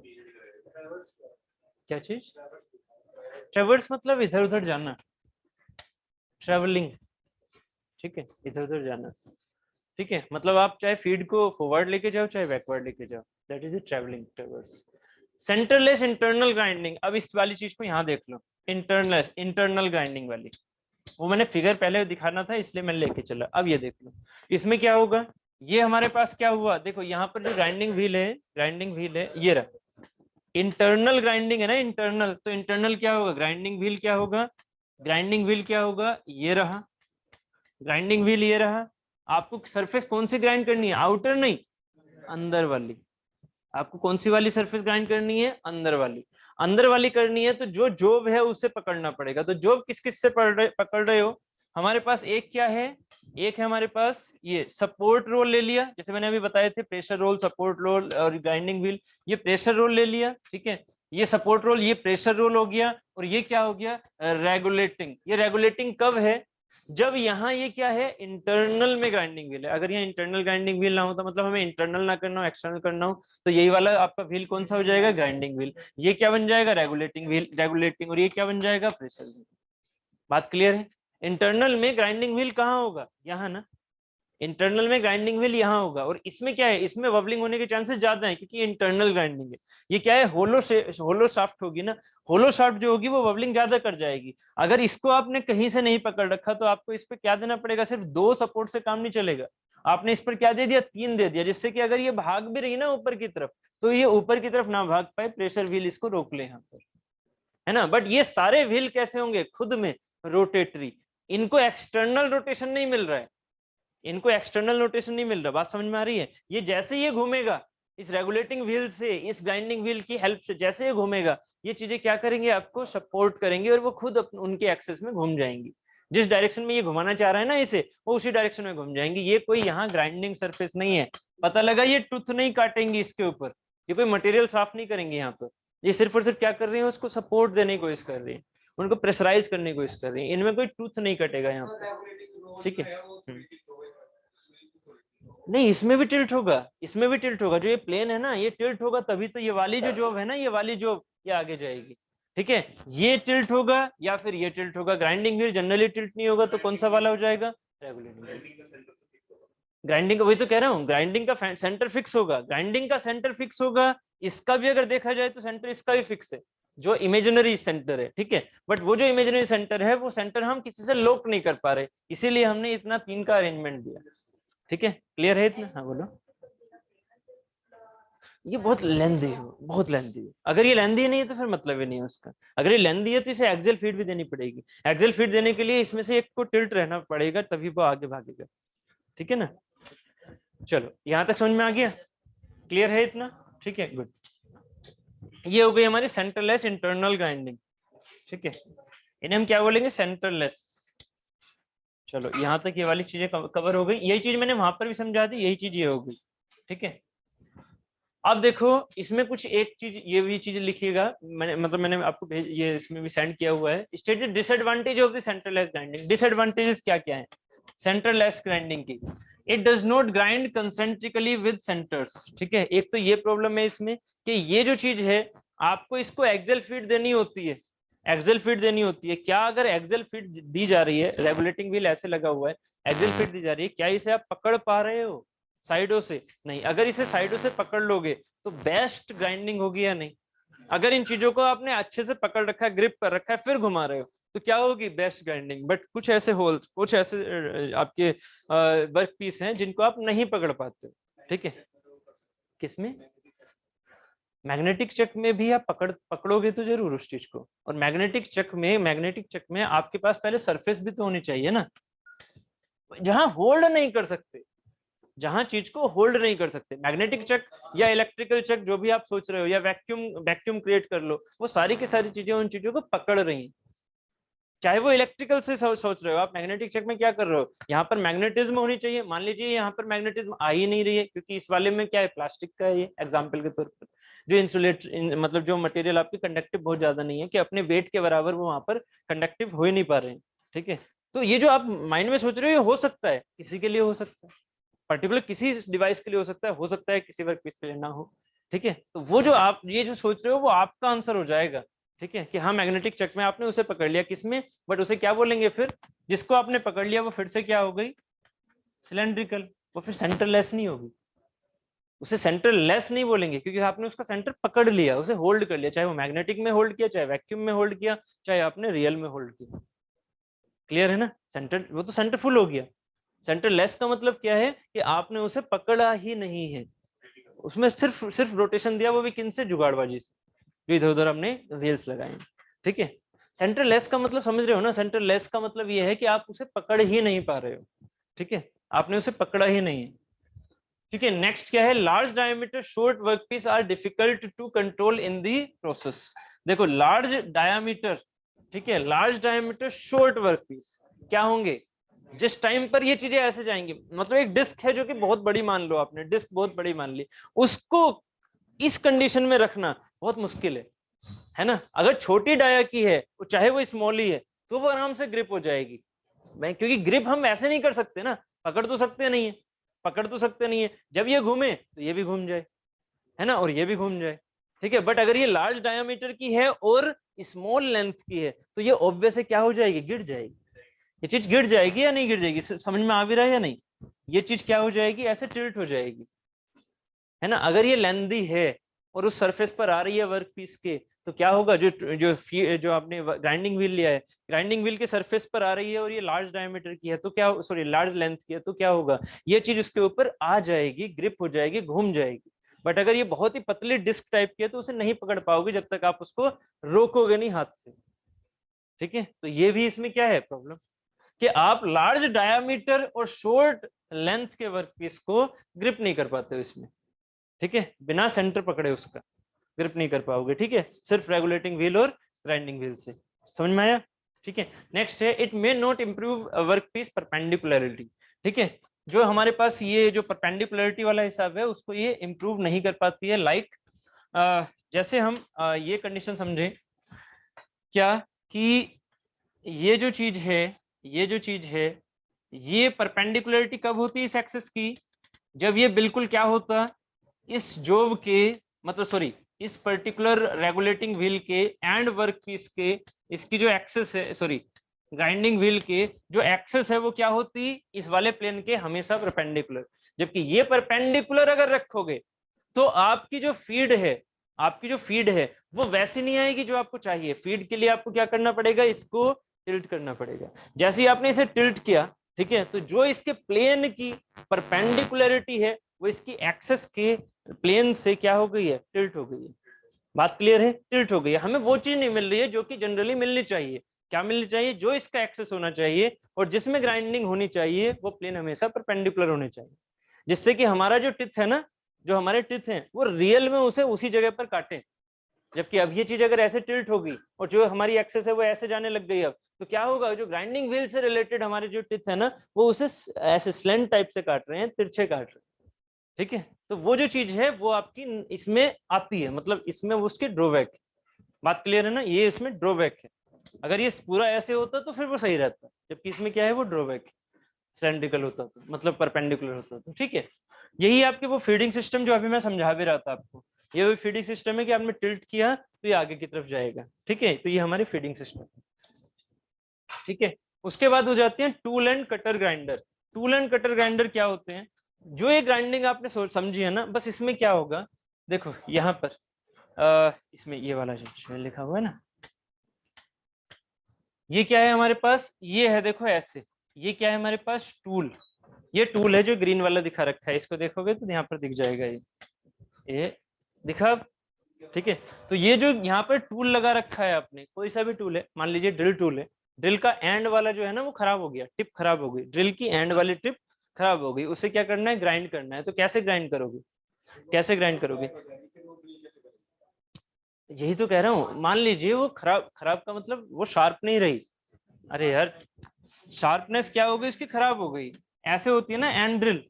क्या चीज, ट्रेवर्स मतलब इधर उधर जाना, ट्रेवलिंग। ठीक है, इधर उधर जाना। ठीक है, मतलब आप चाहे फीड को फॉरवर्ड लेके जाओ चाहे बैकवर्ड लेके जाओ, that is the travelling, ट्रेवर्स। Centreless internal grinding, अब इस वाली चीज को यहाँ देख लो, इंटरनल ग्राइंडिंग वाली, वो मैंने फिगर पहले दिखाना था इसलिए मैंने लेके चला। अब ये देख लो, इसमें क्या होगा, ये हमारे पास क्या हुआ, देखो यहाँ पर जो ग्राइंडिंग व्हील है, ये रहा, इंटरनल ग्राइंडिंग है ना, इंटरनल, तो इंटरनल क्या होगा, ग्राइंडिंग व्हील क्या होगा, ग्राइंडिंग व्हील क्या होगा, ये रहा ग्राइंडिंग व्हील, ये रहा। आपको सरफेस कौन सी ग्राइंड करनी है, आउटर नहीं, अंदर वाली। आपको कौन सी वाली सरफेस ग्राइंड करनी है, अंदर वाली। अंदर वाली करनी है तो जो जॉब है उसे पकड़ना पड़ेगा। तो जॉब किस किस से पकड़ रहे हो, हमारे पास एक क्या है, एक है हमारे पास ये सपोर्ट रोल ले लिया, जैसे मैंने अभी बताए थे, प्रेशर रोल, सपोर्ट रोल और ग्राइंडिंग व्हील। ये प्रेशर रोल ले लिया, ठीक है, ये सपोर्ट रोल, ये प्रेशर रोल हो गया, और ये क्या हो गया, रेगुलेटिंग। ये रेगुलेटिंग कब है, जब यहाँ ये क्या है, इंटरनल में ग्राइंडिंग व्हील है। अगर यहाँ इंटरनल ग्राइंडिंग व्हील ना हो तो मतलब हमें इंटरनल ना करना हो, एक्सटर्नल करना हो, तो यही वाला आपका व्हील कौन सा हो जाएगा, ग्राइंडिंग व्हील। ये क्या बन जाएगा, रेगुलेटिंग व्हील, रेगुलेटिंग, और ये क्या बन जाएगा, प्रेशर व्हील। बात क्लियर है। इंटरनल में ग्राइंडिंग व्हील कहाँ होगा, यहाँ ना, इंटरनल में ग्राइंडिंग व्हील यहाँ होगा। और इसमें क्या है, इसमें वबलिंग होने के चांसेस ज्यादा है, क्योंकि इंटरनल ग्राइंडिंग है। ये क्या है, होलो शाफ्ट होगी ना, होलो शाफ्ट जो होगी वो वबलिंग ज्यादा कर जाएगी। अगर इसको आपने कहीं से नहीं पकड़ रखा तो आपको इस पर क्या देना पड़ेगा, सिर्फ 2 सपोर्ट से काम नहीं चलेगा। आपने इस पर क्या दे दिया, 3 दे दिया, जिससे कि अगर ये भाग भी रही ना ऊपर की तरफ, तो ये ऊपर की तरफ ना भाग पाए, प्रेशर व्हील इसको रोक ले यहाँ पर, है ना। बट ये सारे व्हील कैसे होंगे, खुद में रोटेटरी। इनको एक्सटर्नल रोटेशन नहीं मिल रहा है, इनको एक्सटर्नल रोटेशन नहीं मिल रहा। बात समझ में आ रही है। ये जैसे ये घूमेगा इस रेगुलेटिंग व्हील से, इस ग्राइंडिंग व्हील की हेल्प से, जैसे ये घूमेगा, ये चीजें क्या करेंगे, आपको सपोर्ट करेंगे, और वो खुद उनके एक्सेस में घूम जाएंगी। जिस डायरेक्शन में ये घुमाना चाह रहा है ना इसे, वो उसी डायरेक्शन में घूम जाएंगी। ये कोई यहाँ ग्राइंडिंग सरफेस नहीं है। पता लगा, ये टूथ नहीं काटेंगी इसके ऊपर, ये कोई मटेरियल साफ नहीं करेंगे यहाँ पर। ये सिर्फ और सिर्फ क्या कर रही है, उसको सपोर्ट देने की कोशिश कर रही है, उनको प्रेशराइज करने की कोशिश कर रही है। इनमें कोई टूथ नहीं कटेगा यहाँ पर, ठीक है। नहीं, इसमें भी टिल्ट होगा, इसमें भी टिल्ट होगा। जो ये प्लेन है ना, ये टिल्ट होगा तभी तो ये वाली जो जॉब है ना, ये वाली जॉब ये आगे जाएगी, ठीक है। ये टिल्ट होगा या फिर ये टिल्ट होगा। ग्राइंडिंग व्हील जनरली टिल्ट नहीं होगा, तो कौन सा वाला हो जाएगा, रेगुलेटिंग। ग्राइंडिंग का वही तो कह रहा हूँ, ग्राइंडिंग का सेंटर फिक्स होगा, ग्राइंडिंग का सेंटर फिक्स होगा। इसका भी अगर देखा जाए तो सेंटर इसका भी फिक्स है, जो इमेजिनरी सेंटर है, ठीक है। बट वो जो इमेजिनरी सेंटर है, वो सेंटर हम किसी से लॉक नहीं कर पा रहे, इसीलिए हमने इतना 3 का अरेंजमेंट दिया, ठीक है। क्लियर है इतना, हाँ बोलो। ये बहुत लेंदी है, बहुत लेंदी है। अगर ये लेंदी नहीं है तो फिर मतलब ही नहीं है उसका। अगर ये लेंदी है तो इसे एक्सेल फीड भी देनी पड़ेगी। एक्सेल फीड देने के लिए इसमें से एक को टिल्ट रहना पड़ेगा, तभी वो आगे भागेगा, ठीक है ना। चलो, यहां तक समझ में आ गया, क्लियर है इतना, ठीक है, गुड। ये हो गई हमारी सेंटरलेस इंटरनल ग्राइंडिंग, ठीक है। इन्हें हम क्या बोलेंगे, सेंटरलेस। चलो, यहाँ तक ये वाली चीजें कवर हो गई। यही चीज मैंने वहां पर भी समझा दी, यही चीज ये हो गई, ठीक है। अब देखो, इसमें कुछ एक चीज, ये भी चीज लिखिएगा, मैंने आपको भेज, ये इसमें भी सेंड किया हुआ है। Stated disadvantage of the centreless grinding. Disadvantages क्या क्या है सेंटरलेस ग्राइंडिंग की। It does not grind concentrically with centres, ठीक है। एक तो ये प्रॉब्लम है इसमें कि ये जो चीज है, आपको इसको एक्सेल फीड देनी होती है, एक्सेल फीड देनी होती है। क्या अगर एक्सेल फीड दी जा रही है, रेगुलेटिंग व्हील ऐसे लगा हुआ है, एक्सेल फीड दी जा रही है, क्या इसे आप पकड़ पा रहे हो साइडों से, नहीं। अगर इसे साइडों से पकड़ लोगे तो बेस्ट ग्राइंडिंग होगी या नहीं। अगर इन चीजों को आपने अच्छे से पकड़ रखा है, ग्रिप कर रखा है, फिर घुमा रहे हो, तो क्या होगी, बेस्ट ग्राइंडिंग। बट कुछ ऐसे होल्स, कुछ ऐसे आपके वर्क पीस हैं जिनको आप नहीं पकड़ पाते, ठीक है। किसमें, मैग्नेटिक चक में भी आप पकड़ोगे तो जरूर उस चीज को। और मैग्नेटिक चक में आपके पास पहले सरफेस भी तो होनी चाहिए ना, जहां होल्ड नहीं कर सकते, जहां चीज को होल्ड नहीं कर सकते। मैग्नेटिक चक या इलेक्ट्रिकल चक, जो भी आप सोच रहे हो, या वैक्यूम क्रिएट कर लो, वो सारी की सारी चीजें उन चीजों को पकड़ रही हैं। चाहे वो इलेक्ट्रिकल से सोच रहे हो आप, मैग्नेटिक चक में क्या कर रहे हो, यहाँ पर मैग्नेटिज्म होनी चाहिए। मान लीजिए यहाँ पर मैग्नेटिज्म आ ही नहीं रही है, क्योंकि इस वाले में क्या है, प्लास्टिक का है ये, एग्जाम्पल के तौर पर। जो मतलब जो मटेरियल आपकी कंडक्टिव बहुत ज्यादा नहीं है, कि अपने वेट के बराबर वो वहां पर कंडक्टिव हो ही नहीं पा रहे हैं, ठीक है। तो ये जो आप माइंड में सोच रहे हो, ये हो सकता है किसी के लिए, हो सकता है पर्टिकुलर किसी डिवाइस के लिए हो सकता है किसी वर्क पीस के लिए ना हो, ठीक है। तो वो जो आप ये जो सोच रहे हो, वो आपका आंसर हो जाएगा, ठीक है। कि हाँ, मैग्नेटिक चक में आपने उसे पकड़ लिया, किसमें, बट उसे क्या बोलेंगे फिर, जिसको आपने पकड़ लिया वो फिर से क्या हो गई, सिलेंड्रिकल। वो फिर सेंटरलेस नहीं होगी, उसे सेंटरलेस नहीं बोलेंगे, क्योंकि आपने उसका सेंटर पकड़ लिया, उसे होल्ड कर लिया। चाहे वो मैग्नेटिक में होल्ड किया, चाहे वैक्यूम में होल्ड किया, चाहे आपने रियल में होल्ड किया। क्लियर है ना, सेंटर, वो तो सेंटर फुल हो गया। सेंटरलेस का मतलब क्या है, कि आपने उसे पकड़ा ही नहीं है, उसमें सिर्फ रोटेशन दिया, वो भी किन से, जुगाड़बाजी से, जो इधर उधर हमने व्हील्स लगाए हैं, ठीक है। सेंटरलेस का मतलब समझ रहे हो ना, सेंटरलेस का मतलब ये है कि आप उसे पकड़ ही नहीं पा रहे हो, ठीक है, आपने उसे पकड़ा ही नहीं है, ठीक है। नेक्स्ट क्या है, large diameter short workpiece are difficult to control in the process. देखो लार्ज डायमीटर, ठीक है, लार्ज डायमीटर शॉर्ट वर्कपीस क्या होंगे, जिस टाइम पर ये चीजें ऐसे जाएंगी, मतलब एक डिस्क है जो कि बहुत बड़ी मान लो आपने, डिस्क बहुत बड़ी मान ली, उसको इस कंडीशन में रखना बहुत मुश्किल है ना। अगर छोटी डाया की है, चाहे वो स्मॉल ही है, तो वो आराम से ग्रिप हो जाएगी, क्योंकि ग्रिप हम ऐसे नहीं कर सकते ना, पकड़ तो सकते नहीं है, पकड़ तो सकते नहीं है, जब ये घूमे तो ये भी घूम जाए, है ना, और ये भी घूम जाए, ठीक है। बट अगर ये लार्ज डायमीटर की है और स्मॉल लेंथ की है, तो ये ऑब्वियस है क्या हो जाएगी, गिर जाएगी, ये चीज गिर जाएगी या नहीं गिर जाएगी, समझ में आ भी रहा है या नहीं, ये चीज क्या हो जाएगी, ऐसे टिल्ट हो जाएगी, है ना। अगर ये लेंदी है और उस सरफेस पर आ रही है वर्क पीस के, तो क्या होगा, जो जो जो आपने ग्राइंडिंग व्हील लिया है, ग्राइंडिंग व्हील के सरफेस पर आ रही है और ये लार्ज डायमीटर की है, तो क्या, सॉरी लार्ज लेंथ की है, तो क्या होगा, ये चीज उसके ऊपर आ जाएगी, ग्रिप हो जाएगी, घूम जाएगी। बट अगर ये बहुत ही पतली डिस्क टाइप की है, तो उसे नहीं पकड़ पाओगे जब तक आप उसको रोकोगे नहीं हाथ से, ठीक है। तो ये भी इसमें क्या है प्रॉब्लम, कि आप लार्ज डायामीटर और शॉर्ट लेंथ के वर्कपीस को ग्रिप नहीं कर पाते हो इसमें, ठीक है, बिना सेंटर पकड़े उसका ग्रिप नहीं कर पाओगे, ठीक है, सिर्फ रेगुलेटिंग व्हील और ग्राइंडिंग व्हील से, समझ में आया, ठीक है। नेक्स्ट है, it may not improve workpiece perpendicularity, ठीक है, जो हमारे पास ये जो परपेंडिकुलरिटी वाला हिसाब है, उसको ये इंप्रूव नहीं कर पाती है, लाइक जैसे हम ये कंडीशन समझे क्या, कि ये जो चीज है, ये जो चीज है, ये परपेंडिकुलरिटी कब होती है इस एक्सिस की, जब ये बिल्कुल क्या होता, इस जोब के, मतलब सॉरी इस पर्टिकुलर रेगुलेटिंग व्हील के एंड वर्क पीस के, इसकी जो एक्सेस है, सॉरी ग्राइंडिंग व्हील के जो एक्सेस है, वो क्या होती, इस वाले प्लेन के हमेशा परपेंडिकुलर, जबकि ये परपेंडिकुलर अगर रखोगे, तो आपकी जो फीड है, आपकी जो फीड है वो वैसी नहीं आएगी जो आपको चाहिए। फीड के लिए आपको क्या करना पड़ेगा, इसको टिल्ट करना पड़ेगा। जैसे ही आपने इसे टिल्ट किया, ठीक है, तो जो इसके प्लेन की परपेंडिकुलरिटी है, वो इसकी एक्सेस के प्लेन से क्या हो गई है, टिल्ट हो गई है। बात क्लियर है, टिल्ट हो गई है, हमें वो चीज नहीं मिल रही है जो कि जनरली मिलनी चाहिए। क्या मिलनी चाहिए, जो इसका एक्सेस होना चाहिए और जिसमें ग्राइंडिंग होनी चाहिए, वो प्लेन हमेशा परपेंडिकुलर होने चाहिए, जिससे कि हमारा जो टिथ है ना, जो हमारे टिथ हैं, वो रियल में उसे उसी जगह पर काटे। जबकि अब ये चीज अगर ऐसे टिल्ट होगी और जो हमारी एक्सेस है वो ऐसे जाने लग गई, अब तो क्या होगा, जो ग्राइंडिंग व्हील से रिलेटेड हमारे जो टिथ है ना, वो उसे ऐसे स्लेंट टाइप से काट रहे हैं, तिरछे काट रहे हैं, ठीक है। तो वो जो चीज है वो आपकी इसमें आती है, मतलब इसमें उसके ड्रॉबैक। बात क्लियर है ना, ये इसमें ड्रॉबैक है। अगर ये पूरा ऐसे होता तो फिर वो सही रहता, जबकि इसमें क्या है, वो ड्रॉबैक है, सिलेंड्रिकल होता तो, मतलब परपेंडिकुलर होता तो, ठीक है। यही आपके वो फीडिंग सिस्टम जो अभी मैं समझा भी रहा था आपको, ये वही फीडिंग सिस्टम है कि आपने टिल्ट किया तो ये आगे की तरफ जाएगा, ठीक है। तो ये हमारी फीडिंग सिस्टम, ठीक है। उसके बाद हो जाते हैं tool end cutter grinder. Tool end cutter grinder क्या होते हैं, जो ये ग्राइंडिंग आपने समझी है ना, बस इसमें क्या होगा, देखो यहाँ पर इसमें ये वाला जो लिखा हुआ है ना, ये क्या है हमारे पास, ये है देखो ऐसे, ये क्या है हमारे पास, टूल, ये टूल है जो ग्रीन वाला दिखा रखा है, इसको देखोगे तो यहाँ पर दिख जाएगा, ये दिखा, ठीक है। तो ये जो यहाँ पर टूल लगा रखा है आपने, कोई सा भी टूल है, मान लीजिए ड्रिल टूल है, ड्रिल का एंड वाला जो है ना वो खराब हो गया, टिप खराब हो गई, ड्रिल की एंड वाली टिप खराब हो गई, उसे क्या करना है, ग्राइंड करना है। तो कैसे ग्राइंड करोगे, कैसे ग्राइंड करोगे, यही तो कह रहा हूँ, मान लीजिए वो खराब, खराब का मतलब वो शार्प नहीं रही, अरे यार शार्पनेस क्या हो गई उसकी, खराब हो गई, ऐसे होती है ना एंड ड्रिल,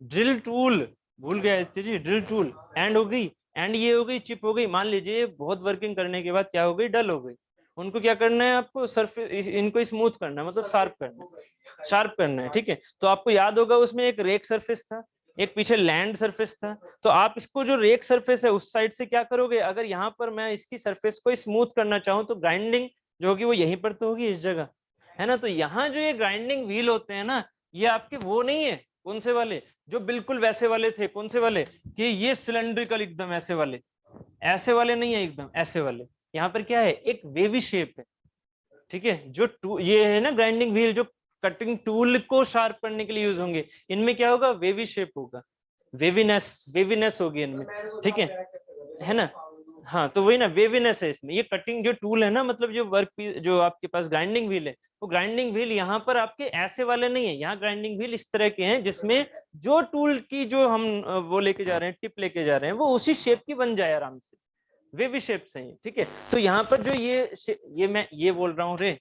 ड्रिल टूल, भूल गया जी, ड्रिल टूल एंड हो गई, एंड ये हो गई चिप हो गई, मान लीजिए बहुत वर्किंग करने के बाद क्या हो गई, डल हो गई, उनको क्या करना है आपको, सरफेस इनको स्मूथ करना है, मतलब शार्प करना है, शार्प करना है, ठीक है। तो आपको याद होगा उसमें एक रेक सरफेस था, एक पीछे लैंड सरफेस था, तो आप इसको जो रेक सरफेस है उस साइड से क्या करोगे, अगर यहाँ पर मैं इसकी सरफेस को स्मूथ करना चाहूँ, तो ग्राइंडिंग जो होगी वो यहीं पर तो होगी, इस जगह, है ना। तो यहाँ जो ये ग्राइंडिंग व्हील होते हैं ना, ये आपके वो नहीं है, कौन से वाले, जो बिल्कुल वैसे वाले थे, कौन से वाले, कि ये सिलेंड्रिकल एकदम ऐसे वाले, ऐसे वाले नहीं है, एकदम ऐसे वाले। यहाँ पर क्या है, एक वेवी शेप है, ठीक है। जो ये है ना ग्राइंडिंग व्हील, जो कटिंग टूल को शार्प करने के लिए यूज होंगे, इनमें क्या होगा, वेवी शेप होगा, वेवीनेस, वेवीनेस होगी इनमें, ठीक है ना। हाँ, तो वही ना, वेवीनेस है इसमें। ये कटिंग जो टूल है ना, मतलब जो वर्क पीस, जो आपके पास ग्राइंडिंग व्हील है, वो ग्राइंडिंग व्हील यहाँ पर आपके ऐसे वाले नहीं है। यहाँ ग्राइंडिंग व्हील इस तरह के हैं जिसमें जो टूल की जो हम वो लेके जा रहे हैं, टिप लेके जा रहे हैं, वो उसी शेप की बन जाए आराम से। वेवी शेप से है, ठीक है। तो यहाँ पर जो ये मैं ये बोल रहा हूँ रे,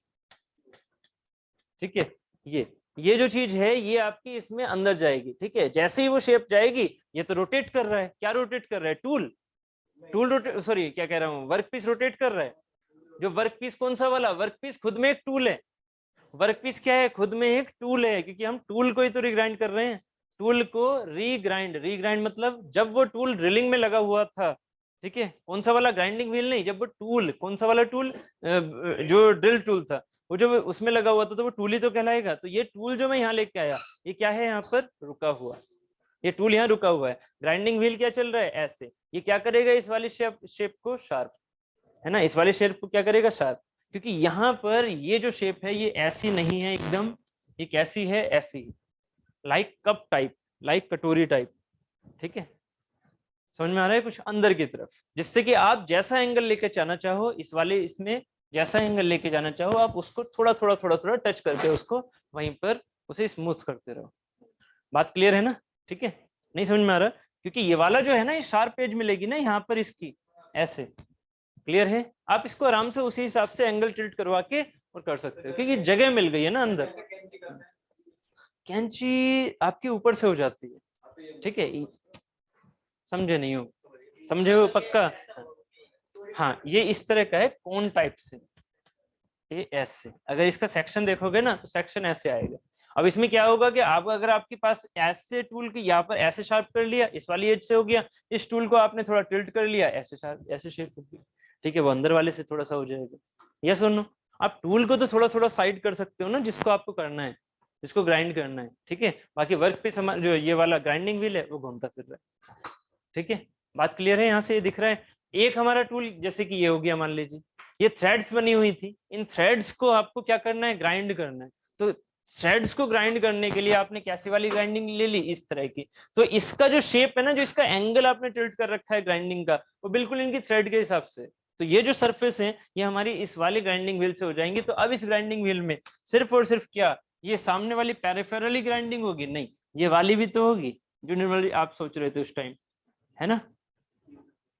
ठीक है, ये जो चीज है ये आपकी इसमें अंदर जाएगी, ठीक है। जैसे ही वो शेप जाएगी, ये तो रोटेट कर रहा है। क्या रोटेट कर रहा है? टूल। टूल रोटेट, सॉरी क्या कह रहा हूँ, वर्क पीस रोटेट कर रहा है। जो वर्क पीस कौन सा वाला? वर्क पीस खुद में एक टूल है। वर्क पीस क्या है? खुद में एक टूल है, क्योंकि हम टूल को ही तो रिग्राइंड कर रहे हैं। टूल को रीग्राइंड, रीग्राइंड मतलब जब वो टूल ड्रिलिंग में लगा हुआ था, ठीक है, कौन सा वाला? ग्राइंडिंग व्हील नहीं, जब वो टूल, कौन सा वाला टूल? जो ड्रिल टूल था, वो जो उसमें लगा हुआ था, तो वो टूल ही तो कहलाएगा। तो ये टूल जो मैं यहाँ लेके आया, ये क्या है? यहाँ पर रुका हुआ, ये टूल यहाँ रुका हुआ है। ग्राइंडिंग व्हील क्या चल रहा है? ऐसे। ये क्या करेगा? इस वाली शेप को शार्प, है ना, इस वाले शेप को क्या करेगा? शार्प। क्योंकि यहाँ पर ये जो शेप है ये ऐसी नहीं है एकदम, ये कैसी है? ऐसी, लाइक कप टाइप, लाइक कटोरी टाइप, ठीक है। समझ में आ रहा है? कुछ अंदर की तरफ, जिससे कि आप जैसा एंगल लेके जाना चाहो, इस वाले इसमें जैसा एंगल लेके जाना चाहो, आप उसको थोड़ा थोड़ा थोड़ा थोड़ा टच करके उसको वहीं पर उसे स्मूथ करते रहो। बात क्लियर है ना? ठीक है। नहीं समझ में आ रहा? क्योंकि ये वाला जो है ना, ये शार्प एज मिलेगी ना यहाँ पर इसकी, ऐसे। क्लियर है? आप इसको आराम से उसी हिसाब से एंगल टिल्ट करवा के और कर सकते हो, क्योंकि जगह मिल गई है ना अंदर। कैंची आपके ऊपर से हो जाती है, ठीक है। समझे नहीं हो? समझे हो पक्का? हाँ, ये इस तरह का है, कोन टाइप से, ये ऐसे। अगर इसका सेक्शन देखोगे ना, तो सेक्शन ऐसे आएगा। अब इसमें क्या होगा कि आप, अगर आपके पास ऐसे टूल की यहाँ पर ऐसे शार्प कर लिया, इस वाली एज से हो गया, इस टूल को आपने थोड़ा टिल्ट कर लिया, ऐसे शार्प, ऐसे शेप कर दिया, ठीक है, वो अंदर वाले से थोड़ा सा हो जाएगा। ये सुनो, आप टूल को तो थोड़ा थोड़ा साइड कर सकते हो ना, जिसको आपको करना है, जिसको ग्राइंड करना है, ठीक है। बाकी वर्क पे जो ये वाला ग्राइंडिंग व्हील है, वो घूमता फिर रहा है, ठीक है। बात क्लियर है? यहाँ से ये दिख रहा है। एक हमारा टूल जैसे कि ये हो गया, मान लीजिए ये थ्रेड्स बनी हुई थी, इन थ्रेड्स को आपको क्या करना है? ग्राइंड करना है। तो थ्रेड्स को ग्राइंड करने के लिए आपने कैसी वाली ग्राइंडिंग ले ली? इस तरह की। तो इसका जो शेप है ना, जो इसका एंगल आपने टिल्ट कर रखा है ग्राइंडिंग का, वो बिल्कुल इनकी थ्रेड के हिसाब से। तो ये जो सरफेस है, ये हमारी इस वाली ग्राइंडिंग व्हील से हो जाएंगी। तो अब इस ग्राइंडिंग व्हील में सिर्फ और सिर्फ क्या, ये सामने वाली पेरिफेरली ग्राइंडिंग होगी? नहीं, ये वाली भी तो होगी, जो नॉर्मली आप सोच रहे थे उस टाइम, है ना।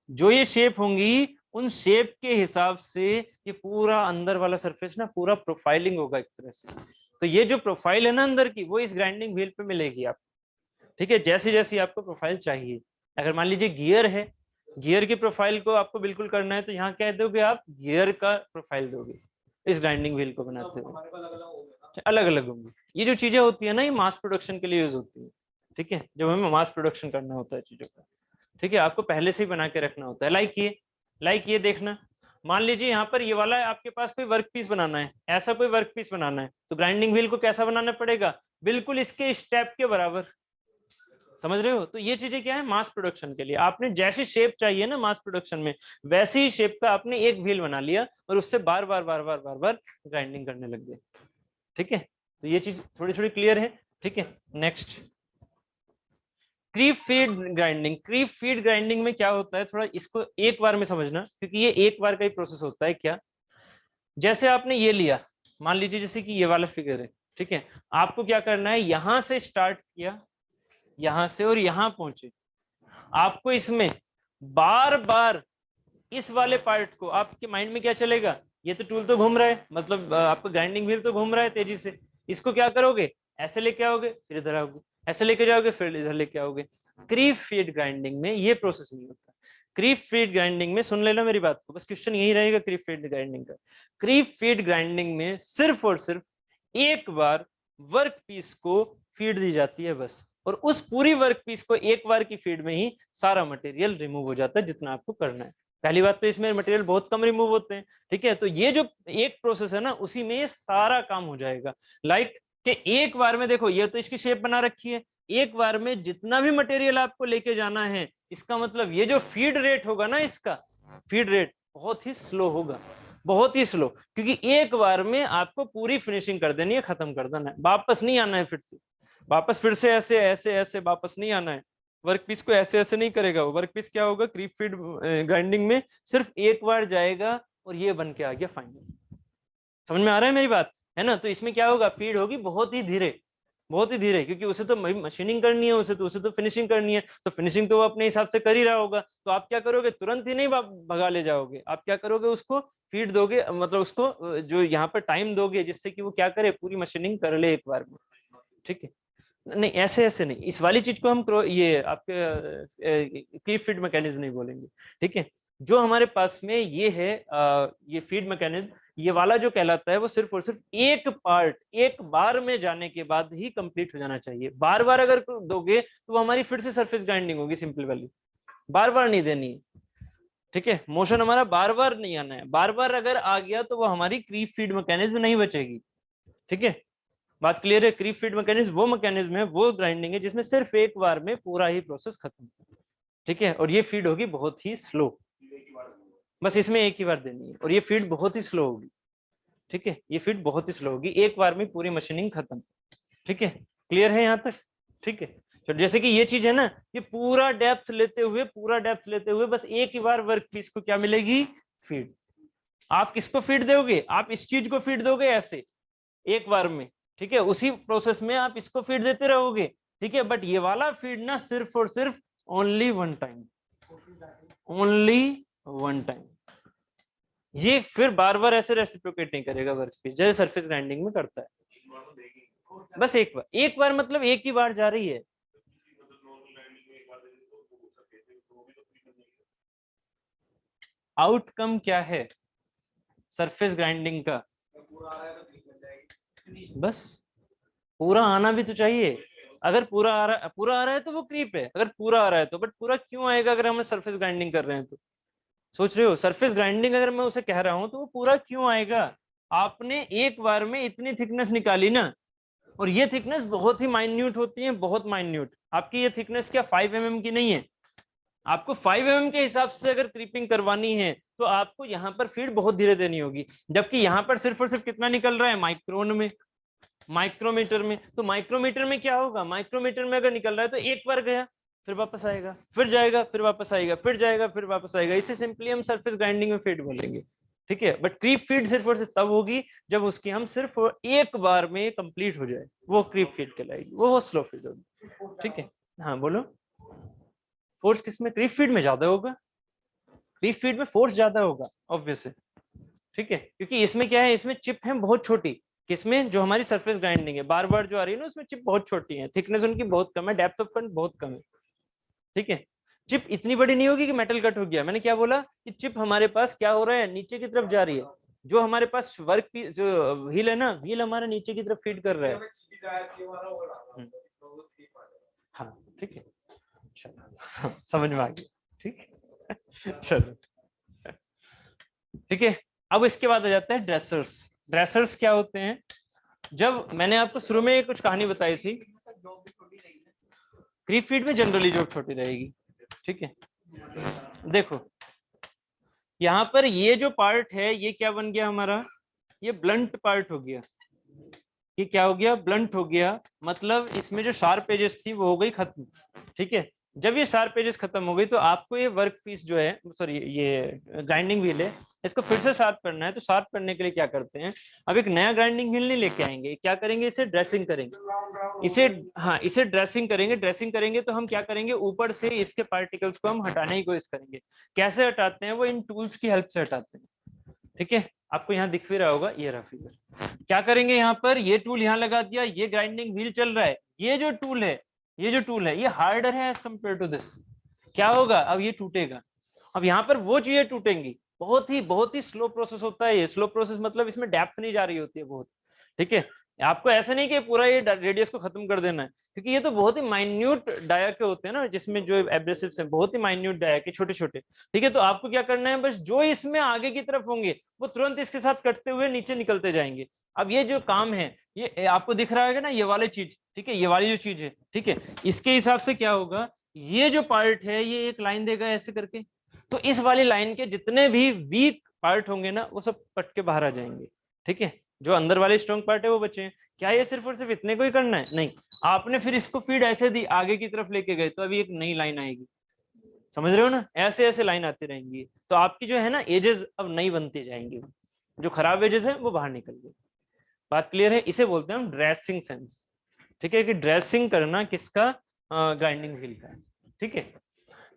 जो ये शेप होंगी, उन शेप के हिसाब से ये पूरा अंदर वाला सरफेस ना पूरा प्रोफाइलिंग होगा एक तरह से। तो ये जो प्रोफाइल है ना अंदर की, वो इस ग्राइंडिंग व्हील पे मिलेगी आप, ठीक है। जैसी जैसी आपको प्रोफाइल चाहिए। अगर मान लीजिए गियर है, गियर की प्रोफाइल को आपको बिल्कुल करना है, तो यहाँ कह दोगे आप गियर का प्रोफाइल दोगे इस ग्राइंडिंग व्हील को बनाते हुए। अलग अलग होंगी। ये जो चीजें होती है ना, ये मास प्रोडक्शन के लिए यूज होती है, ठीक है, जब हमें मास प्रोडक्शन करना होता है चीजों का, ठीक है। आपको पहले से ही बना के रखना होता है। लाइक ये देखना, मान लीजिए यहाँ पर ये वाला है, आपके पास कोई वर्क पीस बनाना है, ऐसा कोई वर्क पीस बनाना है, तो ग्राइंडिंग व्हील को कैसा बनाना पड़ेगा? बिल्कुल इसके स्टेप के बराबर। समझ रहे हो? तो ये चीजें क्या है? मास प्रोडक्शन के लिए आपने जैसी शेप चाहिए ना मास प्रोडक्शन में, वैसी ही शेप का आपने एक व्हील बना लिया और उससे बार बार बार बार बार बार ग्राइंडिंग करने लग गए, ठीक है। तो ये चीज थोड़ी थोड़ी क्लियर है, ठीक है। Next, creep feed grinding. Creep feed grinding में क्या होता है, थोड़ा इसको एक बार में समझना, क्योंकि ये एक बार का ही प्रोसेस होता है। क्या? जैसे आपने ये लिया, मान लीजिए जैसे कि ये वाला फिगर है, ठीक है। आपको क्या करना है? यहां से स्टार्ट किया, यहां से, और यहां पहुंचे। आपको इसमें बार बार इस वाले पार्ट को, आपके माइंड में क्या चलेगा? ये तो टूल तो घूम रहा है, मतलब आपका ग्राइंडिंग व्हील तो घूम रहा है तेजी से। इसको क्या करोगे? ऐसे लेके आओगे, फिर इधर आओगे, ऐसे लेके जाओगे, फिर इधर लेके आओगे। क्रीप फीड ग्राइंडिंग में ये प्रोसेस नहीं होता। क्रीप फीड ग्राइंडिंग में, सुन लेना मेरी बात को, बस क्वेश्चन यही रहेगा क्रीप फीड ग्राइंडिंग का। क्रीप फीड ग्राइंडिंग में सिर्फ और सिर्फ एक बार वर्क पीस को फीड दी जाती है बस, और उस पूरी वर्क पीस को एक बार की फीड में ही सारा मटेरियल रिमूव हो जाता है जितना आपको करना है। पहली बात तो इसमें मटेरियल बहुत कम रिमूव होते हैं, ठीक है। तो ये जो एक प्रोसेस है ना, उसी में ये सारा काम हो जाएगा। लाइक कि एक बार में देखो, ये तो इसकी शेप बना रखी है, एक बार में जितना भी मटेरियल आपको लेके जाना है, इसका मतलब ये जो फीड रेट होगा ना, इसका फीड रेट बहुत ही स्लो होगा, बहुत ही स्लो। क्योंकि एक बार में आपको पूरी फिनिशिंग कर देनी है, खत्म कर देना है, वापस नहीं आना है, फिर से वापस फिर से ऐसे ऐसे ऐसे वापस नहीं आना है, वर्क पीस को ऐसे ऐसे नहीं करेगा। वो वर्क पीस क्या होगा, क्रीप फीड ग्राइंडिंग में सिर्फ एक बार जाएगा और ये बन के आ गया फाइनल। समझ में आ रहा है मेरी बात, है ना? तो इसमें क्या होगा, फीड होगी बहुत ही धीरे, बहुत ही धीरे, क्योंकि उसे तो मशीनिंग करनी है, उसे तो फिनिशिंग करनी है। तो फिनिशिंग तो वो अपने हिसाब से कर ही रहा होगा। तो आप क्या करोगे, तुरंत ही नहीं भगा ले जाओगे, आप क्या करोगे, उसको फीड दोगे, मतलब उसको जो यहाँ पर टाइम दोगे जिससे कि वो क्या करे, पूरी मशीनिंग कर ले एक बार में। ठीक है, नहीं ऐसे ऐसे नहीं, इस वाली चीज को हम ये आपके क्लीव फीड मैकेनिज्म नहीं बोलेंगे। ठीक है, जो हमारे पास में ये है ये फीड मैकेनिज्म, ये वाला जो कहलाता है, वो सिर्फ और सिर्फ एक पार्ट एक बार में जाने के बाद ही कंप्लीट हो जाना चाहिए। बार बार अगर दोगे तो वो हमारी फिर से सरफेस ग्राइंडिंग होगी, सिंपल वाली, बार बार नहीं देनी है। ठीक है, मोशन हमारा बार बार नहीं आना है, बार बार अगर आ गया तो वो हमारी क्रीप फीड मैकेनिज्म नहीं बचेगी। ठीक है, बात क्लियर है? क्रीप फीड मैकेनिज्म वो मैकेनिज्म है, वो ग्राइंडिंग है जिसमें सिर्फ एक बार में पूरा ही प्रोसेस खत्म। ठीक है, और ये फीड होगी बहुत ही स्लो, बस इसमें एक ही बार देनी है, और ये फीड बहुत ही स्लो होगी। ठीक है, ये फीड बहुत ही स्लो होगी, एक बार में पूरी मशीनिंग खत्म। ठीक है, क्लियर है यहाँ तक? ठीक है, तो जैसे कि ये चीज है ना, ये पूरा डेप्थ लेते हुए, पूरा डेप्थ लेते हुए बस एक ही बार वर्क पीस को क्या मिलेगी, फीड। आप किसको फीड दोगे, आप इस चीज को फीड दोगे ऐसे एक बार में। ठीक है, उसी प्रोसेस में आप इसको फीड देते रहोगे। ठीक है, बट ये वाला फीड ना सिर्फ और सिर्फ only one time, only one time. ये फिर बार बार ऐसे रेसिप्रोकेट नहीं करेगा वर्क पीस, जैसे सरफेस ग्राइंडिंग में करता है। बस एक बार, एक बार मतलब एक ही बार जा रही है। आउटकम क्या है सरफेस ग्राइंडिंग का? बस पूरा आना भी तो चाहिए। अगर पूरा आ रहा है तो वो क्रीप है, अगर पूरा आ रहा है तो। बट पूरा क्यों आएगा अगर हम सरफेस ग्राइंडिंग कर रहे हैं तो? सोच रहे हो, सरफेस ग्राइंडिंग अगर मैं उसे कह रहा हूं तो वो पूरा क्यों आएगा? आपने एक बार में इतनी थिकनेस निकाली ना, और ये थिकनेस बहुत ही माइन्यूट होती है, बहुत माइन्यूट। आपकी ये थिकनेस क्या 5 mm की नहीं है? आपको 5 mm के हिसाब से अगर क्रीपिंग करवानी है तो आपको यहाँ पर फीड बहुत धीरे देनी होगी, जबकि यहाँ पर सिर्फ और सिर्फ कितना निकल रहा है, माइक्रोन में, माइक्रोमीटर में। तो माइक्रोमीटर में क्या होगा, माइक्रोमीटर में अगर निकल रहा है तो एक बार गया, फिर वापस आएगा, फिर जाएगा, फिर वापस आएगा, फिर जाएगा, फिर वापस आएगा। इसे सिंपली हम सरफेस ग्राइंडिंग में फीड बोलेंगे। ठीक है, बट क्रीप फीड सिर्फ और सिर्फ तब होगी जब उसकी हम सिर्फ एक बार में कंप्लीट हो जाए, वो क्रीप फीड कहलाएगी, वो स्लो फीड होगी। ठीक है, हाँ बोलो। फोर्स किसमें, क्रीप फीड में ज्यादा होगा, क्रीप फीड में फोर्स ज्यादा होगा ऑब्वियस है। ठीक है, क्योंकि इसमें क्या है, इसमें चिप है बहुत छोटी। किसमें, जो हमारी सरफेस ग्राइंडिंग है, बार बार जो आ रही है ना, उसमें चिप बहुत छोटी है, थिकनेस उनकी बहुत कम है, डेप्थ ऑफ कट बहुत कम है। ठीक है, चिप इतनी बड़ी नहीं होगी कि मेटल कट हो गया। मैंने क्या बोला कि चिप हमारे पास क्या हो रहा है, नीचे की तरफ जा रही है। जो हमारे पास वर्क पीस, जो व्हील है ना, व्हील हमारा नीचे की तरफ फीड कर रहा है। हाँ ठीक है, चलो समझ में आ गया। ठीक है, चलो ठीक है। अब इसके बाद आ जाता है ड्रेसर्स। ड्रेसर्स क्या होते हैं? जब मैंने आपको शुरू में कुछ कहानी बताई थी, क्रीप फीड में जनरली जॉब छोटी रहेगी। ठीक है, देखो यहाँ पर ये जो पार्ट है, ये क्या बन गया हमारा, ये ब्लंट पार्ट हो गया। ये क्या हो गया, ब्लंट हो गया। मतलब इसमें जो शार्प एजेस थी वो हो गई खत्म। ठीक है, जब ये शार्प एजेस खत्म हो गई तो आपको ये वर्क पीस जो है, सॉरी ये ग्राइंडिंग व्हील है, इसको फिर से शार्प करना है। तो शार्प करने के लिए क्या करते हैं, अब एक नया ग्राइंडिंग व्हील नहीं लेके आएंगे, क्या करेंगे, इसे ड्रेसिंग करेंगे, इसे, हाँ इसे ड्रेसिंग करेंगे। ड्रेसिंग करेंगे तो हम क्या करेंगे, ऊपर से इसके पार्टिकल्स को हम हटाने की कोशिश करेंगे। कैसे हटाते हैं, वो इन टूल्स की हेल्प से हटाते हैं। ठीक है, आपको यहाँ दिख भी रहा होगा, ये रहा फिगर। क्या करेंगे, यहाँ पर ये टूल यहाँ लगा दिया, ये ग्राइंडिंग व्हील चल रहा है, ये जो टूल है, ये जो टूल है, ये हार्डर है एज कम्पेयर टू दिस। क्या होगा, अब ये टूटेगा। अब यहाँ पर वो चीजें टूटेंगी। बहुत ही स्लो प्रोसेस होता है ये। स्लो प्रोसेस मतलब इसमें डेप्थ नहीं जा रही होती है बहुत। ठीक है, आपको ऐसा नहीं कि पूरा ये रेडियस को खत्म कर देना है, क्योंकि ये तो बहुत ही माइन्यूट डाया के होते हैं ना, जिसमें जो एब्रेसिव्स हैं बहुत ही माइन्यूट डाया के, छोटे छोटे। ठीक है, तो आपको क्या करना है, बस जो इसमें आगे की तरफ होंगे वो तुरंत इसके साथ कटते हुए नीचे निकलते जाएंगे। अब ये जो काम है, ये आपको दिख रहा है ना, ये वाली चीज। ठीक है, ये वाली जो चीज है, ठीक है, इसके हिसाब से क्या होगा, ये जो पार्ट है ये एक लाइन देगा ऐसे करके। तो इस वाली लाइन के जितने भी वीक पार्ट होंगे ना, वो सब कट के बाहर आ जाएंगे। ठीक है, जो अंदर वाले स्ट्रॉन्ग पार्ट है वो बचे हैं। क्या ये सिर्फ और सिर्फ इतने को ही करना है? नहीं, आपने फिर इसको फीड ऐसे दी, आगे की तरफ लेके गए, तो अभी एक नई लाइन आएगी, समझ रहे हो ना, ऐसे ऐसे लाइन आती रहेंगी, तो आपकी जो है ना एजेस अब नई बनती जाएंगी, जो खराब एजेस है वो बाहर निकल गए। बात क्लियर है? इसे बोलते हैं हम ड्रेसिंग सेंस। ठीक है, कि ड्रेसिंग करना किसका, ग्राइंडिंग व्हील का। ठीक है,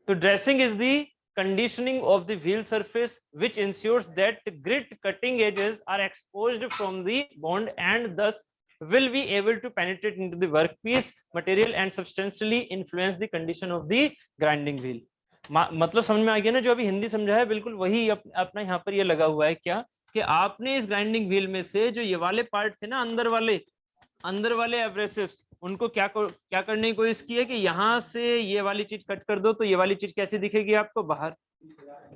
तो dressing is the conditioning of the wheel surface which ensures that grit cutting edges are exposed from the bond and thus will be able to penetrate into the workpiece material and substantially influence the condition of the grinding wheel। मतलब समझ में आ गया ना, जो अभी हिंदी समझा है बिल्कुल वही अपना यहाँ पर ये लगा हुआ है क्या, कि आपने इस ग्राइंडिंग व्हील में से जो ये वाले पार्ट थे ना, अंदर वाले एब्रेसिव्स, उनको क्या करने की कोशिश की है कि यहाँ से ये वाली चीज कट कर दो, तो ये वाली चीज कैसी दिखेगी आपको, बाहर।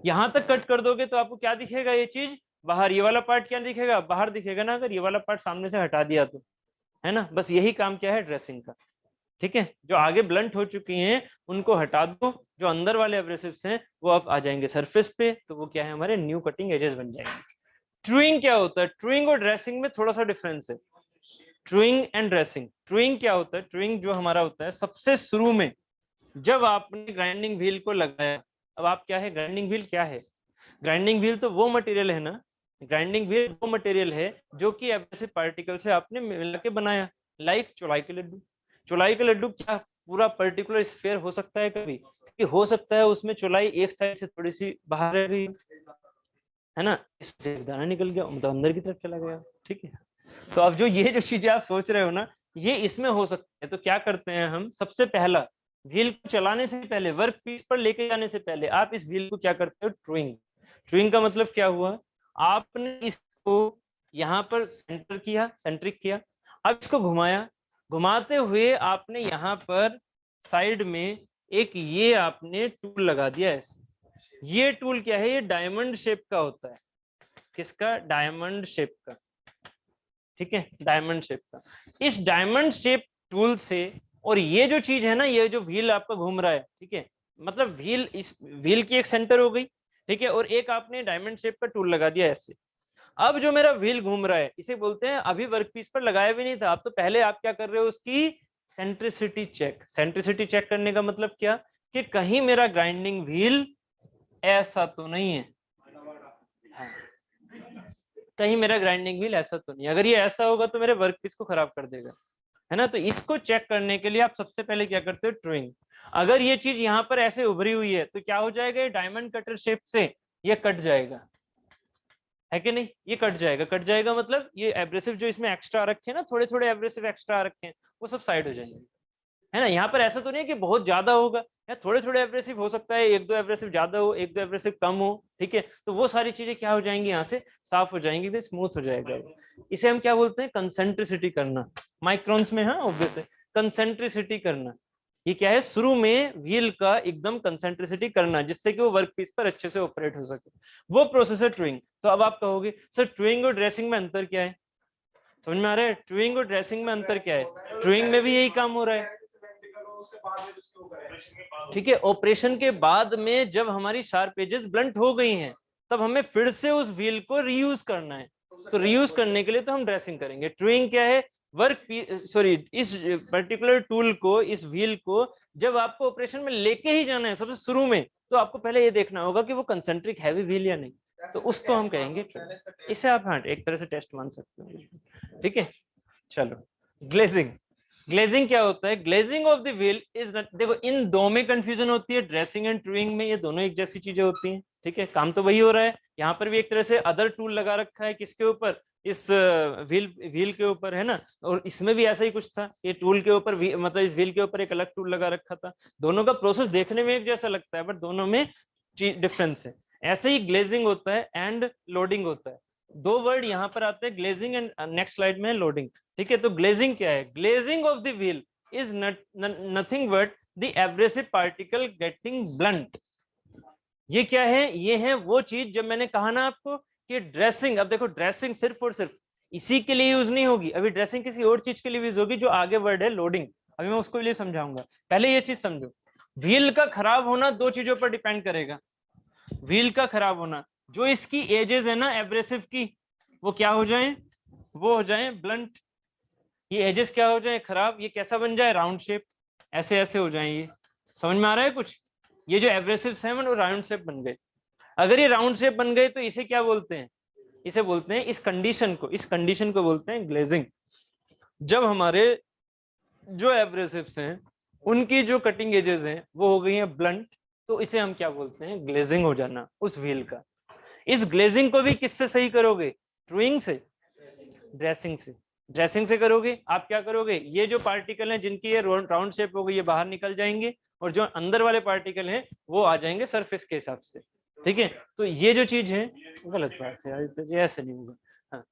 यहां तक कट कर दोगे तो आपको क्या दिखेगा, ये चीज बाहर, ये वाला पार्ट क्या दिखेगा, बाहर दिखेगा ना, अगर ये वाला पार्ट सामने से हटा दिया तो, है ना। बस यही काम क्या है ड्रेसिंग का। ठीक है, जो आगे ब्लंट हो चुकी हैं उनको हटा दो, जो अंदर वाले एब्रेसिव्स हैं वो अब आ जाएंगे सरफेस पे, तो वो क्या है, हमारे न्यू कटिंग एजेस बन जाएंगे। ट्रूइंग क्या होता है, ट्रूइंग और ड्रेसिंग में थोड़ा सा डिफरेंस है। ट्रूइंग एंड ड्रेसिंग, ट्रूइंग क्या होता है, ट्रूइंग जो हमारा होता है सबसे शुरू में जब आपने ग्राइंडिंग व्हील को लगाया। अब आप क्या है, ग्राइंडिंग व्हील क्या है, ग्राइंडिंग व्हील तो वो मटेरियल है ना, ग्राइंडिंग व्हील वो मटेरियल है जो कि एब्रेसिव पार्टिकल से आपने मिला के बनाया, लाइक चौलाई के लड्डू। चौलाई के लड्डू क्या पूरा पर्टिकुलर स्फीयर हो सकता है कभी, कि हो सकता है उसमें चौलाई एक साइड से थोड़ी सी बाहर रह गई, है ना, इससे एक दाना निकल गया, मतलब अंदर की तरफ चला गया। ठीक है, तो अब जो ये जो चीजें आप सोच रहे हो ना, ये इसमें हो सकता है। तो क्या करते हैं हम, सबसे पहला व्हील को चलाने से पहले, वर्क पीस पर लेके जाने से पहले आप इस व्हील को क्या करते हो, ट्रूइंग। ट्रूइंग का मतलब क्या हुआ, आपने इसको यहाँ पर सेंट्रिक किया, अब इसको घुमाया, घुमाते हुए आपने यहाँ पर साइड में एक ये आपने टूल लगा दिया ऐसे। ये टूल क्या है, ये डायमंड शेप का होता है, किसका, डायमंड शेप का। ठीक है, डायमंड शेप का। इस डायमंड शेप टूल से, और ये जो चीज है ना, ये जो व्हील आपका घूम रहा है, ठीक है, मतलब व्हील, इस व्हील की एक सेंटर हो गई, ठीक है, और एक आपने डायमंड शेप का टूल लगा दिया ऐसे। अब जो मेरा व्हील घूम रहा है इसे बोलते हैं, अभी वर्कपीस पर लगाया भी नहीं था, अब तो पहले आप क्या कर रहे हो, उसकी सेंट्रिसिटी चेक। सेंट्रिसिटी चेक करने का मतलब क्या, कि कहीं मेरा ग्राइंडिंग व्हील ऐसा तो नहीं है, हाँ, कहीं मेरा ग्राइंडिंग व्हील ऐसा तो नहीं, अगर ये ऐसा होगा तो मेरे वर्कपीस को खराब कर देगा, है ना। तो इसको चेक करने के लिए आप सबसे पहले क्या करते हो, ट्रूइंग। अगर ये चीज यहाँ पर ऐसे उभरी हुई है तो क्या हो जाएगा, डायमंड कटर शेप से ये कट जाएगा, है कि नहीं, ये कट जाएगा। कट जाएगा मतलब ये एब्रेसिव जो इसमें एक्स्ट्रा रखे हैं ना, थोड़े थोड़े एब्रेसिव एक्स्ट्रा रखे हैं, वो सब साइड हो जाएंगे, है ना। यहाँ पर ऐसा तो नहीं है कि बहुत ज्यादा होगा, या थोड़े थोड़े एब्रेसिव हो सकता है, एक दो एब्रेसिव ज्यादा हो, एक दो एब्रेसिव कम हो, ठीक है, तो वो सारी चीजें क्या हो जाएंगी, यहाँ से साफ हो जाएंगी, तो स्मूथ हो जाएगा। इसे हम क्या बोलते हैं, कंसेंट्रिसिटी करना, माइक्रोन्स में, हाँ ऑब्वियस है, कंसेंट्रिसिटी करना। ये क्या है, शुरू में व्हील का एकदम कंसेंट्रिसिटी करना, जिससे कि वो वर्कपीस पर अच्छे से ऑपरेट हो सके, वो प्रोसेस है ट्रूइंग। तो अब आप कहोगे सर ट्रूइंग और ड्रेसिंग में अंतर क्या है, समझ में आ रहा है, ट्रूइंग और ड्रेसिंग में अंतर क्या है, ट्रूइंग में भी यही काम हो रहा है, ठीक है, ऑपरेशन के बाद में जब हमारी शार्प एजेस ब्लंट हो गई हैं, तब हमें फिर से उस व्हील को रीयूज करना है, तो रीयूज करने के लिए तो हम ड्रेसिंग करेंगे। ट्रूइंग क्या है, इस पर्टिकुलर टूल को, इस व्हील को जब आपको ऑपरेशन में लेके ही जाना है सबसे शुरू में, तो आपको पहले ये देखना होगा कि वो कंसेंट्रिक हैवी व्हील या नहीं, तो उसको हम कहेंगे ट्रूइंग। इसे आप हाँ एक तरह से टेस्ट मान सकते हो, ठीक है। चलो, ग्लेजिंग। ग्लेजिंग क्या होता है, glazing of the wheel is not, देखो इन दो में कंफ्यूजन होती है, ड्रेसिंग एंड ट्रूइंग में ये दोनों एक जैसी चीजें होती हैं, ठीक है, काम तो वही हो रहा है। यहाँ पर भी एक तरह से अदर टूल लगा रखा है, किसके ऊपर, इस व्हील के ऊपर, है ना, और इसमें भी ऐसा ही कुछ था, ये टूल के ऊपर मतलब इस व्हील के ऊपर एक अलग टूल लगा रखा था। दोनों का प्रोसेस देखने में एक जैसा लगता है, बट दोनों में डिफरेंस है। ऐसे ही ग्लेजिंग होता है एंड लोडिंग होता है, दो वर्ड यहाँ पर आते हैं, ग्लेजिंग एंड नेक्स्ट स्लाइड में लोडिंग, ठीक है। तो ग्लेजिंग क्या है, glazing of the wheel is nothing but the abrasive particle getting blunt. ये क्या है, ये है वो चीज जब मैंने कहा ना आपको कि ड्रेसिंग, अब देखो ड्रेसिंग सिर्फ और सिर्फ इसी के लिए यूज नहीं होगी, अभी ड्रेसिंग किसी और चीज के लिए यूज होगी, जो आगे वर्ड है लोडिंग, अभी मैं उसको लिए समझाऊंगा। पहले ये चीज समझो, व्हील का खराब होना दो चीजों पर डिपेंड करेगा। व्हील का खराब होना, जो इसकी एजेस है ना एब्रेसिव की, वो क्या हो जाए, वो हो जाए ब्लंट, ये एजेस क्या हो जाए खराब, ये कैसा बन जाए, राउंड शेप, ऐसे ऐसे हो जाए। ये समझ में आ रहा है कुछ? ये जो एब्रेसिव्स हैं वो राउंड शेप बन गए। अगर ये राउंड शेप बन गए तो इसे क्या बोलते हैं? इसे बोलते हैं, इस कंडीशन को बोलते हैं ग्लेजिंग। जब हमारे जो एब्रेसिव्स हैं उनकी जो कटिंग एजेस हैं वो हो गई हैं ब्लंट, तो इसे हम क्या बोलते हैं? ग्लेजिंग हो जाना उस व्हील का। इस ग्लेजिंग को भी किससे सही करोगे? ट्रूइंग से, ड्रेसिंग से। ड्रेसिंग से करोगे, आप क्या करोगे, ये जो पार्टिकल हैं जिनकी ये राउंड शेप हो गई ये बाहर निकल जाएंगे, और जो अंदर वाले पार्टिकल हैं वो आ जाएंगे सरफेस के हिसाब से। ठीक है, तो ये जो चीज है गलत बात है यार, तो ये ऐसे नहीं होगा। हाँ,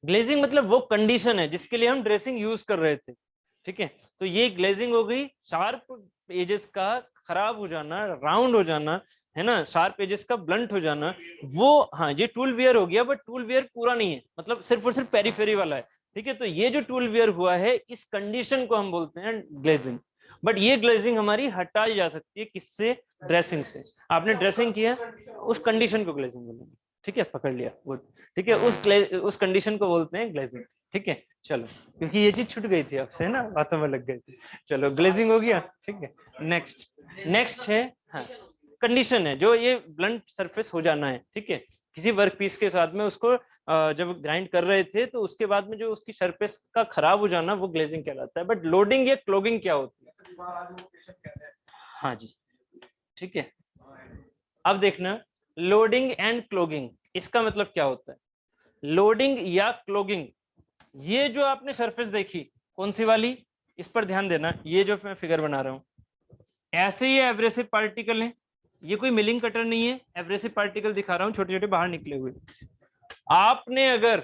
ग्लेजिंग मतलब वो कंडीशन है जिसके लिए हम ड्रेसिंग यूज कर रहे थे। ठीक है, तो ये ग्लेजिंग हो गई, शार्प एजेस का खराब हो जाना, राउंड हो जाना, है ना, शार्प एजेस का ब्लंट हो जाना, वो हाँ ये टूल वियर हो गया, बट टूल वियर पूरा नहीं है, मतलब सिर्फ और सिर्फ पेरीफेरी वाला है। ठीक है, तो ये जो टूल वियर हुआ है इस कंडीशन को हम बोलते हैं ग्लेजिंग। बट ये ग्लेजिंग हमारी हटाई जा सकती है किससे? ड्रेसिंग से। आपने ड्रेसिंग किया, उस कंडीशन को ग्लेजिंग बोलेंगे। ठीक है, पकड़ लिया वो। ठीक है, उस कंडीशन को बोलते हैं ग्लेजिंग। ठीक है, चलो, क्योंकि ये चीज छूट गई थी आपसे ना, बातों में लग गए थे। चलो, ग्लेजिंग हो गया। ठीक है, नेक्स्ट है, हाँ, कंडीशन है जो ये ब्लंट सरफेस हो जाना है। ठीक है, किसी वर्क पीस के साथ में उसको जब ग्राइंड कर रहे थे तो उसके बाद में जो उसकी सरफेस का खराब हो जाना वो ग्लेजिंग कहलाता है। बट लोडिंग या क्लोगिंग क्या होती है? हाँ जी, ठीक है, अब देखना, लोडिंग एंड क्लोगिंग, इसका मतलब क्या होता है? लोडिंग या क्लोगिंग, ये जो आपने सरफेस देखी, कौन सी वाली, इस पर ध्यान देना, ये जो मैं फिगर बना रहा हूं, ऐसे ही एब्रेसिव पार्टिकल है, ये कोई मिलिंग कटर नहीं है, एब्रेसिव पार्टिकल दिखा रहा हूं छोटे छोटे बाहर निकले हुए। आपने अगर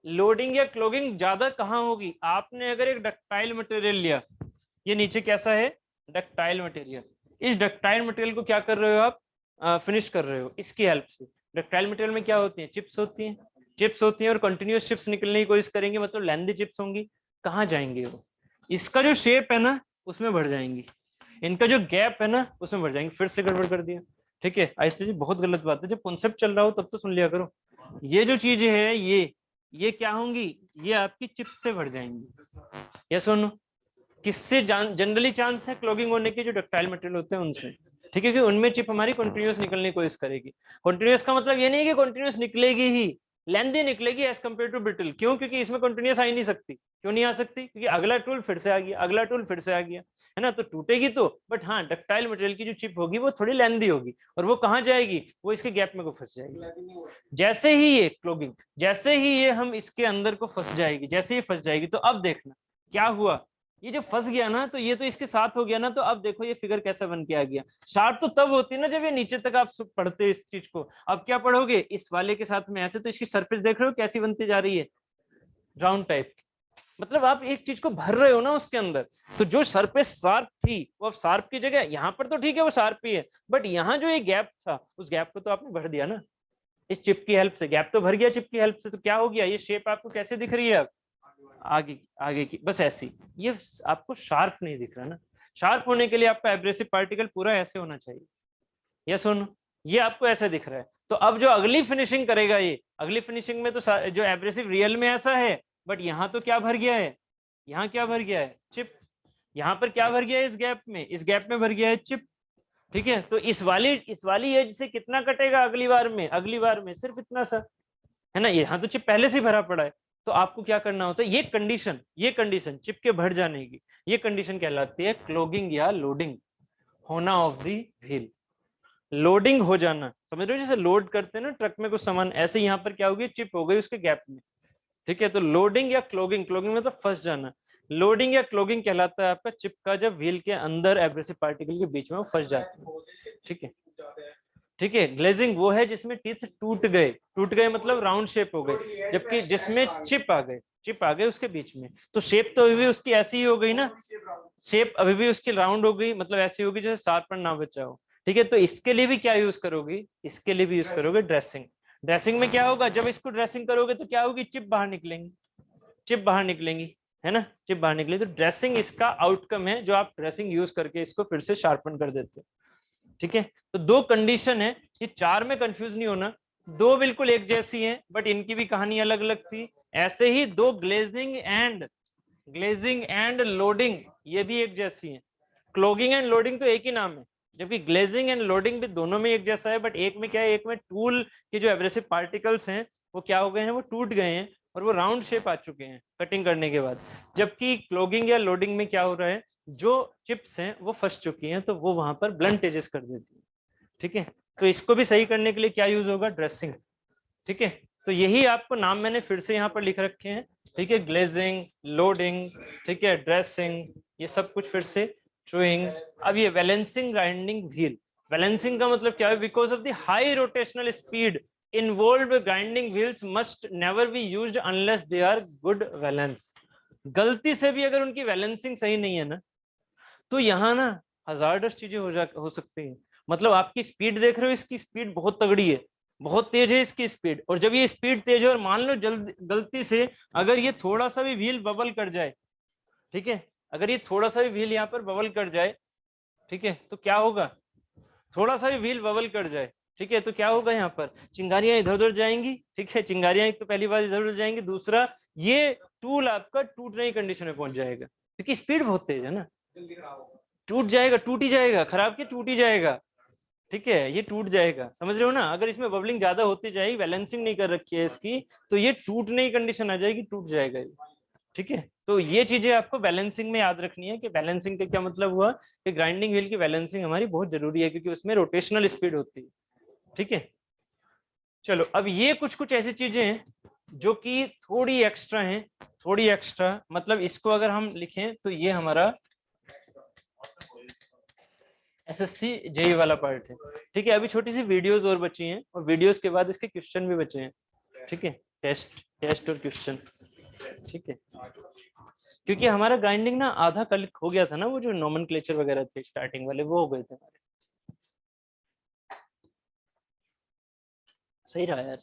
लोडिंग या क्लोगिंग ज्यादा कहां होगी, आपने अगर एक डक्टाइल मटेरियल लिया, ये नीचे कैसा है, डक्टाइल मटेरियल, इस डक्टाइल मटेरियल को क्या कर रहे हो आप, फिनिश कर रहे हो इसकी हेल्प से। डक्टाइल मटेरियल में क्या होती है? चिप्स होती हैं, चिप्स होती हैं, और कंटिन्यूस चिप्स निकलने की कोशिश करेंगे, मतलब लेंथी चिप्स होंगी, कहाँ जाएंगे वो, इसका जो शेप है ना उसमें बढ़ जाएंगी, इनका जो गैप है ना उसमें बढ़ जाएंगे। फिर से गड़बड़ कर दिया। ठीक है, आयशा जी बहुत गलत बात है, जब कॉन्सेप्ट चल रहा हो तब तो सुन लिया करो। ये जो चीजें है ये क्या होंगी, ये आपकी चिप्स से भर जाएंगी। या सुनो, किससे जनरली चांस है क्लॉगिंग होने के? जो डक्टाइल मटेरियल होते हैं उनसे। ठीक है, क्योंकि उनमें चिप हमारी कंटिन्यूस निकलने की कोशिश करेगी। कंटिन्यूस का मतलब ये नहीं है कि कंटिन्यूस निकलेगी ही, लेंथी निकलेगी एज कम्पेयर टू ब्रिटल। क्यों? क्योंकि इसमें कंटिन्यूस आ ही नहीं सकती। क्यों नहीं आ सकती? क्योंकि अगला टूल फिर से आ गया, अगला टूल फिर से आ गया, है ना, तो टूटेगी तो। बट हाँ, डक्टाइल मटेरियल की जो चिप होगी वो थोड़ी लेंथी होगी, और वो कहाँ जाएगी, वो इसके गैप में को फंस जाएगी। जैसे ही ये क्लॉगिंग, जैसे ही ये हम इसके अंदर को फंस जाएगी, जैसे ही फंस जाएगी, तो अब देखना क्या हुआ, ये जो फंस गया ना तो ये तो इसके साथ हो गया ना, तो अब देखो ये फिगर कैसा बन के आ गया। शार्प तो तब होती है ना जब ये नीचे तक आप पढ़ते इस चीज को। अब क्या पढ़ोगे इस वाले के साथ में ऐसे, तो इसकी सरफेस देख रहे हो कैसी बनती जा रही है, राउंड टाइप। मतलब आप एक चीज को भर रहे हो ना उसके अंदर, तो जो सरफेस शार्प थी वो अब शार्प की जगह यहाँ पर तो ठीक है वो शार्प ही है, बट यहाँ जो ये गैप था उस गैप को तो आपने भर दिया ना, इस चिप की हेल्प से गैप तो भर गया चिप की हेल्प से। तो क्या हो गया, ये शेप आपको कैसे दिख रही है अब, आगे आगे की बस ऐसी। ये आपको शार्प नहीं दिख रहा ना, शार्प होने के लिए आपका एब्रेसिव पार्टिकल पूरा ऐसे होना चाहिए। ये सुन, ये आपको ऐसे दिख रहा है, तो अब जो अगली फिनिशिंग करेगा, ये अगली फिनिशिंग में तो जो एब्रेसिव रियल में ऐसा है, बट यहाँ तो क्या भर गया है, यहाँ क्या भर गया है, चिप। यहाँ पर क्या भर गया है, इस गैप में, इस गैप में भर गया है चिप। ठीक है, तो इस वाली एज से कितना कटेगा अगली बार में सिर्फ इतना सा, है ना, यहाँ तो चिप पहले से भरा पड़ा है। तो आपको क्या करना होता है, ये कंडीशन चिप के भर जाने की, ये कंडीशन कहलाती है क्लॉगिंग या लोडिंग होना ऑफ दी व्हील। लोडिंग हो जाना, समझ रहे हो, जैसे लोड करते हैं ना ट्रक में कुछ सामान, ऐसे यहाँ पर क्या होगी, चिप हो गई उसके गैप में। ठीक है, तो लोडिंग या क्लॉगिंग, क्लॉगिंग मतलब फंस जाना, लोडिंग या क्लॉगिंग कहलाता है आपका चिप का जब व्हील के अंदर एब्रेसिव पार्टिकल के बीच में वो फंस जाते हैं। ठीक है, ठीक है, ग्लेजिंग वो है जिसमें टीथ टूट गए मतलब राउंड शेप हो गए, जबकि जिसमें चिप आ गए उसके बीच में, तो शेप तो अभी भी उसकी ऐसी ही हो गई ना, शेप अभी भी उसकी राउंड हो गई, मतलब ऐसी होगी जैसे शार्पन ना बचा हो। ठीक है, तो इसके लिए भी क्या यूज करोगी, इसके लिए भी यूज करोगे ड्रेसिंग। ड्रेसिंग में क्या होगा, जब इसको ड्रेसिंग करोगे तो क्या होगी, चिप बाहर निकलेंगी, है ना, चिप बाहर निकलेगी। तो ड्रेसिंग इसका आउटकम है, जो आप ड्रेसिंग यूज करके इसको फिर से शार्पन कर देते हो। ठीक है, तो दो कंडीशन है, ये चार में कंफ्यूज नहीं होना, दो बिल्कुल एक जैसी हैं, बट इनकी भी कहानी अलग अलग थी। ऐसे ही दो ग्लेजिंग एंड लोडिंग, ये भी एक जैसी हैं। क्लोगिंग एंड लोडिंग तो एक ही नाम है, जबकि ग्लेजिंग एंड लोडिंग भी दोनों में एक जैसा है, बट एक में क्या है, एक में टूल के जो एब्रेसिव पार्टिकल्स हैं वो क्या हो गए हैं, वो टूट गए हैं और वो राउंड शेप आ चुके हैं कटिंग करने के बाद। जबकि क्लोगिंग या लोडिंग में क्या हो रहा है, जो चिप्स हैं वो फंस चुकी हैं, तो वो वहां पर ब्लंट एजेस कर देती है। ठीक है, तो इसको भी सही करने के लिए क्या यूज होगा, ड्रेसिंग। ठीक है, तो यही आपको नाम मैंने फिर से यहाँ पर लिख रखे हैं। ठीक है, ग्लेजिंग, लोडिंग, ठीक है, ड्रेसिंग, ये सब कुछ फिर से ट्रूइंग। अब ये बैलेंसिंग ग्राइंडिंग व्हील, बैलेंसिंग का मतलब क्या है, because of the high rotational speed involve grinding wheels must never be used unless they are good balance. गलती से भी अगर उनकी बैलेंसिंग सही नहीं है ना, तो यहाँ ना हजार्डस चीजें हो सकती हैं। मतलब आपकी स्पीड देख रहे हो, इसकी स्पीड बहुत तगड़ी है, बहुत तेज है इसकी स्पीड, और जब ये स्पीड तेज है और मान लो जल्द गलती से अगर ये थोड़ा सा भी व्हील बबल कर जाए, ठीक है, अगर ये थोड़ा सा भी व्हील यहाँ पर बबल कर जाए, ठीक है, तो क्या होगा, थोड़ा सा भी व्हील बबल कर जाए, ठीक है, तो क्या होगा, यहाँ पर चिंगारियां इधर उधर जाएंगी। ठीक है, चिंगारियां एक तो पहली बार इधर उधर जाएंगी, दूसरा ये टूल आपका टूटने की कंडीशन में पहुंच जाएगा, क्योंकि स्पीड बहुत तेज है ना, टूट जाएगा, टूट ही जाएगा, खराब क्या, टूट ही जाएगा। ठीक है, ये टूट जाएगा, समझ रहे हो ना, अगर इसमें बबलिंग ज्यादा होती जाएगी, बैलेंसिंग नहीं कर रखी है इसकी, तो ये टूटने की कंडीशन आ जाएगी, टूट जाएगा ये। ठीक है, तो ये चीजें आपको बैलेंसिंग में याद रखनी है कि बैलेंसिंग का क्या मतलब हुआ, कि ग्राइंडिंग व्हील की बैलेंसिंग हमारी बहुत जरूरी है, क्योंकि उसमें रोटेशनल स्पीड होती है। ठीक है, चलो अब ये कुछ कुछ ऐसी चीजें हैं जो कि थोड़ी एक्स्ट्रा हैं, थोड़ी एक्स्ट्रा, मतलब इसको अगर हम लिखें तो ये हमारा एसएससी जेई वाला पार्ट है। ठीक है, अभी छोटी सी वीडियोस और बची हैं, और वीडियोस के बाद इसके क्वेश्चन भी बचे हैं। ठीक है, टेस्ट और क्वेश्चन। ठीक है, क्योंकि हमारा ग्राइंडिंग ना आधा कल हो गया था ना, वो जो नोमेनक्लेचर वगैरह थे स्टार्टिंग वाले वो हो गए थे हमारे। सही रहा यार।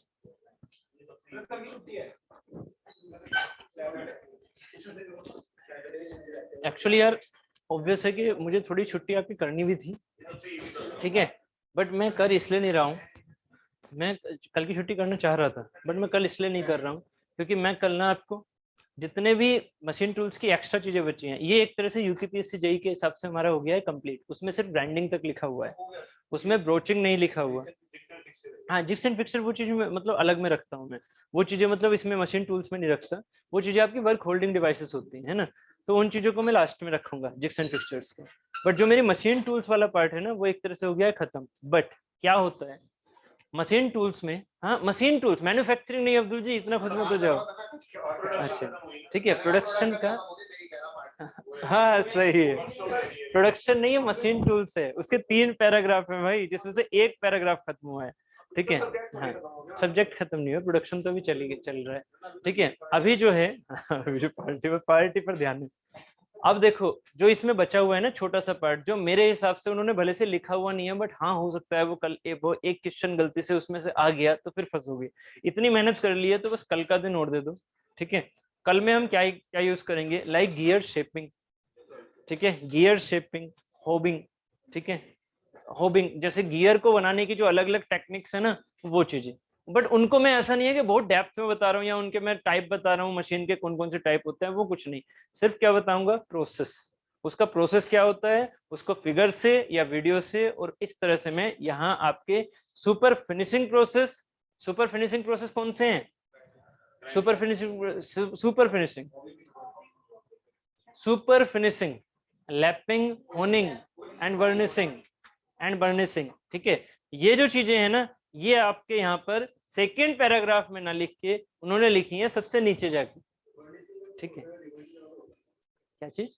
एक्चुअली यार ऑब्वियस है कि मुझे थोड़ी छुट्टी आपकी करनी भी थी। ठीक है, बट मैं कर इसलिए नहीं रहा हूँ, मैं कल की छुट्टी करना चाह रहा था, बट मैं कल इसलिए नहीं कर रहा हूँ क्योंकि मैं कल ना आपको जितने भी मशीन टूल्स की एक्स्ट्रा चीजें बची हैं, ये एक तरह से यूपीपीएससी जेई के हिसाब से हमारा हो गया है कंप्लीट। उसमें सिर्फ ब्रांडिंग तक लिखा हुआ है, उसमें ब्रोचिंग नहीं लिखा हुआ। हाँ, जिक्स एंड फिक्सर वो चीज मतलब अलग में रखता हूँ मैं, वो चीजें मतलब इसमें मशीन टूल्स में नहीं रखता, वो चीजें आपकी वर्क होल्डिंग डिवाइसेस होती है ना, तो उन चीजों को मैं लास्ट में रखूंगा, जिक्स एंड फिक्सर्स को। बट जो मेरी मशीन टूल्स वाला पार्ट है ना, वो एक तरह से हो गया है खत्म। बट क्या होता है मशीन टूल्स में, हाँ मशीन टूल्स, मैन्युफैक्चरिंग नहीं अब्दुल जी, इतना खुश मत हो जाओ। अच्छा, ठीक है, प्रोडक्शन का, हाँ सही है, प्रोडक्शन नहीं है, मशीन टूल्स है, उसके 3 पैराग्राफ है भाई, जिसमें से एक पैराग्राफ खत्म हुआ है। ठीक है, हाँ सब्जेक्ट खत्म नहीं हुआ, प्रोडक्शन तो अभी चल रहा है। ठीक है, अभी जो है अभी जो पार्टी पर ध्यान है। अब देखो जो इसमें बचा हुआ है ना छोटा सा पार्ट, जो मेरे हिसाब से उन्होंने भले से लिखा हुआ नहीं है, बट हाँ हो सकता है वो कल वो एक क्वेश्चन गलती से उसमें से आ गया तो फिर फंसोगे। इतनी मेहनत कर ली है तो बस कल का दिन और दे दो। ठीक है, कल में हम क्या क्या यूज करेंगे, लाइक गियर शेपिंग। ठीक है, गियर शेपिंग, होबिंग। ठीक है, होबिंग जैसे गियर को बनाने की जो अलग अलग टेक्निक्स है ना, वो चीजें, बट उनको मैं ऐसा नहीं है कि बहुत डेप्थ में बता रहा हूँ या उनके मैं टाइप बता रहा हूँ, मशीन के कौन कौन से टाइप होते हैं, वो कुछ नहीं। सिर्फ क्या बताऊंगा, प्रोसेस, उसका प्रोसेस क्या होता है, उसको फिगर से या वीडियो से और इस तरह से मैं यहाँ आपके super finishing process, super finishing process कौन से हैं, super finishing, super finishing, lapping, honing and burnishing. ठीक है, ये जो चीजें हैं ना, ये आपके यहाँ पर सेकेंड पैराग्राफ में ना लिख के उन्होंने लिखी है सबसे नीचे जाके। ठीक है, क्या चीज,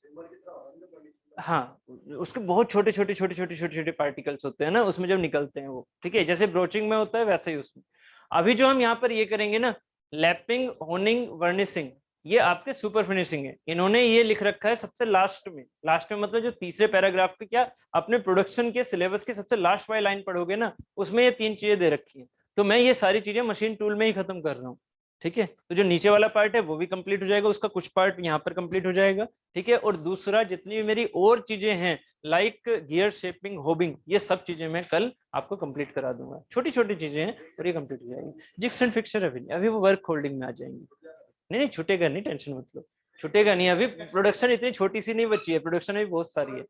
हाँ उसके बहुत छोटे छोटे पार्टिकल्स होते हैं ना उसमें जब निकलते हैं वो। ठीक है, जैसे ब्रोचिंग में होता है वैसे ही उसमें। अभी जो हम यहाँ पर ये करेंगे ना, लैपिंग, होनिंग, वर्निशिंग, ये आपके सुपर फिनिशिंग है। इन्होंने ये लिख रखा है सबसे लास्ट में, लास्ट में मतलब जो तीसरे पैराग्राफ के, क्या अपने प्रोडक्शन के सिलेबस के सबसे लास्ट वाली लाइन पढ़ोगे ना, उसमें ये 3 चीजें दे रखी है। तो मैं ये सारी चीजें मशीन टूल में ही खत्म कर रहा हूँ। ठीक है। तो जो नीचे वाला पार्ट है वो भी कंप्लीट हो जाएगा, उसका कुछ पार्ट यहाँ पर कंप्लीट हो जाएगा। ठीक है। और दूसरा जितनी भी मेरी और चीजें हैं लाइक गियर शेपिंग, होबिंग, ये सब चीजें मैं कल आपको कंप्लीट करा दूंगा। छोटी छोटी चीजें हैं और ये कंप्लीट हो जाएगी। जिक्स एंड फिक्सर अभी वो वर्क होल्डिंग में आ जाएंगे। नहीं छूटेगा नहीं, टेंशन मत लो, छूटेगा नहीं। अभी प्रोडक्शन इतनी छोटी सी नहीं बची है, प्रोडक्शन भी बहुत सारी है।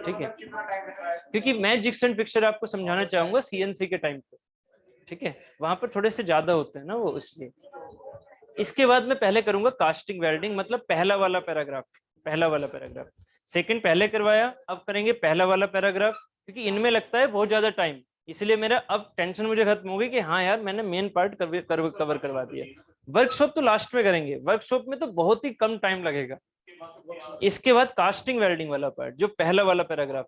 ठीक है। क्योंकि मैं जिक्स एंड फिक्सर आपको समझाना चाहूंगा सीएनसी के टाइम पे। ठीक है। वहां पर थोड़े से ज्यादा होते हैं ना वो, इसलिए। इसके बाद मैं पहले करूंगा कास्टिंग वेल्डिंग, मतलब पहला वाला पैराग्राफ। पहला वाला पैराग्राफ सेकंड पहले करवाया, अब करेंगे पहला वाला पैराग्राफ। क्योंकि इनमें लगता है बहुत ज्यादा टाइम, इसलिए मेरा अब टेंशन मुझे खत्म हो गई कि हाँ यार मैंने मेन पार्ट कवर करवा दिया। वर्कशॉप तो लास्ट में करेंगे, वर्कशॉप में तो बहुत ही कम टाइम लगेगा। इसके बाद कास्टिंग वेल्डिंग वाला पार्ट, जो पहला वाला पैराग्राफ।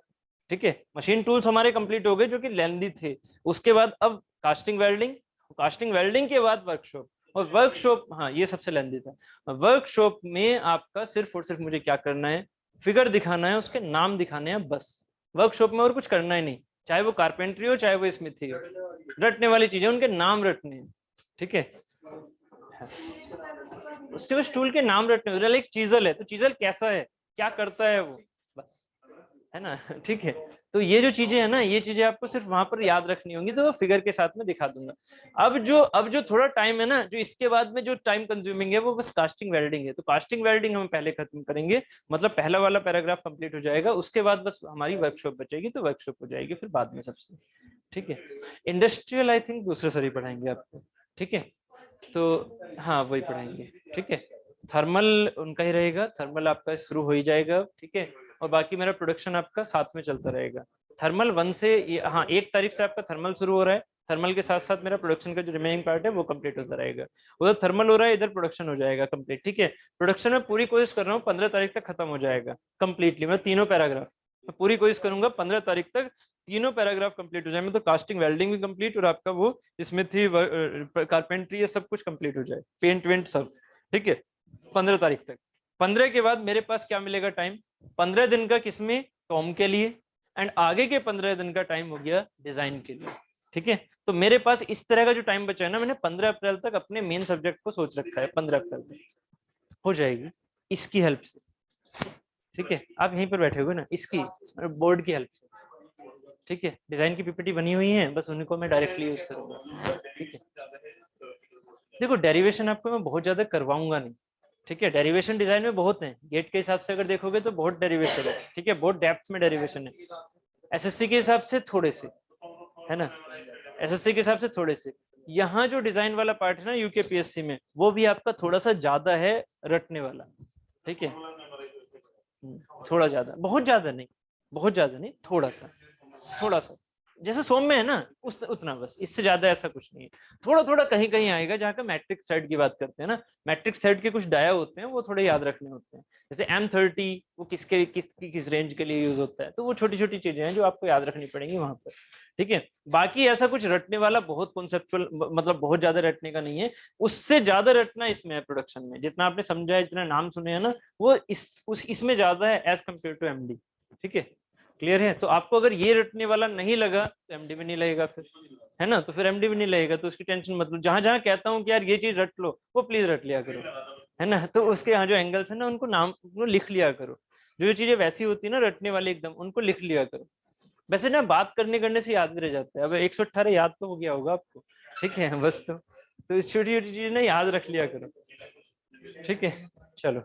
ठीक है। मशीन टूल्स हमारे कंप्लीट हो गए जो कि लेंदी थे। उसके बाद अब कास्टिंग वेल्डिंग, कास्टिंग वेल्डिंग के बाद वर्कशॉप। और वर्कशॉप, हाँ ये सबसे लेंदी था। वर्कशॉप में आपका सिर्फ और सिर्फ मुझे क्या करना है, फिगर दिखाना है, उसके नाम दिखाने हैं बस। वर्कशॉप में और कुछ करना ही नहीं, चाहे वो कारपेंट्री हो चाहे वो स्मिथी हो। रटने वाली चीजें, उनके नाम रटने हैं। ठीक है। उसके बाद टूल के नाम रटने हैं। एक चीजल है तो चीजल कैसा है, क्या करता है वो, बस, है ना। ठीक है। तो ये जो चीजें है ना, ये चीजें आपको सिर्फ वहां पर याद रखनी होंगी, तो फिगर के साथ में दिखा दूंगा। अब जो थोड़ा टाइम है ना, जो इसके बाद में जो टाइम कंज्यूमिंग है वो बस कास्टिंग वेल्डिंग है। तो कास्टिंग वेल्डिंग हम पहले खत्म करेंगे, मतलब पहला वाला पैराग्राफ कंप्लीट हो जाएगा। उसके बाद बस हमारी वर्कशॉप बचेगी, तो वर्कशॉप हो जाएगी फिर बाद में सबसे। ठीक है। इंडस्ट्रियल आई थिंक दूसरे सर ही पढ़ाएंगे आपको। ठीक है। तो हाँ वही पढ़ाएंगे। ठीक है। थर्मल उनका ही रहेगा, थर्मल आपका शुरू हो ही जाएगा। ठीक है। और बाकी मेरा प्रोडक्शन आपका साथ में चलता रहेगा। थर्मल 1 से हाँ 1 तारीख से आपका थर्मल शुरू हो रहा है। थर्मल के साथ साथ मेरा प्रोडक्शन का जो रिमेनिंग पार्ट है वो कंप्लीट होता रहेगा। उधर थर्मल हो रहा है, इधर प्रोडक्शन हो जाएगा कंप्लीट। ठीक है। प्रोडक्शन में पूरी कोशिश कर रहा हूँ 15 तारीख तक खत्म हो जाएगा कंप्लीटली, मैं तीनों पैराग्राफ मैं पूरी कोशिश करूंगा 15 तारीख तक तीनों पैराग्राफ कंप्लीट हो जाए। मैं तो कास्टिंग वेल्डिंग भी कंप्लीट और आपका वो स्मिथी कारपेंट्री ये सब कुछ कंप्लीट हो जाए, पेंट वेंट सब। ठीक है। 15 तारीख तक। 15 के बाद मेरे पास क्या मिलेगा टाइम, 15 दिन का किसमें, टॉम के लिए। एंड आगे के 15 दिन का टाइम हो गया डिजाइन के लिए। ठीक है। तो मेरे पास इस तरह का जो टाइम बचा है ना, मैंने 15 अप्रैल तक अपने मेन सब्जेक्ट को सोच रखा है। 15 अप्रैल तक हो जाएगी इसकी हेल्प से। ठीक है। आप यहीं पर बैठे हुए ना, इसकी बोर्ड की हेल्प से। ठीक है। डिजाइन की पीपीटी बनी हुई है, बस उनको मैं डायरेक्टली यूज करूंगा। ठीक है। देखो डेरिवेशन आपको मैं बहुत ज्यादा करवाऊंगा नहीं। ठीक है। डेरिवेशन डिजाइन में बहुत है, गेट के हिसाब से अगर देखोगे तो बहुत डेरिवेशन है। ठीक है। बहुत डेप्थ में डेरिवेशन है। एसएससी के हिसाब से थोड़े से, है ना, एसएससी के हिसाब से थोड़े से। यहाँ जो डिजाइन वाला पार्ट है ना यूकेपीएससी में, वो भी आपका थोड़ा सा ज्यादा है रटने वाला। ठीक है। थोड़ा ज्यादा, बहुत ज्यादा नहीं, बहुत ज्यादा नहीं, थोड़ा सा, थोड़ा सा। जैसे सोम में है ना उतना, बस इससे ज्यादा ऐसा कुछ नहीं है। थोड़ा थोड़ा कहीं कहीं आएगा, जहाँ का मैट्रिक्स थ्रेड की बात करते हैं ना, मैट्रिक्स थ्रेड के कुछ डाया होते हैं वो थोड़े याद रखने होते हैं। जैसे M30 वो किस रेंज के लिए यूज होता है, तो वो छोटी छोटी चीजें हैं जो आपको याद रखनी पड़ेंगी वहां पर। ठीक है। बाकी ऐसा कुछ रटने वाला बहुत कॉन्सेप्चुअल, मतलब बहुत ज्यादा रटने का नहीं है। उससे ज्यादा रटना इसमें है प्रोडक्शन में, जितना आपने समझा है, जितना नाम सुने हैं ना, वो इसमें ज्यादा है एज कम्पेयर टू एमडी। ठीक है। क्लियर है। तो आपको अगर ये रटने वाला नहीं लगा तो एमडी भी नहीं लगेगा फिर, है ना। तो फिर एमडी भी नहीं लगेगा, तो उसकी टेंशन मतलब जहां जहां कहता हूँ कि यार ये चीज रट लो, वो प्लीज रट लिया करो, है ना। तो उसके यहाँ जो एंगल्स है ना उनको नाम उनको लिख लिया करो। जो जो चीजें वैसी होती है ना रटने वाली एकदम, उनको लिख लिया करो। वैसे ना बात करने करने से याद भी रह जाता है। अब 118 याद तो हो गया होगा आपको। ठीक है। बस तो इस छोटी छोटी चीजें ना याद रख लिया करो। ठीक है। चलो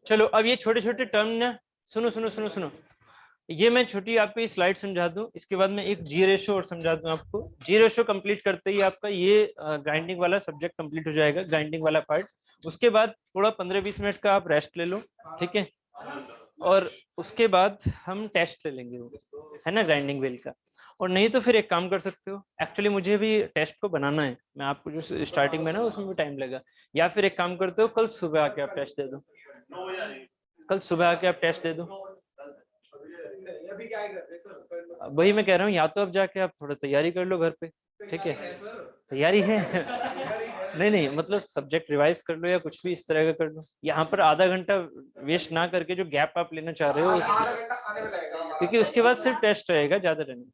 चलो अब ये छोटे छोटे टर्म ना, सुनो सुनो सुनो सुनो, ये मैं छोटी आपको स्लाइड समझा दूं, इसके बाद मैं एक जी रेशो और समझा दूं आपको। जी रेशो कंप्लीट करते ही आपका ये ग्राइंडिंग वाला सब्जेक्ट कंप्लीट हो जाएगा, ग्राइंडिंग वाला पार्ट। उसके बाद थोड़ा 15-20 मिनट का आप रेस्ट ले लो। ठीक है। और उसके बाद हम टेस्ट ले लेंगे वो, है ना, ग्राइंडिंग व्हील का। और नहीं तो फिर एक काम कर सकते हो, एक्चुअली मुझे भी टेस्ट को बनाना है, मैं आपको जो स्टार्टिंग में ना उसमें भी टाइम लगा। या फिर एक काम करते हो, कल सुबह आके आप टेस्ट दे दो, कल सुबह आके आप टेस्ट दे दो। वही मैं कह रहा हूँ, या तो अब जाके आप थोड़ा तैयारी कर लो घर पे। ठीक है। तैयारी है। नहीं नहीं, मतलब सब्जेक्ट रिवाइज कर लो या कुछ भी इस तरह का कर लो। यहाँ पर आधा घंटा वेस्ट ना करके जो गैप आप लेना चाह रहे हो क्योंकि उसके बाद सिर्फ टेस्ट रहेगा, ज्यादा रहने।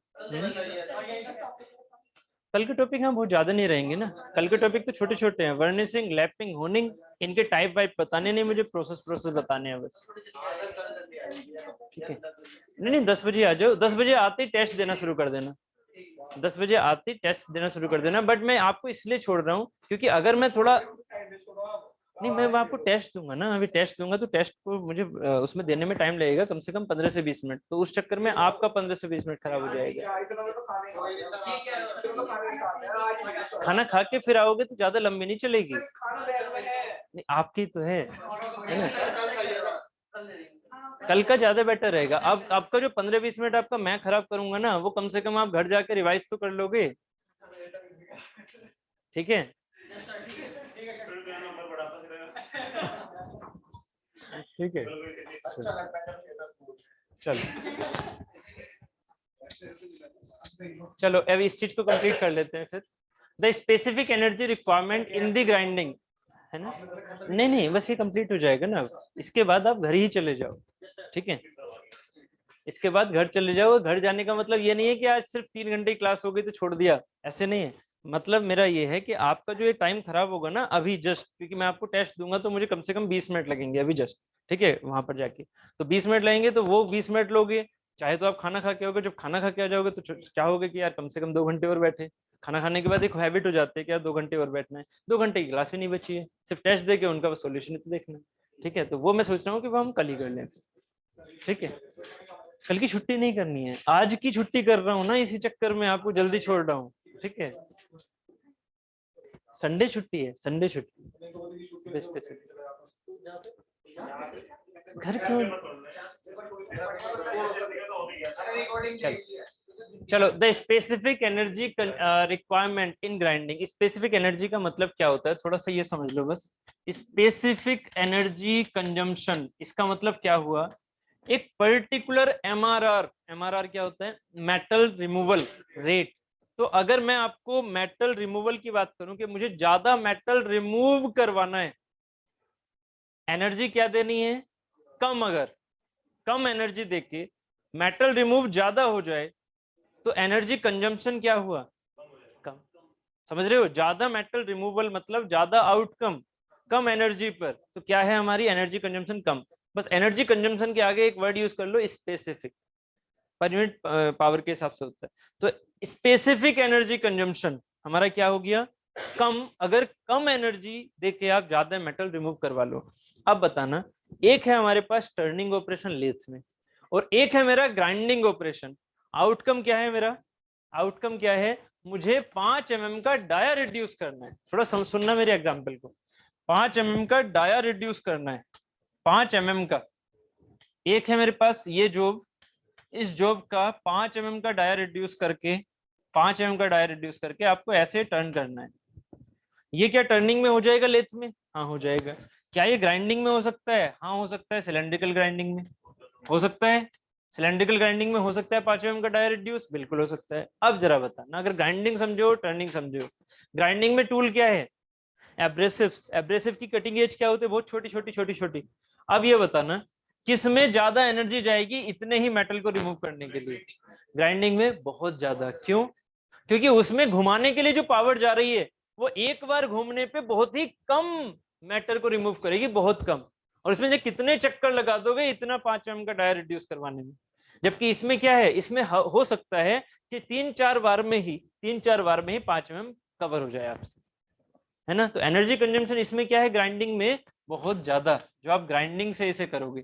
कल के टॉपिक हम बहुत ज्यादा नहीं रहेंगे ना, कल के टॉपिक तो छोटे छोटे हैं, वर्निशिंग, लैपिंग, होनिंग, इनके टाइप वाइप बताने नहीं मुझे, प्रोसेस बताने हैं बस। ठीक है, नहीं नहीं 10 बजे आ जाओ, 10 बजे आते ही टेस्ट देना शुरू कर देना, 10 बजे आते ही टेस्ट देना शुरू कर देना। बट मैं आपको इसलिए छोड़ रहा हूँ क्योंकि अगर मैं थोड़ा नहीं, मैं आपको टेस्ट दूंगा ना, अभी टेस्ट दूंगा तो टेस्ट को मुझे उसमें देने में टाइम लगेगा कम से कम 15 से 20 मिनट, तो उस चक्कर में आपका 15 से 20 मिनट खराब हो जाएगा। खाना खा के फिर आओगे तो ज्यादा लंबी नहीं चलेगी, नहीं आपकी तो है ना, कल का ज्यादा बेटर रहेगा। अब आपका जो 15-20 मिनट आपका मैं खराब करूंगा ना, वो कम से कम आप घर जाके रिवाइज तो कर लोगे। ठीक है, ठीक है, चलो अब इस चीज को कंप्लीट कर लेते हैं फिर। The specific energy requirement in the grinding, है ना, नहीं नहीं बस ये कंप्लीट हो जाएगा ना, इसके बाद आप घर ही चले जाओ। ठीक है, इसके बाद घर चले जाओ। घर जाने का मतलब ये नहीं है कि आज सिर्फ 3 घंटे क्लास हो गई तो छोड़ दिया, ऐसे नहीं है। मतलब मेरा ये है कि आपका जो ये टाइम खराब होगा ना अभी जस्ट, क्योंकि मैं आपको टेस्ट दूंगा तो मुझे कम से कम 20 मिनट लगेंगे अभी जस्ट। ठीक है, वहां पर जाके तो 20 मिनट लगेंगे, तो वो 20 मिनट लोगे, चाहे तो आप खाना खा के आओगे, जब खाना खा के आ जाओगे तो चाहोगे कि यार कम से कम 2 घंटे और बैठे। खाना खाने के बाद एक हैबिट हो जाती है कि यार 2 घंटे और बैठना है, 2 घंटे की क्लास ही नहीं बची है, सिर्फ टेस्ट दे के उनका सोल्यूशन तो देखना है। ठीक है, तो वो मैं सोच रहा हूँ कि वो हम कल ही कर लें। ठीक है, कल की छुट्टी नहीं करनी है, आज की छुट्टी कर रहा हूँ ना, इसी चक्कर में आपको जल्दी छोड़ रहा हूँ। ठीक है, संडे छुट्टी है, संडे छुट्टी घर क्यों। चलो, the specific energy requirement in grinding. Specific energy का मतलब क्या होता है, थोड़ा सा ये समझ लो बस। स्पेसिफिक एनर्जी कंजम्पशन, इसका मतलब क्या हुआ, एक पर्टिकुलर एमआरआर, एमआरआर क्या होता है, मेटल रिमूवल रेट। तो अगर मैं आपको मेटल रिमूवल की बात करूं कि मुझे ज्यादा मेटल रिमूव करवाना है, एनर्जी क्या देनी है, कम। अगर कम एनर्जी देके मेटल रिमूव ज्यादा हो जाए तो एनर्जी कंजम्पशन क्या हुआ, कम। समझ रहे हो, ज्यादा मेटल रिमूवल मतलब ज्यादा आउटकम, कम एनर्जी पर, तो क्या है हमारी एनर्जी कंजम्पशन कम। बस एनर्जी कंजम्पशन के आगे एक वर्ड यूज कर लो, स्पेसिफिक, पर यूनिट पावर के हिसाब से होता है। तो स्पेसिफिक एनर्जी कंजम्पशन हमारा क्या हो गया, कम। अगर कम एनर्जी देके आप ज्यादा मेटल रिमूव करवा लो। अब बताना, एक है हमारे पास टर्निंग ऑपरेशन लेथ में, और एक है मेरा ग्राइंडिंग ऑपरेशन। आउटकम क्या है मेरा, आउटकम क्या है, मुझे 5 mm का डाया रिड्यूस करना है। थोड़ा सुनना मेरे एग्जाम्पल को, 5 mm का डाया रिड्यूस करना है, 5 mm का। एक है मेरे पास ये जॉब, इस जॉब का 5 mm का डाया रिड्यूस करके, 5 mm का डाया रिड्यूस करके आपको ऐसे टर्न करना है। ये क्या टर्निंग में हो जाएगा लेथ में, हाँ हो जाएगा। क्या ये ग्राइंडिंग में हो सकता है, हाँ हो सकता है। सिलेंड्रिकल ग्राइंडिंग में हो सकता है, सिलेंड्रिकल ग्राइंडिंग में हो सकता है 5 mm का डाया रिड्यूस, बिल्कुल हो सकता है। अब जरा बताना, अगर ग्राइंडिंग समझो, टर्निंग समझो। ग्राइंडिंग में टूल क्या है, एब्रेसिव। एब्रेसिव की कटिंग एज क्या होती है, बहुत छोटी छोटी छोटी छोटी। अब ये बताना किसमें ज्यादा एनर्जी जाएगी इतने ही मेटल को रिमूव करने के लिए, ग्राइंडिंग में बहुत ज्यादा। क्यों, क्योंकि उसमें घुमाने के लिए जो पावर जा रही है वो एक बार घूमने पे बहुत ही कम मेटल को रिमूव करेगी, बहुत कम। और इसमें जो कितने चक्कर लगा दोगे इतना 5 mm का डाया रिड्यूस करवाने में। जबकि इसमें क्या है, इसमें हो सकता है कि 3-4 बार में ही 5 mm कवर हो जाए आपसे, है ना। तो एनर्जी कंजम्पशन इसमें क्या है, ग्राइंडिंग में बहुत ज्यादा, जो आप ग्राइंडिंग से इसे करोगे।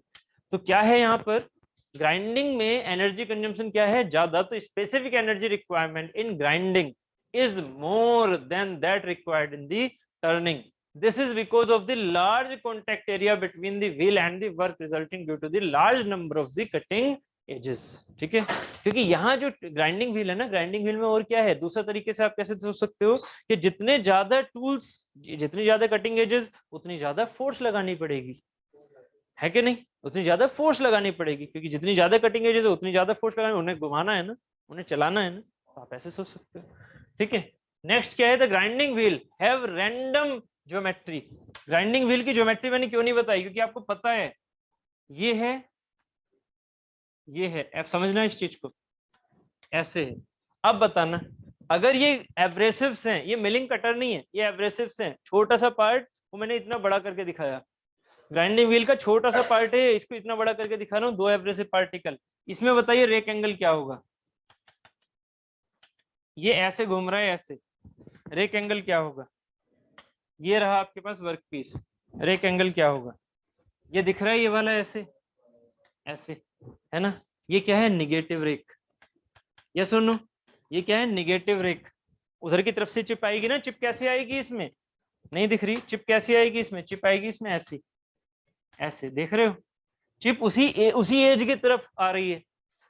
तो क्या है यहाँ पर, ग्राइंडिंग में एनर्जी कंजम्पशन क्या है, ज्यादा। तो specific energy requirement in grinding is more than that required in the turning. This is because of the large contact area between the wheel and the work resulting due to the large number of the cutting edges. ठीक है, क्योंकि यहाँ जो grinding wheel है ना, grinding wheel में और क्या है, दूसरा तरीके से आप कैसे सोच सकते हो कि जितने ज्यादा टूल्स, जितनी ज्यादा कटिंग एजेस, उतनी ज्यादा फोर्स लगानी पड़ेगी, है कि नहीं। उतनी ज्यादा फोर्स लगानी पड़ेगी, क्योंकि जितनी ज्यादा कटिंग एजेस है उतनी ज्यादा फोर्स लगानी, उन्हें घुमाना है ना, उन्हें चलाना है ना। आप ऐसे सोच सकते हो। ठीक है, नेक्स्ट क्या है, the grinding wheel have random geometry. Grinding wheel की ज्योमेट्री मैंने क्यों नहीं बताई, क्योंकि आपको पता है ये है, ये है, आप समझना इस चीज को, ऐसे है। अब बताना, अगर ये एब्रेसिव्स हैं, ये मिलिंग कटर नहीं है, ये एब्रेसिव्स हैं, छोटा सा पार्ट वो मैंने इतना बड़ा करके दिखाया, ग्राइंडिंग व्हील का छोटा सा पार्ट है, इसको इतना बड़ा करके दिखा रहा हूँ, 2 एब्रेसिव पार्टिकल। इसमें बताइए रेक एंगल क्या होगा, ये ऐसे घूम रहा है ऐसे, रेक एंगल क्या होगा, ये रहा आपके पास वर्क पीस, रेक एंगल क्या होगा, ये दिख रहा है ये वाला ऐसे, ऐसे, है ना, ये क्या है, निगेटिव रेक। ये सुनो, ये क्या है, निगेटिव रेक। उधर की तरफ से चिप आएगी ना, चिप कैसे आएगी इसमें, नहीं दिख रही, चिप कैसी आएगी इसमें, चिप आएगी इसमें ऐसी, ऐसे देख रहे हो, चिप उसी एज की तरफ आ रही है।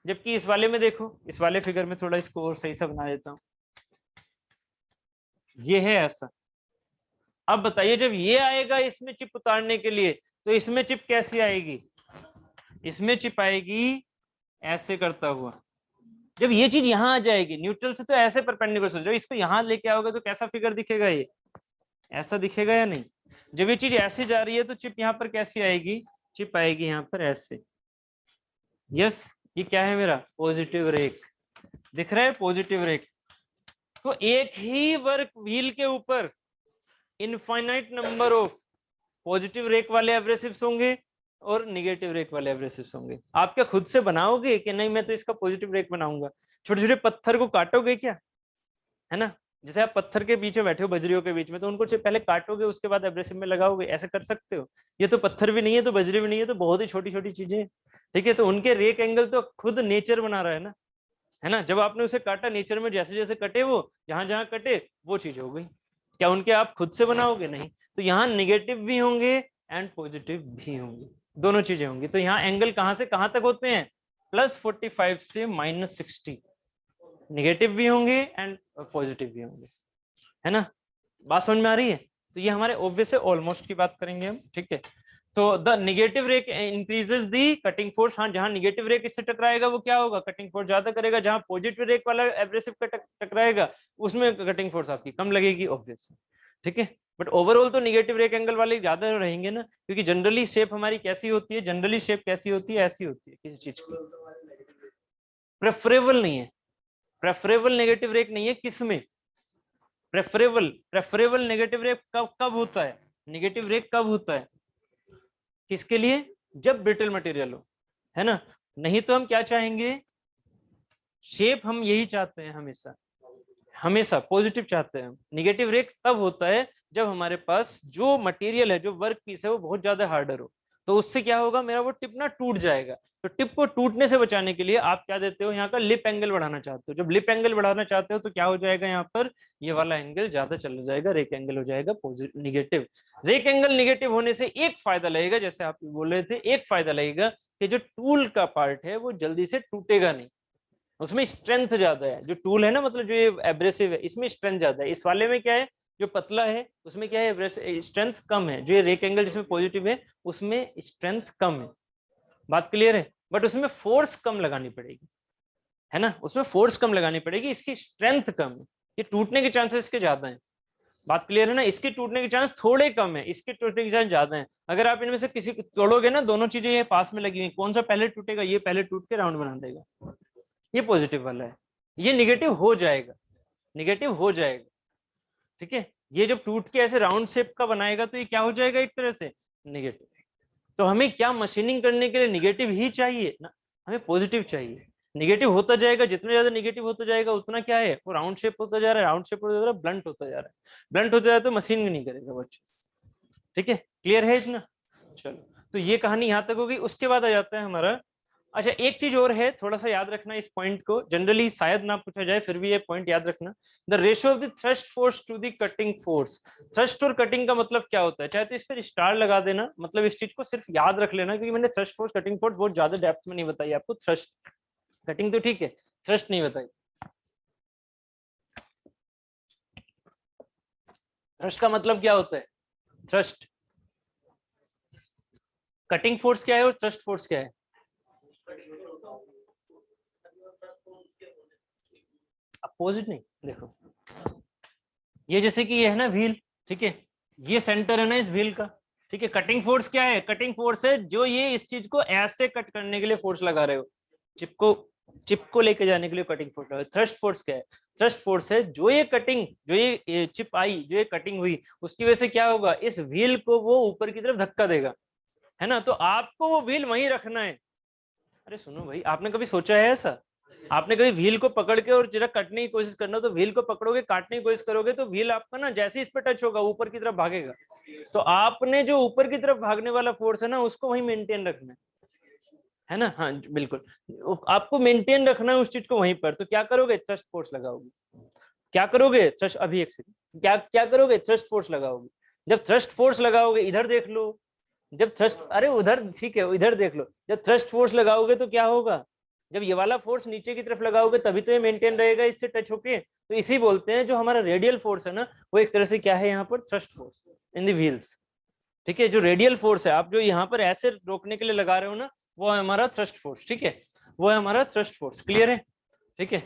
जबकि इस वाले में देखो, इस वाले फिगर में थोड़ा इसको और सही से बना देता हूं, ये है ऐसा। अब बताइए जब ये आएगा इसमें चिप उतारने के लिए, तो इसमें चिप कैसी आएगी, इसमें चिप आएगी ऐसे करता हुआ। जब ये चीज यहां आ जाएगी न्यूट्रल से, तो ऐसे परपेंडिकुलर सोचो, इसको यहां लेके आओगे तो कैसा फिगर दिखेगा, ये ऐसा दिखेगा या नहीं। जब ये चीज ऐसे जा रही है तो चिप यहाँ पर कैसी आएगी, चिप आएगी यहाँ पर ऐसे। यस, ये क्या है मेरा पॉजिटिव रेक, दिख रहा है पॉजिटिव रेक। तो एक ही वर्क व्हील के ऊपर infinite number of positive rake वाले एब्रेसिव्स होंगे और निगेटिव रेक वाले एब्रेसिव्स होंगे। आप क्या खुद से बनाओगे कि नहीं मैं तो इसका पॉजिटिव रेक बनाऊंगा, छोटे छोटे पत्थर को काटोगे क्या, है ना, जैसे आप पत्थर के पीछे बैठे हो बजरियों के बीच में, तो उनको पहले काटोगे उसके बाद एब्रेसिव में लगाओगे, ऐसे कर सकते हो। ये तो पत्थर भी नहीं है, तो बजरी भी नहीं है, तो बहुत ही छोटी छोटी चीजें, ठीक है। तो उनके रेक एंगल तो खुद नेचर बना रहा है ना, जब आपने उसे काटा नेचर में जैसे जैसे कटे, वो जहां जहां कटे वो चीज हो गई। क्या उनके आप खुद से बनाओगे, नहीं। तो यहाँ निगेटिव भी होंगे एंड पॉजिटिव भी होंगे, दोनों चीजें होंगी। तो यहाँ एंगल कहां से कहां तक होते हैं, +45 से -60, निगेटिव भी होंगे एंड पॉजिटिव भी होंगे, है ना, बात समझ में आ रही है। तो ये हमारे ऑब्वियस है, ऑलमोस्ट की बात करेंगे हम, ठीक है। तो the negative rake increases the cutting force, हाँ जहां निगेटिव रेक इससे टकराएगा वो क्या होगा, कटिंग फोर्स ज्यादा करेगा, जहां पॉजिटिव रेक वाला एब्रेसिव का टकराएगा उसमें कटिंग फोर्स आपकी कम लगेगी, ऑब्वियस, ठीक है। बट ओवरऑल तो निगेटिव रेक एंगल वाले ज्यादा रहेंगे ना, क्योंकि जनरली शेप हमारी कैसी होती है, जनरली शेप कैसी होती है, ऐसी होती है किसी चीज की, प्रेफरेबल नहीं है, प्रेफरेबल नेगेटिव रेक नहीं है किसमें, प्रेफरेबल नेगेटिव रेक कब कब होता है, नेगेटिव रेक कब होता है किसके लिए, जब ब्रिटल मटेरियल हो, है ना। नहीं तो हम क्या चाहेंगे, शेप हम यही चाहते हैं हमेशा, हमेशा पॉजिटिव चाहते हैं हम। निगेटिव रेक तब होता है जब हमारे पास जो मटेरियल है, जो वर्क पीस है, वो बहुत ज्यादा हार्डर हो, तो उससे क्या होगा, मेरा वो टिप ना टूट जाएगा। तो टिप को टूटने से बचाने के लिए आप क्या देते हो, यहाँ का लिप एंगल बढ़ाना चाहते हो। जब लिप एंगल बढ़ाना चाहते हो तो क्या हो जाएगा, यहाँ पर ये वाला एंगल ज्यादा चला जाएगा, रेक एंगल हो जाएगा positive, negative. Rake angle negative होने से एक फायदा लगेगा, जैसे आप बोल रहे थे, एक फायदा लगेगा कि जो टूल का पार्ट है वो जल्दी से टूटेगा नहीं, उसमें स्ट्रेंथ ज्यादा है। जो टूल है ना, मतलब जो ये एब्रेसिव है, इसमें स्ट्रेंथ ज्यादा है। इस वाले में क्या है, जो पतला है उसमें क्या है, स्ट्रेंथ कम है। जो ये रेक एंगल जिसमें पॉजिटिव है उसमें स्ट्रेंथ कम है, बात क्लियर है। बट उसमें फोर्स कम लगानी पड़ेगी, है ना, उसमें फोर्स कम लगानी पड़ेगी, इसकी स्ट्रेंथ कम है। ये टूटने के चांसेस इसके ज्यादा है, बात क्लियर है ना। इसके टूटने के चांस थोड़े कम है, इसके टूटने के चांस ज्यादा है। अगर आप इनमें से किसी को तोड़ोगे ना, दोनों चीजें ये पास में लगी हुई, कौन सा पहले टूटेगा, ये पहले टूट के राउंड बना देगा, ये पॉजिटिव वाला है। ये निगेटिव हो जाएगा, निगेटिव हो जाएगा, ठीक है। ये जब टूट के ऐसे राउंड शेप का बनाएगा तो ये क्या हो जाएगा, एक तरह से निगेटिव। तो हमें क्या मशीनिंग करने के लिए निगेटिव ही चाहिए ना, हमें पॉजिटिव चाहिए। निगेटिव होता जाएगा, जितना ज्यादा निगेटिव होता जाएगा उतना क्या है, वो राउंड शेप होता जा रहा है, राउंड शेप होता जा रहा है, ब्लंट होता जा रहा है, ब्लंट होता जा रहा है, तो मशीन भी नहीं करेगा वो अच्छे, ठीक है। क्लियर है इतना, चलो। तो ये कहानी यहाँ तक होगी। उसके बाद आ जाता है हमारा, अच्छा एक चीज और है, थोड़ा सा याद रखना इस पॉइंट को, जनरली शायद ना पूछा जाए, फिर भी ये पॉइंट याद रखना। The ratio of the thrust force to the cutting force. Thrust और कटिंग का मतलब क्या होता है, चाहे तो इस पर स्टार लगा देना, मतलब इस चीज को सिर्फ याद रख लेना, क्योंकि मैंने थ्रस्ट फोर्स कटिंग फोर्स बहुत ज्यादा डेप्थ में नहीं बताई आपको। थ्रस्ट कटिंग तो ठीक है, थ्रस्ट नहीं बताई। थ्रस्ट का मतलब क्या होता है, थ्रस्ट, कटिंग फोर्स क्या है और थ्रस्ट फोर्स क्या है, अपोजिट नहीं। देखो ये जैसे कि ये है ना व्हील, ठीक है, ये सेंटर है ना इस व्हील का, ठीक है। कटिंग फोर्स क्या है? कटिंग फोर्स है जो ये इस चीज को ऐसे कट करने के लिए फोर्स लगा रहे हो, चिप को लेके जाने के लिए कटिंग फोर्स लगा। थ्रस्ट फोर्स क्या है? थ्रस्ट फोर्स है जो ये कटिंग, जो ये चिप आई, जो ये कटिंग हुई, उसकी वजह से क्या होगा, इस व्हील को वो ऊपर की तरफ धक्का देगा, है ना। तो आपको वो व्हील वहीं रखना है। अरे सुनो भाई, आपने कभी सोचा है ऐसा? आपने कभी व्हील को पकड़ के और जरा कटने की कोशिश करना, तो व्हील को पकड़ोगे, काटने की कोशिश करोगे, तो व्हील आपका ना जैसे इस पे टच होगा ऊपर की तरफ भागेगा। तो आपने जो ऊपर की तरफ भागने वाला फोर्स है ना, उसको वहीं मेंटेन रखना है ना। हाँ बिल्कुल, आपको मेंटेन रखना है उस चीज को वहीं पर। तो क्या करोगे? थ्रस्ट फोर्स लगाओगे। क्या करोगे? थ्रस्ट, अभी एक सेकंड, क्या क्या करोगे? थ्रस्ट फोर्स लगाओगे। जब थ्रस्ट फोर्स लगाओगे, इधर देख लो, जब थ्रस्ट, अरे उधर ठीक है, इधर देख लो, जब थ्रस्ट फोर्स लगाओगे तो क्या होगा, जब ये वाला फोर्स नीचे की तरफ लगाओगे तभी तो ये मेंटेन रहेगा इससे टच होके। तो इसी बोलते हैं जो हमारा रेडियल फोर्स है ना, वो एक तरह से क्या है यहाँ पर, thrust force in the wheels, ठीक है। जो रेडियल फोर्स है, आप जो यहाँ पर ऐसे रोकने के लिए लगा रहे हो ना, वो है हमारा थ्रस्ट फोर्स, ठीक है, वो है हमारा थ्रस्ट फोर्स। क्लियर है? ठीक है।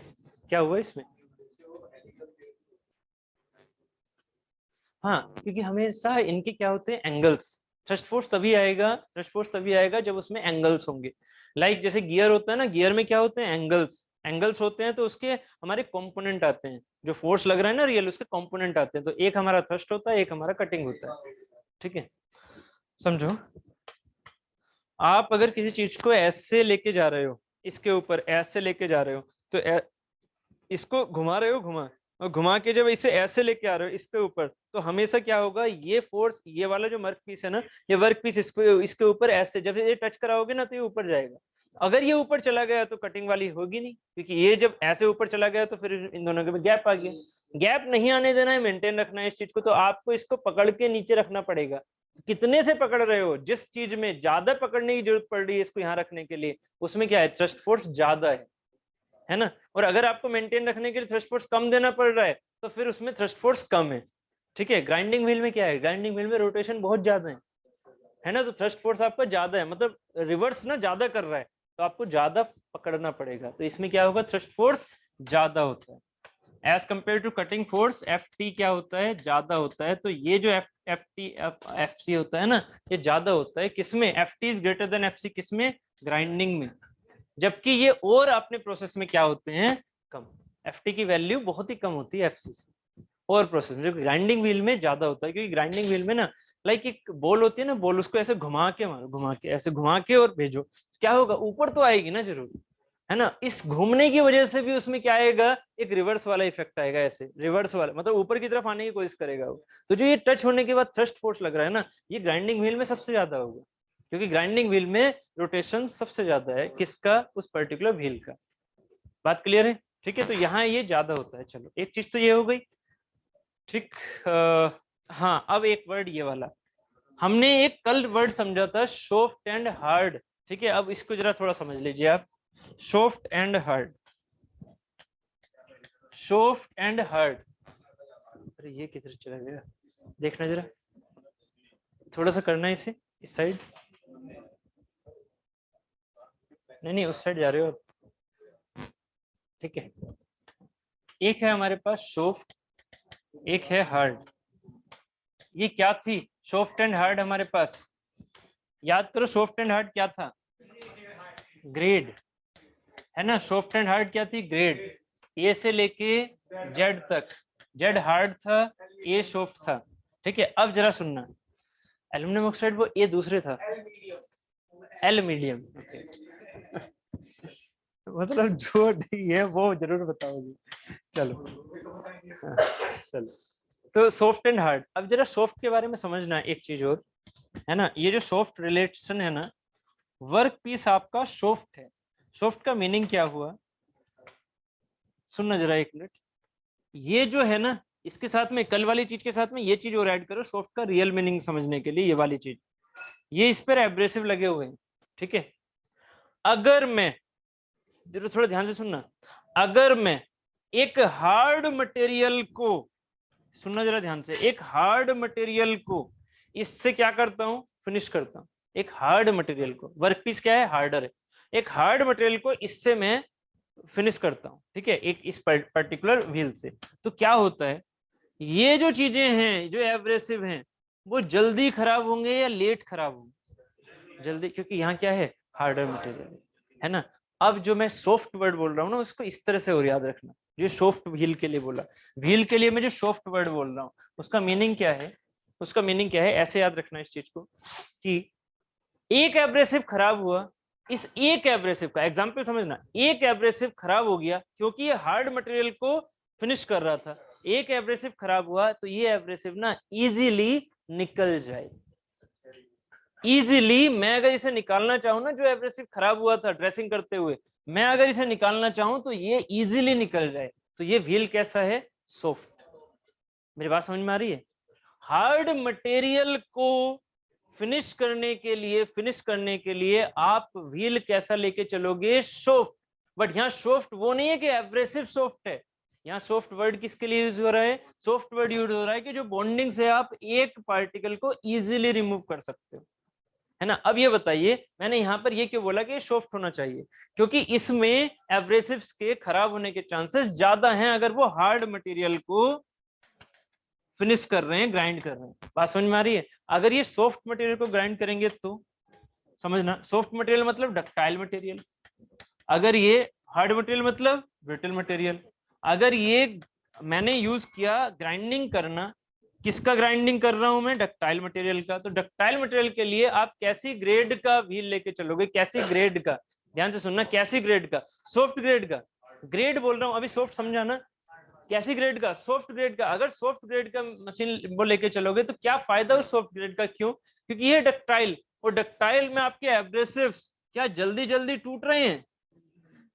क्या हुआ इसमें? हाँ, क्योंकि हमेशा इनके क्या होते हैं, एंगल्स। थ्रस्ट फोर्स तभी आएगा जब उसमें एंगल्स होंगे। लाइक जैसे गियर होता है ना, गियर में क्या होते हैं, एंगल्स। एंगल्स होते हैं तो उसके हमारे कंपोनेंट आते हैं, जो फोर्स लग रहा है ना रियल, उसके कंपोनेंट आते हैं। तो एक हमारा थ्रस्ट होता है, एक हमारा कटिंग होता है, ठीक है। समझो, आप अगर किसी चीज को ऐसे लेके जा रहे हो, इसके ऊपर ऐसे लेके जा रहे हो, तो इसको घुमा रहे हो, घुमा, और घुमा के जब इसे ऐसे लेके आ रहे हो इसके ऊपर, तो हमेशा क्या होगा, ये फोर्स, ये वाला जो वर्क पीस है ना, ये वर्क पीस इसके ऊपर ऐसे जब ये टच कराओगे ना, तो ये ऊपर जाएगा। अगर ये ऊपर चला गया तो कटिंग वाली होगी नहीं, क्योंकि ये जब ऐसे ऊपर चला गया तो फिर इन दोनों के में गैप आ गया। गैप नहीं आने देना है, मेंटेन रखना है इस चीज को। तो आपको इसको पकड़ के नीचे रखना पड़ेगा। कितने से पकड़ रहे हो? जिस चीज में ज्यादा पकड़ने की जरूरत पड़ रही है इसको यहाँ रखने के लिए, उसमें क्या है, थ्रस्ट फोर्स ज्यादा है ना। और अगर आपको मेंटेन रखने के लिए थ्रस्ट फोर्स कम देना पड़ रहा है, तो फिर उसमें थ्रस्ट फोर्स कम है, ठीक है। ग्राइंडिंग व्हील में क्या है, ग्राइंडिंग व्हील में रोटेशन बहुत ज्यादा है ना, तो थ्रस्ट फोर्स आपका ज्यादा है, मतलब रिवर्स ना ज्यादा कर रहा है, तो आपको ज्यादा पकड़ना पड़ेगा। तो इसमें क्या होगा, थ्रस्ट फोर्स ज्यादा होता है as compare to cutting force. F T क्या होता है, ज्यादा होता है। तो ये जो एफ सी होता है ना, ये ज्यादा होता है किसमें, F T is greater than F C, किसमें, ग्राइंडिंग में। जबकि ये और अपने प्रोसेस में क्या होते हैं, कम। एफ टी की वैल्यू बहुत ही कम होती है एफ सी से, और प्रोसेस में, जो ग्राइंडिंग व्हील में ज्यादा होता है। क्योंकि ग्राइंडिंग व्हील में ना, लाइक एक बॉल होती है ना, बॉल, उसको ऐसे घुमा के मारो, घुमा के ऐसे घुमा के और भेजो, क्या होगा, ऊपर तो आएगी ना जरूर, है ना। इस घूमने की वजह से भी उसमें क्या आएगा, एक रिवर्स वाला इफेक्ट आएगा, ऐसे रिवर्स वाला, मतलब ऊपर की तरफ आने की कोशिश करेगा वो। तो जो ये टच होने के बाद थ्रस्ट फोर्स लग रहा है ना, ये ग्राइंडिंग व्हील में सबसे ज्यादा होगा, क्योंकि ग्राइंडिंग व्हील में रोटेशन सबसे ज्यादा है, किसका, उस पर्टिकुलर व्हील का। बात क्लियर है? ठीक है, तो यहाँ ये ज्यादा होता है। चलो, एक चीज तो ये हो गई, ठीक। हाँ, अब एक वर्ड ये वाला, हमने एक कल वर्ड समझा था, सॉफ्ट एंड हार्ड, ठीक है। अब इसको जरा थोड़ा समझ लीजिए आप, soft and hard, soft and hard. अरे ये किधर चला गया, देखना जरा, थोड़ा सा करना है इसे, इस साइड, नहीं उस साइड जा रहे हो आप, ठीक है। एक है हमारे पास सॉफ्ट, एक है हार्ड। ये क्या थी, सॉफ्ट एंड हार्ड हमारे पास, याद करो, सॉफ्ट एंड हार्ड क्या था, ग्रेड, है ना। सॉफ्ट एंड हार्ड क्या थी, ग्रेड। ए से लेके जेड तक, जेड हार्ड था, ए सॉफ्ट था, ठीक है। अब जरा सुनना, एल्यूमिनियम ऑक्साइड वो ए दूसरे था, एल मीडियम, मतलब जो नहीं है वो जरूर बताओगे। चलो, हाँ, चलो, तो सॉफ्ट एंड हार्ड। अब जरा सॉफ्ट के बारे में समझना एक चीज और, है ना। ये जो सॉफ्ट रिलेशन है ना, वर्क पीस आपका सॉफ्ट है। सॉफ्ट का मीनिंग क्या हुआ, सुनना जरा एक मिनट। ये जो है ना, इसके साथ में, कल वाली चीज के साथ में ये चीज और ऐड करो, सॉफ्ट का रियल मीनिंग समझने के लिए। ये वाली चीज, ये इस पर एब्रेसिव लगे हुए हैं, ठीक है। अगर मैं, जरा थोड़ा ध्यान से सुनना, अगर मैं एक हार्ड मटेरियल को, सुनना जरा ध्यान से, एक हार्ड मटेरियल को इससे क्या करता हूं, फिनिश करता हूं। एक हार्ड मटेरियल को, वर्कपीस क्या है, हार्डर है, एक हार्ड मटेरियल को इससे मैं फिनिश करता हूं, ठीक है, एक इस पर्टिकुलर व्हील से। तो क्या होता है, ये जो चीजें हैं जो एब्रेसिव हैं वो जल्दी खराब होंगे या लेट खराब होंगे? जल्दी, क्योंकि यहाँ क्या है, हार्डर मटेरियल है ना। अब जो मैं सॉफ्ट वर्ड बोल रहा हूँ ना उसको इस तरह से और याद रखना, जो सॉफ्ट व्हील के लिए बोला, व्हील के लिए मैं जो सॉफ्ट वर्ड बोल रहा हूँ उसका मीनिंग क्या है, उसका मीनिंग क्या है, ऐसे याद रखना इस चीज को कि एक एब्रेसिव खराब हुआ, इस एक एब्रेसिव का एग्जांपल समझना, एक एब्रेसिव खराब हो गया क्योंकि ये हार्ड मटेरियल को फिनिश कर रहा था, एक एब्रेसिव खराब हुआ तो ये एब्रेसिव ना इजीली निकल जाए। इजीली मैं अगर इसे निकालना चाहूं ना, जो एब्रेसिव खराब हुआ था ड्रेसिंग करते हुए, मैं अगर इसे निकालना चाहूं तो ये इजीली निकल जाए। तो ये व्हील कैसा है, सॉफ्ट। मेरी बात समझ में आ रही है? हार्ड मटेरियल को फिनिश करने के लिए आप व्हील कैसा लेके चलोगे, सॉफ्ट। बट यहाँ सॉफ्ट वो नहीं है कि एब्रेसिव सॉफ्ट है, यहाँ सॉफ्ट वर्ड किसके लिए यूज हो रहा है, सॉफ्ट वर्ड यूज हो रहा है कि जो बॉन्डिंग से आप एक पार्टिकल को इजीली रिमूव कर सकते हो, है ना। अब ये बताइए मैंने यहाँ पर ये क्यों बोला कि सॉफ्ट होना चाहिए, क्योंकि इसमें एब्रेसिव्स के खराब होने के चांसेस ज्यादा हैं अगर वो हार्ड मटेरियल को फिनिश कर रहे हैं, ग्राइंड कर रहे हैं। बात समझ में आ रही है? अगर ये सॉफ्ट मटेरियल को ग्राइंड करेंगे तो समझना, सॉफ्ट मटेरियल मतलब डक्टाइल मटेरियल, अगर ये हार्ड मटेरियल मतलब ब्रिटल मटेरियल। अगर ये मैंने यूज किया ग्राइंडिंग करना, किसका ग्राइंडिंग कर रहा हूं मैं, डक्टाइल मटेरियल का, तो डक्टाइल मटेरियल के लिए आप कैसी ग्रेड का व्हील लेके चलोगे, कैसी ग्रेड का, ध्यान से सुनना, कैसी ग्रेड का, सॉफ्ट ग्रेड का, ग्रेड बोल रहा हूं अभी, सॉफ्ट समझा ना, कैसी ग्रेड का, सॉफ्ट ग्रेड का। अगर सॉफ्ट ग्रेड का मशीन वो लेके चलोगे तो क्या फायदा उस सॉफ्ट ग्रेड का, क्यों, क्योंकि ये डक्टाइल, और डक्टाइल में आपके एब्रेसिव्स क्या जल्दी जल्दी टूट रहे हैं,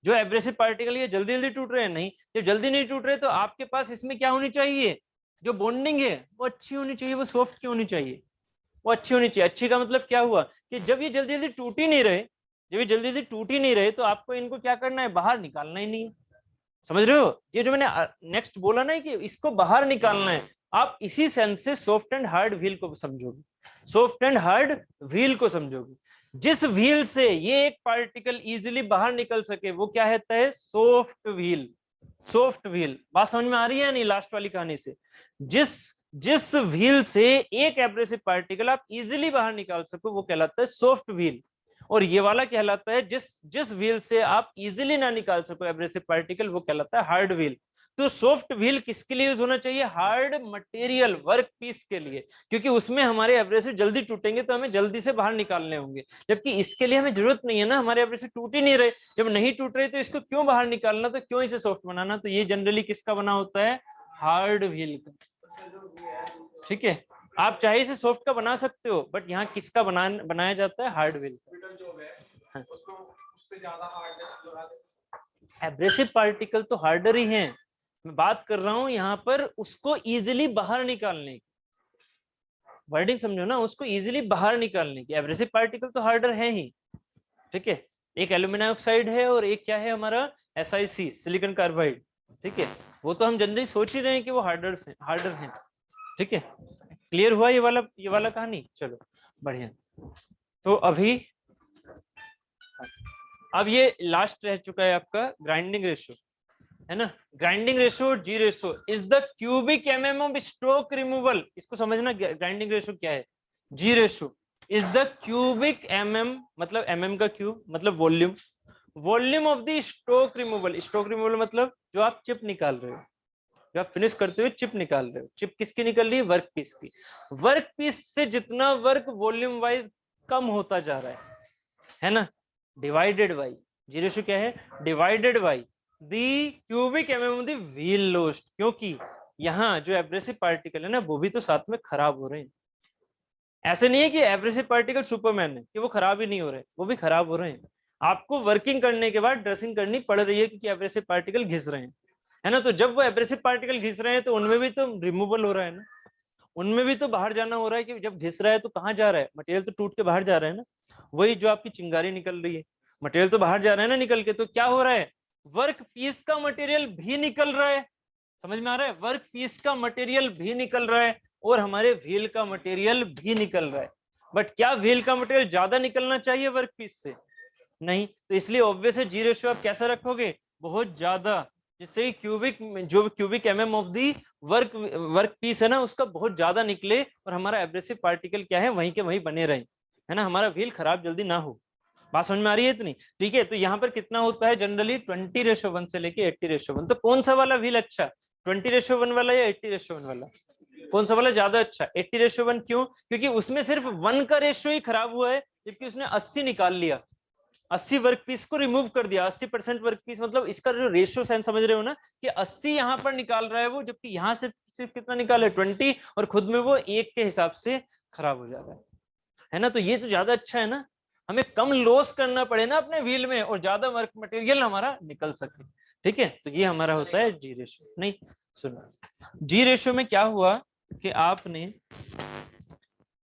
जो एब्रेसिव पार्टिकल ये जल्दी जल्दी टूट रहे हैं, नहीं, जब जल्दी नहीं टूट रहे तो आपके पास इसमें क्या होनी चाहिए, जो बॉन्डिंग है वो अच्छी होनी चाहिए, वो सॉफ्ट की होनी चाहिए, वो अच्छी होनी चाहिए। अच्छी का मतलब क्या हुआ कि जब ये जल्दी जल्दी टूट ही नहीं रहे, जब ये जल्दी जल्दी टूट ही नहीं रहे तो आपको इनको क्या करना है, बाहर निकालना ही नहीं है। समझ रहे हो, ये जो मैंने नेक्स्ट बोला ना कि इसको बाहर निकालना है, आप इसी सेंस से सॉफ्ट एंड हार्ड व्हील को समझोगे, सॉफ्ट एंड हार्ड व्हील को समझोगे। जिस व्हील से ये एक पार्टिकल इजीली बाहर निकल सके वो क्या कहता है, सॉफ्ट व्हील, सॉफ्ट व्हील। बात समझ में आ रही है नहीं, लास्ट वाली कहानी से, जिस जिस व्हील से एक एब्रेसिव पार्टिकल आप इजीली बाहर निकाल सको वो कहलाता है सॉफ्ट व्हील, और ये वाला कहलाता है जिस जिस व्हील से आप इजीली ना निकाल सको एब्रेसिव पार्टिकल, वो कहलाता है हार्ड व्हील। तो सॉफ्ट व्हील किसके लिए यूज होना चाहिए, हार्ड मटेरियल वर्क पीस के लिए, क्योंकि उसमें हमारे एब्रेसिव जल्दी टूटेंगे तो हमें जल्दी से बाहर निकालने होंगे, जबकि इसके लिए हमें जरूरत नहीं है ना, हमारे एब्रेसिव टूट ही नहीं रहे, जब नहीं टूट रहे तो इसको क्यों बाहर निकालना, तो क्यों इसे सॉफ्ट बनाना। तो ये जनरली किसका बना होता है, हार्ड व्हील का, ठीक है। आप चाहे इसे सॉफ्ट का बना सकते हो, बट यहाँ किसका बनाया जाता है, हार्ड व्हील। एब्रेसिव पार्टिकल तो हार्डर ही हैं, मैं बात कर रहा हूं यहाँ पर उसको इजीली बाहर निकालने की, वर्डिंग समझो ना, उसको इजीली बाहर निकालने की। एब्रेसिव पार्टिकल तो हार्डर है ही, ठीक है, एक एल्यूमिनियम ऑक्साइड है और एक क्या है हमारा SiC सिलिकॉन कार्बाइड, ठीक है, वो तो हम जनरली सोच ही रहे हैं कि वो हार्डर हैं, ठीक है। क्लियर हुआ ये वाला कहानी, चलो बढ़िया। तो अभी अब ये लास्ट रह चुका है आपका ग्राइंडिंग रेशो, है ना। Grinding ratio G ratio is the cubic mm of stroke removal, इसको समझना, ग्राइंडिंग रेशो क्या है, G ratio is the cubic mm, मतलब एमएम का क्यूब मतलब volume, volume of the stroke removal, stroke removal मतलब जो आप चिप निकाल रहे हो, जो आप फिनिश करते हुए चिप निकाल रहे हो, चिप किसकी निकल रही है, वर्क पीस की, वर्क पीस से जितना वर्क वॉल्यूम वाइज कम होता जा रहा है ना, डिवाइडेड बाई, जी रेशो क्या है, divided by the cubic MM the wheel lost, क्योंकि यहाँ जो एब्रेसिव पार्टिकल है ना वो भी तो साथ में खराब हो रहे हैं, ऐसे नहीं है कि एब्रेसिव पार्टिकल सुपरमैन है कि वो खराब ही नहीं हो रहे, वो भी खराब हो रहे हैं, आपको वर्किंग करने के बाद ड्रेसिंग करनी पड़ रही है क्योंकि एब्रेसिव पार्टिकल घिस रहे हैं, है ना। तो जब वो एब्रेसिव पार्टिकल घिस रहे हैं तो उनमें भी तो रिमूवल हो रहा है ना, उनमें भी तो बाहर जाना हो रहा है, कि जब घिस रहा है तो कहाँ जा रहा है, मटेरियल तो टूट के बाहर जा रहा है ना, वही जो आपकी चिंगारी निकल रही है, मटेरियल तो बाहर जा रहा है ना निकल के, तो क्या हो रहा है, वर्क पीस का मटेरियल भी निकल रहा है, समझ में आ रहा है, वर्क पीस का मटेरियल भी निकल रहा है और हमारे व्हील का मटेरियल भी निकल रहा है। बट क्या व्हील का मटेरियल ज्यादा निकलना चाहिए वर्क पीस से, नहीं, तो इसलिए ऑब्वियस है जी रेशियो आप कैसा रखोगे, बहुत ज्यादा, जिससे क्यूबिक जो cubic mm of the work piece है ना उसका बहुत ज्यादा निकले और हमारा एब्रेसिव पार्टिकल क्या है वहीं के वहीं बने रहे, है ना, हमारा व्हील खराब जल्दी ना हो। बात समझ में आ रही है इतनी? ठीक है, तो यहाँ पर कितना होता है जनरली 20:1 से लेके 80:1। तो कौन सा वाला व्हील अच्छा, 20:1 वाला या 80:1 वाला? कौन सा वाला ज्यादा अच्छा? 80:1। क्यों? क्योंकि उसमें सिर्फ 1 का रेशियो ही खराब हुआ है, जबकि उसने 80 निकाल लिया, 80 वर्क पीस को रिमूव कर दिया, 80% वर्क पीस, मतलब इसका जो रेशियो सेंस समझ रहे हो ना, कि 80 यहाँ पर निकाल रहा है वो, जबकि यहाँ से सिर्फ कितना निकाला है 20, और खुद में वो 1 के हिसाब से खराब हो जा रहा है ना। तो ये तो ज्यादा अच्छा है ना, हमें कम लॉस करना पड़े ना अपने व्हील में और ज्यादा वर्क मटेरियल हमारा निकल सके। ठीक है, तो ये हमारा होता है जी रेशियो। नहीं सुनो, जी रेशियो में क्या हुआ कि आपने,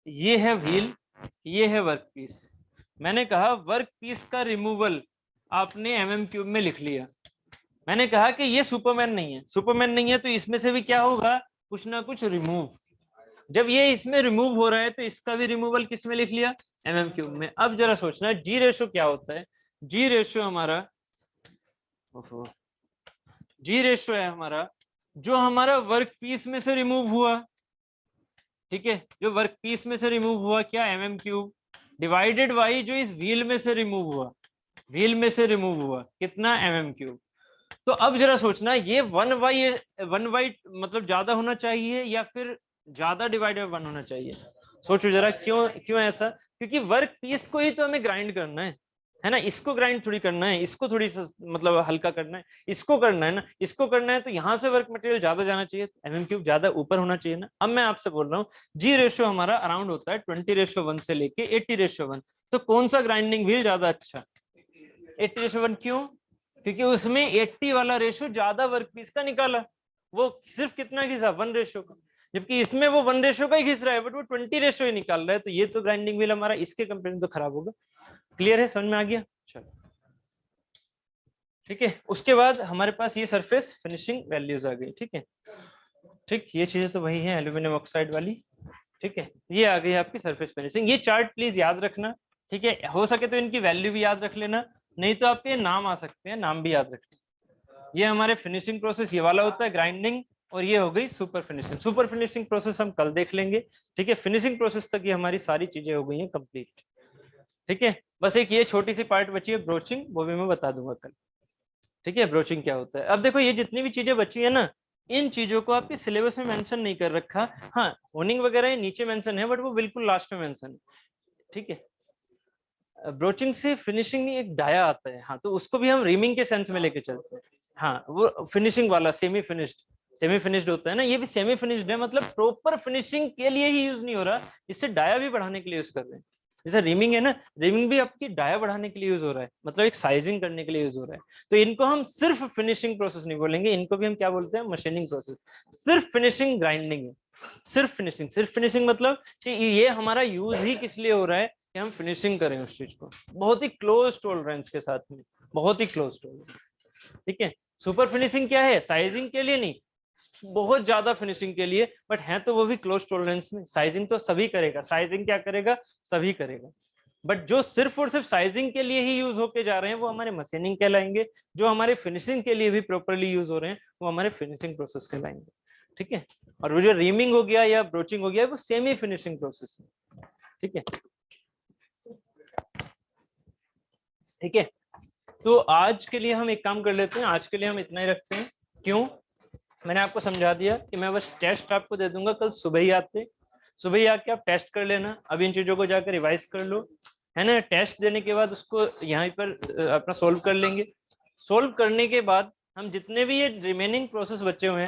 ये है व्हील, ये है वर्क पीस, मैंने कहा वर्क पीस का रिमूवल आपने mm³ में लिख लिया। मैंने कहा कि ये सुपरमैन नहीं है, सुपरमैन नहीं है तो इसमें से भी क्या होगा, कुछ ना कुछ रिमूव। जब ये इसमें रिमूव हो रहा है तो इसका भी रिमूवल किस में लिख लिया, mm³ में। अब जरा सोचना जी रेशियो क्या होता है। जी रेशियो हमारा, जी रेशियो है हमारा जो हमारा वर्क पीस में से रिमूव हुआ, ठीक है, जो वर्क पीस में से रिमूव हुआ क्या, mm³ डिवाइडेड बाई जो इस व्हील में से रिमूव हुआ, व्हील में से रिमूव हुआ कितना, mm³। तो अब जरा सोचना ये 1/1 मतलब ज्यादा होना चाहिए या फिर ज्यादा डिवाइडेड बाय 1 होना चाहिए? सोचो जरा, क्यों क्यों ऐसा? क्योंकि वर्क पीस को ही तो हमें ग्राइंड करना है ना, इसको ग्राइंड थोड़ी करना है, इसको थोड़ी मतलब हल्का करना है, इसको करना है ना, इसको करना है, तो यहाँ से वर्क मटेरियल ज्यादा जाना चाहिए, mm³ ज्यादा ऊपर होना चाहिए ना। अब मैं आपसे बोल रहा हूँ जी रेशियो हमारा अराउंड होता है 20:1 से लेके 80:1। तो कौन सा ग्राइंडिंग व्हील ज्यादा अच्छा, 80:1। क्यों? क्योंकि उसमें 80 वाला रेशियो ज्यादा वर्क पीस का निकाला, वो सिर्फ कितना घिसा, 1 रेशियो का, जबकि इसमें वो 1 रेशियो का ही घिस रहा है बट वो 20 रेशियो ही निकाल रहा है। तो ये तो ग्राइंडिंग व्हील हमारा इसके कंपेरिजन तो खराब होगा। क्लियर है, समझ में आ गया? चलो ठीक है, उसके बाद हमारे पास ये सरफेस फिनिशिंग वैल्यूज आ गई। ठीक है, ठीक, ये चीजें तो वही है एल्यूमिनियम ऑक्साइड वाली। ठीक है, ये आ गई आपकी सरफेस फिनिशिंग। ये चार्ट प्लीज याद रखना, ठीक है, हो सके तो इनकी वैल्यू भी याद रख लेना, नहीं तो आपके नाम आ सकते हैं, नाम भी याद रखना। ये हमारे फिनिशिंग प्रोसेस ये वाला होता है ग्राइंडिंग, और ये हो गई super finishing. Super finishing process हम कल देख लेंगे। ठीक है, फिनिशिंग प्रोसेस तक ये हमारी सारी चीजें हो गई हैं कंप्लीट। ठीक है, बस एक ये छोटी सी पार्ट बची है ब्रोचिंग, वो भी मैं बता दूंगा कल। ठीक है, ब्रोचिंग क्या होता है। अब देखो ये जितनी भी चीजें बची है ना, इन चीजों को आपके सिलेबस में मेंशन नहीं कर रखा। हाँ, होनिंग वगैरह नीचे मेंशन है बट वो बिल्कुल लास्ट में मेंशन है। ठीक है, ब्रोचिंग से फिनिशिंग में एक डाया आता है, हाँ, तो उसको भी हम रीमिंग के सेंस में लेके चलते हैं। हाँ, वो फिनिशिंग वाला सेमी फिनिश्ड, सेमी फिनिश्ड होता है ना, ये भी सेमी फिनिश्ड है, मतलब प्रॉपर फिनिशिंग के लिए ही यूज नहीं हो रहा, इससे डाया भी बढ़ाने के लिए यूज कर रहे हैं। जैसे रिमिंग है ना, रिमिंग भी आपकी डाया बढ़ाने के लिए यूज हो रहा है, मतलब एक साइजिंग करने के लिए यूज हो रहा है। तो इनको हम सिर्फ फिनिशिंग प्रोसेस नहीं बोलेंगे, इनको भी हम क्या बोलते हैं, मशीनिंग प्रोसेस। सिर्फ फिनिशिंग ग्राइंडिंग है, सिर्फ फिनिशिंग। सिर्फ फिनिशिंग मतलब कि ये हमारा यूज ही किस लिए हो रहा है, कि हम फिनिशिंग करें उस चीज को बहुत ही क्लोज टॉलरेंस के साथ में, बहुत ही क्लोज टॉलरेंस। ठीक है, सुपर फिनिशिंग क्या है, साइजिंग के लिए नहीं, बहुत ज्यादा फिनिशिंग के लिए, बट है तो वो भी क्लोज टॉलरेंस में। साइजिंग तो सभी करेगा, साइजिंग क्या करेगा, सभी करेगा, बट जो सिर्फ और सिर्फ साइजिंग के लिए ही यूज होके जा रहे हैं वो हमारे मशीनिंग कहलाएंगे, जो हमारे फिनिशिंग के लिए भी प्रॉपरली यूज हो रहे हैं वो हमारे फिनिशिंग प्रोसेस कहलाएंगे। ठीक है, और वो जो रीमिंग हो गया या ब्रोचिंग हो गया वो सेमी फिनिशिंग प्रोसेस है। ठीक है, ठीक है, तो आज के लिए हम एक काम कर लेते हैं, आज के लिए हम इतना ही रखते हैं। क्यों? मैंने आपको समझा दिया कि मैं बस टेस्ट आपको दे दूंगा कल सुबह ही आते, सुबह ही आके आप टेस्ट कर लेना, अब इन चीजों को जाकर रिवाइज कर लो, है ना। टेस्ट देने के बाद उसको यहाँ पर अपना सोल्व कर लेंगे। सोल्व करने के बाद हम जितने भी ये रिमेनिंग प्रोसेस बचे हुए हैं